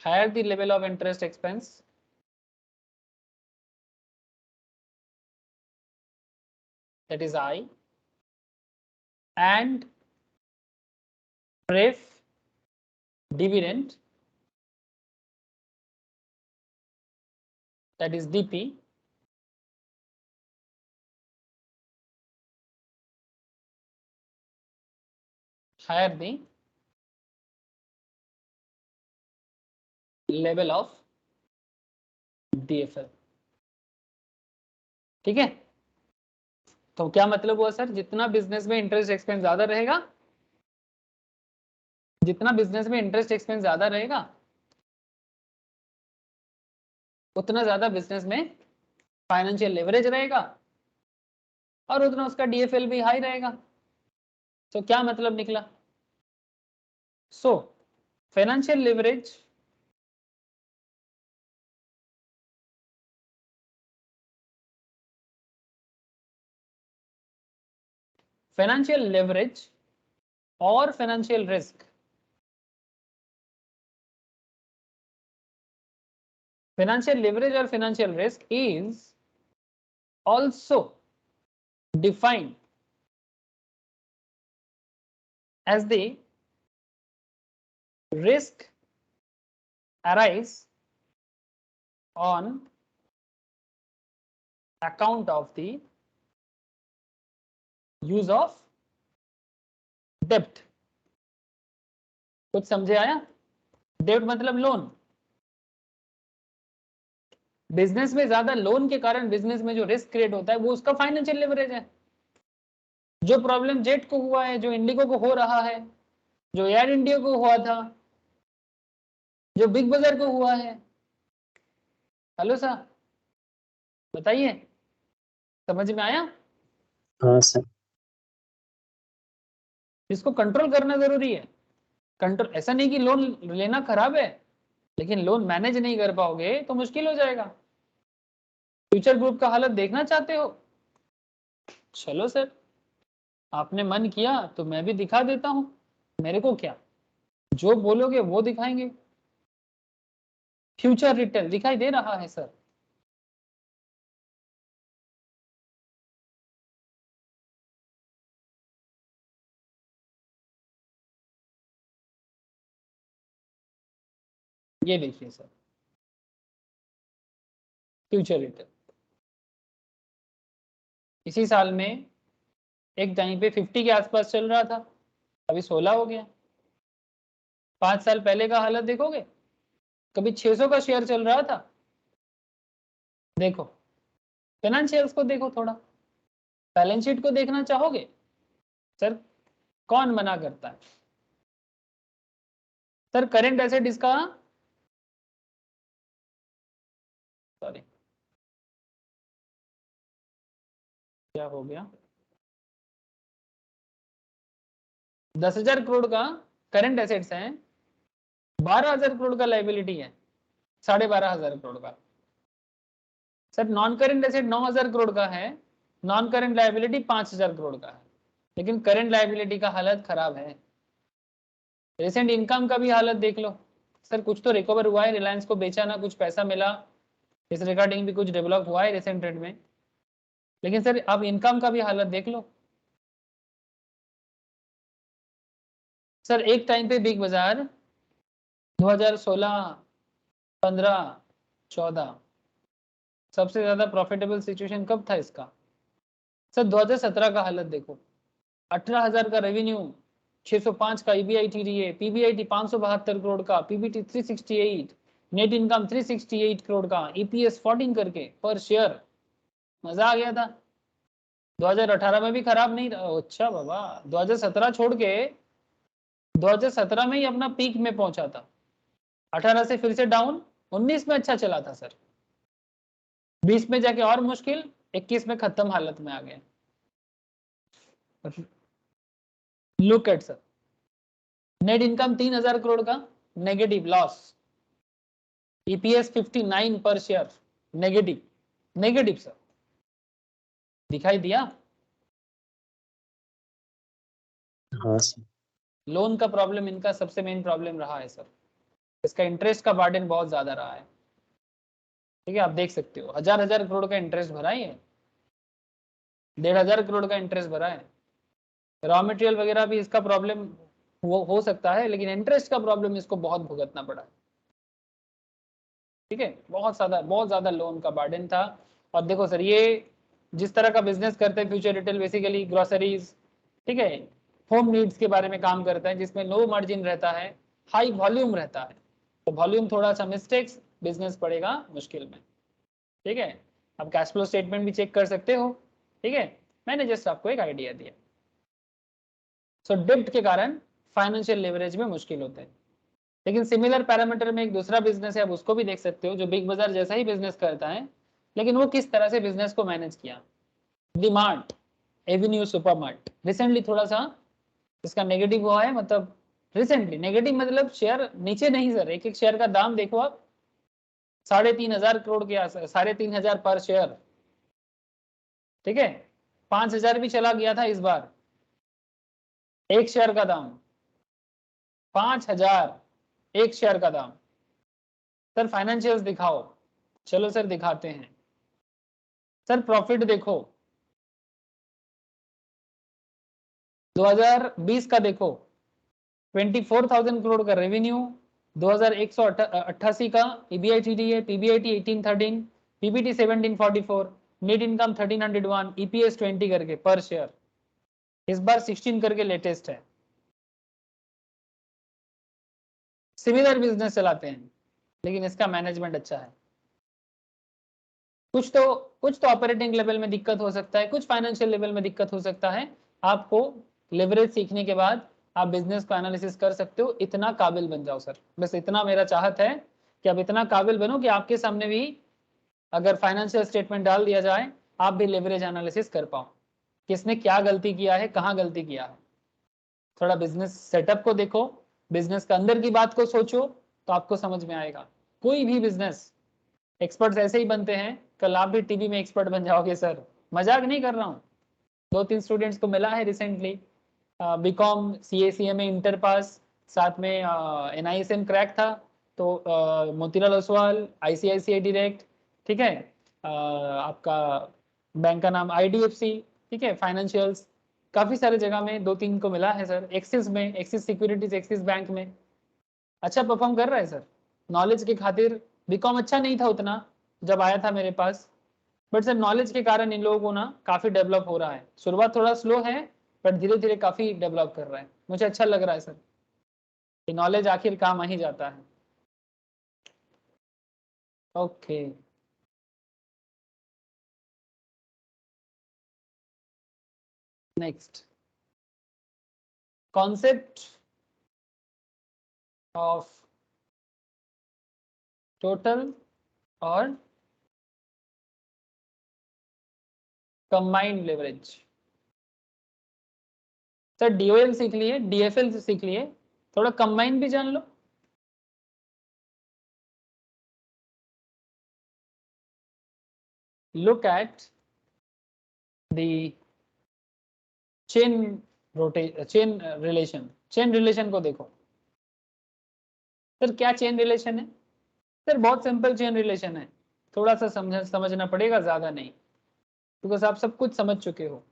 S2: higher the level of interest expense, that is I, and pref dividend, that is DP, higher the level of DFL। ठीक है, तो क्या मतलब हुआ सर? जितना बिजनेस में इंटरेस्ट एक्सपेंस ज्यादा रहेगा, जितना बिजनेस में इंटरेस्ट एक्सपेंस ज्यादा रहेगा उतना ज्यादा बिजनेस में फाइनेंशियल लेवरेज रहेगा और उतना उसका डीएफएल भी हाई रहेगा। तो क्या मतलब निकला? So financial leverage financial leverage और financial risk, financial leverage or financial risk is also defined as the risk arise on account of the use of debt। कुछ समझे आया? डेब्ट मतलब लोन। बिजनेस में ज्यादा लोन के कारण बिजनेस में जो रिस्क क्रिएट होता है वो उसका फाइनेंशियल लेवरेज है। जो प्रॉब्लम जेट को हुआ है, जो इंडिगो को हो रहा है, जो एयर इंडिया को हुआ था, जो बिग बाजार को हुआ है, हेलो सर बताइए, समझ में आया?
S1: हाँ सर।
S2: इसको कंट्रोल करना जरूरी है। कंट्रोल ऐसा नहीं कि लोन लेना खराब है, लेकिन लोन मैनेज नहीं कर पाओगे तो मुश्किल हो जाएगा। फ्यूचर ग्रुप का हालत देखना चाहते हो? चलो सर, आपने मन किया तो मैं भी दिखा देता हूं, मेरे को क्या, जो बोलोगे वो दिखाएंगे। फ्यूचर रिटेल दिखाई दे रहा है सर? ये देखिए सर, फ्यूचर रिटेल इसी साल में एक टाइम पे 50 के आसपास चल रहा था, अभी 16 हो गया। 5 साल पहले का हालत देखोगे, कभी 600 का शेयर चल रहा था। देखो फाइनेंशियल्स को देखो, थोड़ा बैलेंस शीट को देखना चाहोगे? सर कौन मना करता है? सर करेंट एसेट इसका, सॉरी क्या हो गया, 10,000 करोड़ का करंट एसेट्स है, 12,000 करोड़ का लाइबिलिटी है, 12,500 करोड़ का। Sir non current asset 9,000 crore का है, नॉन करंट लाइबिलिटी 5,000 करोड़ का है, लेकिन करंट लाइबिलिटी का हालत खराब है। रिसेंट इनकम का भी हालत देख लो। सर कुछ तो रिकवर हुआ है, रिलायंस को बेचा ना, कुछ पैसा मिला, इस रिगार्डिंग भी कुछ डेवलप हुआ है रिसेंट ट्रेड में, लेकिन सर अब इनकम का भी हालत देख लो। सर एक टाइम पे बिग बाजार 2016, 15, 14 सबसे ज्यादा प्रॉफिटेबल सिचुएशन कब था इसका? सर 2017 का हालत देखो, 18,000 का रेवेन्यू, 605 का EBITDA, PBIT 572 करोड़ का, PBT 368, नेट इनकम 368 करोड़ का, EPS 14 करके पर शेयर, मजा आ गया था। 2018 में भी खराब नहीं रहा। अच्छा बाबा, 2017 छोड़ के 2017 में ही अपना पीक में पहुंचा था, 18 से फिर से डाउन, 19 में अच्छा चला था सर, 20 में जाके और मुश्किल, 21 में खत्म हालत में आ गए। Look at sir, net income 3,000 crore का नेगेटिव लॉस, EPS 59 पर शेयर नेगेटिव, नेगेटिव सर, दिखाई दिया?
S1: हाँ सर।
S2: लोन का प्रॉब्लम इनका सबसे मेन प्रॉब्लम रहा है सर, इसका इंटरेस्ट का बर्डन बहुत ज्यादा रहा है। ठीक है, आप देख सकते हो 1,000 करोड़ का इंटरेस्ट भरा ही है, 1,500 करोड़ का इंटरेस्ट भरा है। रॉ मटेरियल वगैरह भी इसका प्रॉब्लम हो सकता है, लेकिन इंटरेस्ट का प्रॉब्लम इसको बहुत भुगतना पड़ा। ठीक है, बहुत ज्यादा लोन का बर्डन था। और देखो सर, ये जिस तरह का बिजनेस करते हैं फ्यूचर रिटेल, बेसिकली ग्रोसरीज, ठीक है, होम नीड्स के बारे में काम करता है, जिसमें लो मार्जिन रहता है, हाई वॉल्यूम रहता है, तो वॉल्यूम थोड़ा सा मिस्टेक्स, बिजनेस पड़ेगा मुश्किल में। ठीक है, आप कैश फ्लो स्टेटमेंट भी चेक कर सकते हो। ठीक है, मैंने जस्ट आपको एक आइडिया दिया। सो डेब्ट के कारण फाइनेंशियल लेवरेज में मुश्किल होते हैं। लेकिन सिमिलर पैरामीटर में एक दूसरा बिजनेस है, आप उसको भी देख सकते हो, जो बिग बाजार जैसा ही बिजनेस करता है, लेकिन वो किस तरह से बिजनेस को मैनेज किया। डीमार्ट एवेन्यू सुपरमार्ट रिसेंटली थोड़ा सा इसका नेगेटिव हुआ है, मतलब रिसेंटली नेगेटिव मतलब शेयर नीचे नहीं सर, एक एक शेयर का दाम देखो आप, 3,500 करोड़ के आसपास, 3,500 पर शेयर। ठीक है, 5,000 भी चला गया था इस बार, एक शेयर का दाम 5,000, एक शेयर का दाम। सर फाइनेंशियल्स दिखाओ, चलो सर दिखाते हैं। सर प्रॉफिट देखो, 2020 का देखो, 24,000 करोड़ का रेवेन्यू, 2,188 का EBITDA, PBIT 1813, PBT 1744, net income 1301, EPS 20 करके पर शेयर, इस बार 16 करके लेटेस्ट है। सिमिलर बिजनेस चलाते हैं, लेकिन इसका मैनेजमेंट अच्छा है। कुछ तो ऑपरेटिंग लेवल में दिक्कत हो सकता है, कुछ फाइनेंशियल लेवल में दिक्कत हो सकता है। आपको लेवरेज सीखने के बाद आप बिजनेस को एनालिसिस कर सकते हो, इतना काबिल बन जाओ सर, बस इतना मेरा चाहत है कि आप इतना काबिल बनो कि आपके सामने भी अगर फाइनेंशियल स्टेटमेंट डाल दिया जाए, आप भी लेवरेज एनालिसिस कर पाओ, किसने क्या गलती किया है, कहाँ गलती किया है। थोड़ा बिजनेस सेटअप को देखो, बिजनेस के अंदर की बात को सोचो, तो आपको समझ में आएगा। कोई भी बिजनेस एक्सपर्ट्स ऐसे ही बनते हैं, कल आप भी टीवी में एक्सपर्ट बन जाओगे सर, मजाक नहीं कर रहा हूँ। 2-3 स्टूडेंट्स को मिला है recently, BCom CA/CMA inter pass, साथ में NISM क्रैक था, तो मोतीलाल ओसवाल, ICICI डायरेक्ट, ठीक है, आपका बैंक का नाम IDFC, ठीक है, फाइनेंशियल्स, काफी सारे जगह में 2-3 को मिला है सर, एक्सिस में, एक्सिस सिक्योरिटीज, एक्सिस बैंक में अच्छा परफॉर्म कर रहा है सर। नॉलेज के खातिर बीकॉम अच्छा नहीं था उतना जब आया था मेरे पास, बट सर नॉलेज के कारण इन लोगों को ना काफी डेवलप हो रहा है। शुरुआत थोड़ा स्लो है, बट धीरे धीरे काफी डेवलप कर रहा है। मुझे अच्छा लग रहा है सर, कि नॉलेज आखिर काम आ ही जाता है। Okay, next concept of total और कंबाइंड लेवरेज। सर DOL सीख लिए, DFL सीख लिए, थोड़ा कंबाइन भी जान लो। Look at the chain relation को देखो। सर क्या चेन रिलेशन है? सर बहुत सिंपल चेन रिलेशन है, थोड़ा सा समझना पड़ेगा, ज्यादा नहीं, बिकॉज आप सब कुछ समझ चुके हो।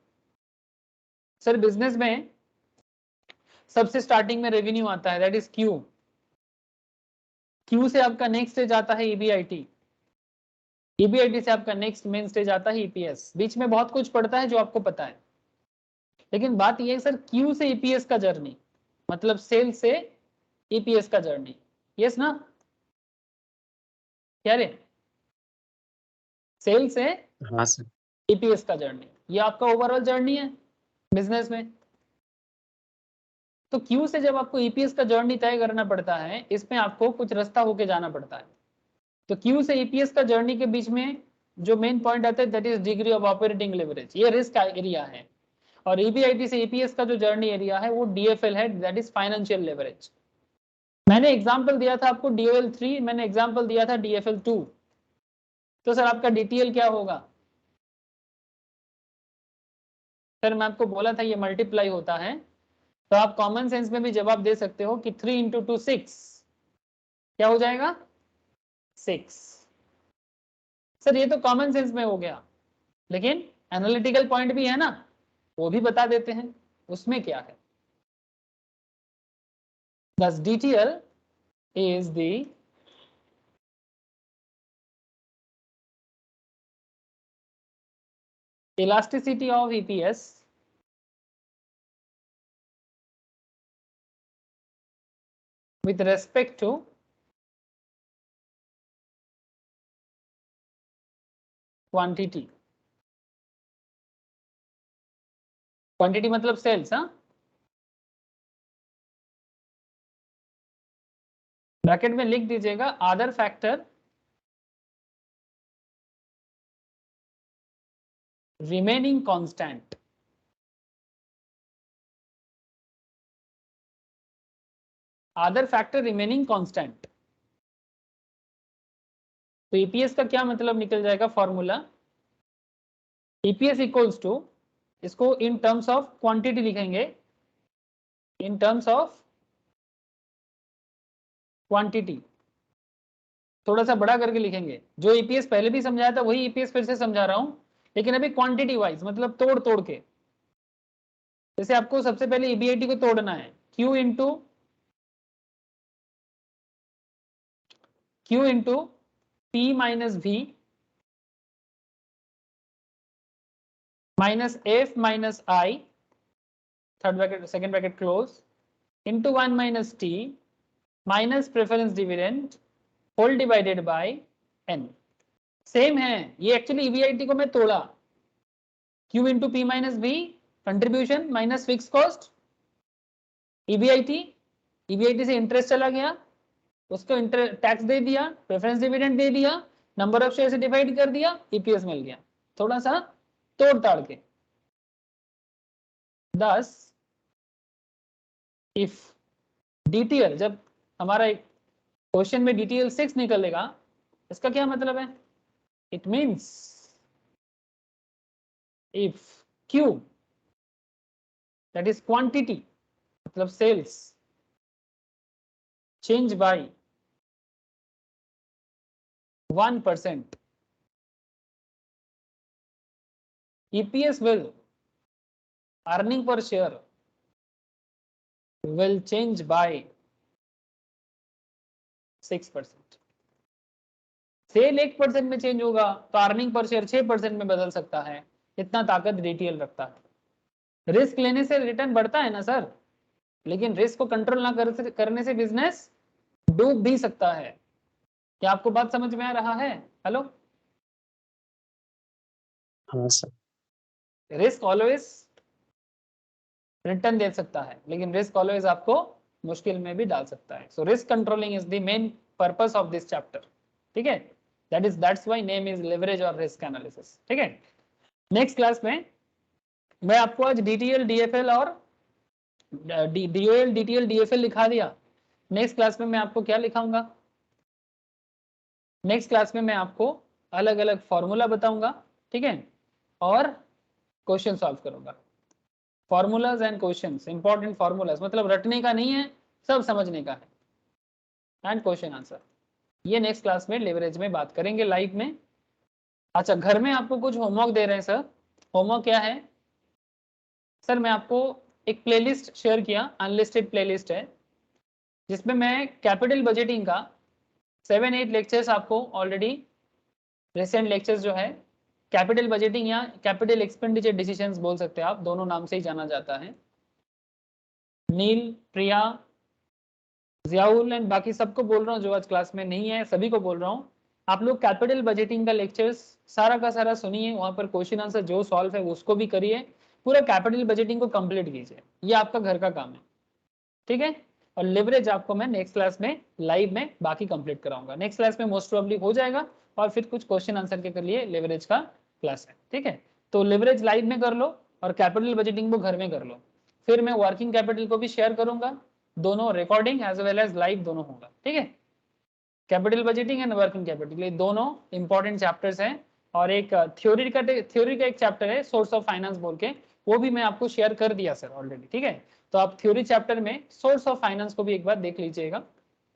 S2: सर बिजनेस में सबसे स्टार्टिंग में रेवेन्यू आता है, दैट इज क्यू। क्यू से आपका नेक्स्ट स्टेज आता है EBIT, ईबीआईटी से आपका नेक्स्ट मेन स्टेज आता है ईपीएस। बीच में बहुत कुछ पड़ता है जो आपको पता है, लेकिन बात यह है सर क्यू से ईपीएस का जर्नी, मतलब सेल से ईपीएस का जर्नी, यस ना? क्या रे? सेल से
S1: हाँ सर।
S2: ईपीएस का जर्नी, ये आपका ओवरऑल जर्नी है बिजनेस में। तो क्यू से जब आपको ईपीएस का जर्नी तय करना पड़ता है, इसमें आपको कुछ रास्ता होके जाना पड़ता है। तो क्यू से ईपीएस का जर्नी के बीच में जो मेन पॉइंट आता है that is degree of operating leverage, ये रिस्क एरिया है। और ईबीआईटी से ईपीएस का जो जर्नी एरिया है वो डीएफएल है, दैट इज फाइनेंशियल लेवरेज। मैंने एग्जांपल दिया था आपको डीओएल 3, मैंने एग्जांपल दिया था डीएफएल 2। तो सर आपका डीटीएल क्या होगा? सर मैं आपको बोला था ये मल्टीप्लाई होता है, तो आप कॉमन सेंस में भी जवाब दे सकते हो कि 3 इंटू 2 6, क्या हो जाएगा? 6। सर ये तो कॉमन सेंस में हो गया, लेकिन एनालिटिकल पॉइंट भी है ना, वो भी बता देते हैं उसमें क्या है। Thus DTL is the elasticity of EPS with respect to quantity. Quantity मतलब सेल्स, हाँ। ब्रैकेट में लिख दीजिएगा other factor remaining constant. Other factor remaining constant. तो ईपीएस का क्या मतलब निकल जाएगा फॉर्मूला? ईपीएस इक्वल्स टू, इसको इन टर्म्स ऑफ क्वांटिटी लिखेंगे, इन टर्म्स ऑफ क्वांटिटी, थोड़ा सा बड़ा करके लिखेंगे। जो ईपीएस पहले भी समझाया था वही ईपीएस फिर से समझा रहा हूं, लेकिन अभी क्वांटिटी वाइज, मतलब तोड़ तोड़ के। जैसे आपको सबसे पहले ईबीआईटी को तोड़ना है, Q into P minus V minus F minus I, third bracket second bracket close, into 1 minus T minus preference dividend whole divided by N। Same है ये, एक्चुअली ईबीआईटी को मैं तोड़ा, Q into P minus V contribution minus fix cost, EBIT से इंटरेस्ट चला गया, उसको टैक्स दे दिया, प्रेफरेंस डिविडेंड दे दिया, नंबर ऑफ शेयर से डिवाइड कर दिया, ईपीएस मिल गया, थोड़ा सा तोड़ ताड़ के। 10 इफ डीटीएल, जब हमारा क्वेश्चन में डीटीएल 6 निकलेगा, इसका क्या मतलब है? It means if Q that is quantity मतलब sales change by 1%, EPS will, earning per share will change by 6%। Cell 1% में चेंज होगा तो अर्निंग पर शेयर 6% में बदल सकता है, इतना ताकत डीटीएल रखता है। रिस्क लेने से रिटर्न बढ़ता है ना सर, लेकिन रिस्क को कंट्रोल ना करने से बिजनेस डूब भी सकता है। क्या आपको बात समझ में आ रहा है? हेलो,
S1: हाँ सर।
S2: रिस्क ऑलवेज रिटर्न दे सकता है, लेकिन रिस्क ऑलवेज आपको मुश्किल में भी डाल सकता है। So risk controlling is the main purpose of this chapter, ठीक है? That's why name is leverage और रिस्क एनालिसिस, ठीक है? नेक्स्ट क्लास में मैं आपको आज डीटीएल डीएफएल और डीओएल डीटीएल डीएफएल लिखा दिया। नेक्स्ट क्लास में मैं आपको क्या लिखाऊंगा? नेक्स्ट क्लास में मैं आपको अलग अलग फॉर्मूला बताऊंगा, ठीक है, और क्वेश्चन सॉल्व करूंगा। Formulas and questions, important formulas, मतलब रटने का नहीं है, सब समझने का है, एंड क्वेश्चन आंसर। ये नेक्स्ट क्लास में लेवरेज में बात करेंगे लाइव में। अच्छा, घर में आपको कुछ होमवर्क दे रहे हैं सर। होमवर्क क्या है सर? मैं आपको एक प्लेलिस्ट शेयर किया, अनलिस्टेड प्लेलिस्ट है, जिसमें मैं कैपिटल बजटिंग का 7-8 लेक्चर्स आपको ऑलरेडी रिसेंट लेक्चर्स जो है कैपिटल बजटिंग या कैपिटल एक्सपेंडिचर डिसीजंस बोल सकते हैं आप, दोनों नाम से ही जाना जाता है। नील, प्रिया, जियाउल एंड बाकी सबको बोल रहा हूँ जो आज क्लास में नहीं है, सभी को बोल रहा हूँ, आप लोग कैपिटल बजटिंग का लेक्चर्स सारा का सारा सुनिए, वहां पर क्वेश्चन आंसर जो सॉल्व है उसको भी करिए, पूरा कैपिटल बजटिंग को कंप्लीट कीजिए, ये आपका घर का काम है, ठीक है। और लिवरेज आपको मैं नेक्स्ट क्लास में लाइव में बाकी कंप्लीट कराऊंगा, नेक्स्ट क्लास में मोस्ट प्रोबेबली हो जाएगा, और फिर कुछ क्वेश्चन आंसर के लिए लिवरेज का क्लास है, ठीक है। तो लिवरेज लाइव में कर लो और कैपिटल बजटिंग को घर में कर लो, फिर मैं वर्किंग कैपिटल को भी शेयर करूंगा, दोनों recording as well as live दोनों होगा, ठीक है। Capital budgeting and working capital ये दोनों इंपॉर्टेंट चैप्टर्स हैं, और एक थ्योरी का एक चैप्टर है सोर्स ऑफ फाइनेंस बोल के, वो भी मैं आपको शेयर कर दिया सर ऑलरेडी, ठीक है। तो आप थ्योरी चैप्टर में सोर्स ऑफ फाइनेंस को भी एक बार देख लीजिएगा,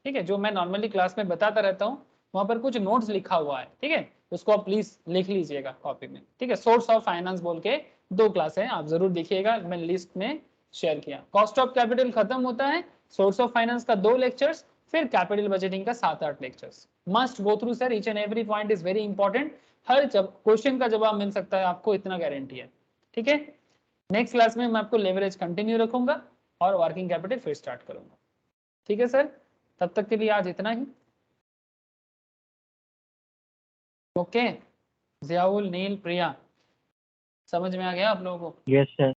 S2: ठीक है। जो मैं नॉर्मली क्लास में बताता रहता हूँ वहां पर कुछ नोट्स लिखा हुआ है, ठीक है, उसको आप प्लीज लिख लीजिएगा कॉपी में, ठीक है। सोर्स ऑफ फाइनेंस बोल के 2 क्लास है, आप जरूर देखिएगा, मैंने लिस्ट में शेयर किया। कॉस्ट ऑफ कैपिटल खत्म होता है, सोर्स ऑफ फाइनेंस का 2 लेक्चर्स, फिर कैपिटल बजटिंग का 7-8 lectures, must go through sir, each and every point is very important, her question का जवाब मिल सकता है आपको, इतना गारंटी है, ठीक है। नेक्स्ट क्लास में मैं आपको लेवरेज कंटिन्यू रखूंगा और वर्किंग कैपिटल फिर स्टार्ट करूंगा, ठीक है सर। तब तक के लिए आज इतना ही, ओके। जियाउल, नील, प्रिया, समझ में आ गया आप लोगों को?
S1: Yes sir.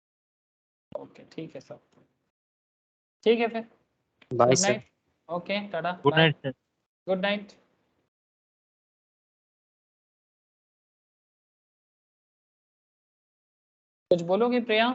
S2: ओके ठीक है सब, ठीक है फिर,
S1: bye
S2: good
S1: sir.
S2: Night, okay tata
S1: good
S2: bye,
S1: night sir.
S2: Good night. कुछ बोलोगे प्रिया?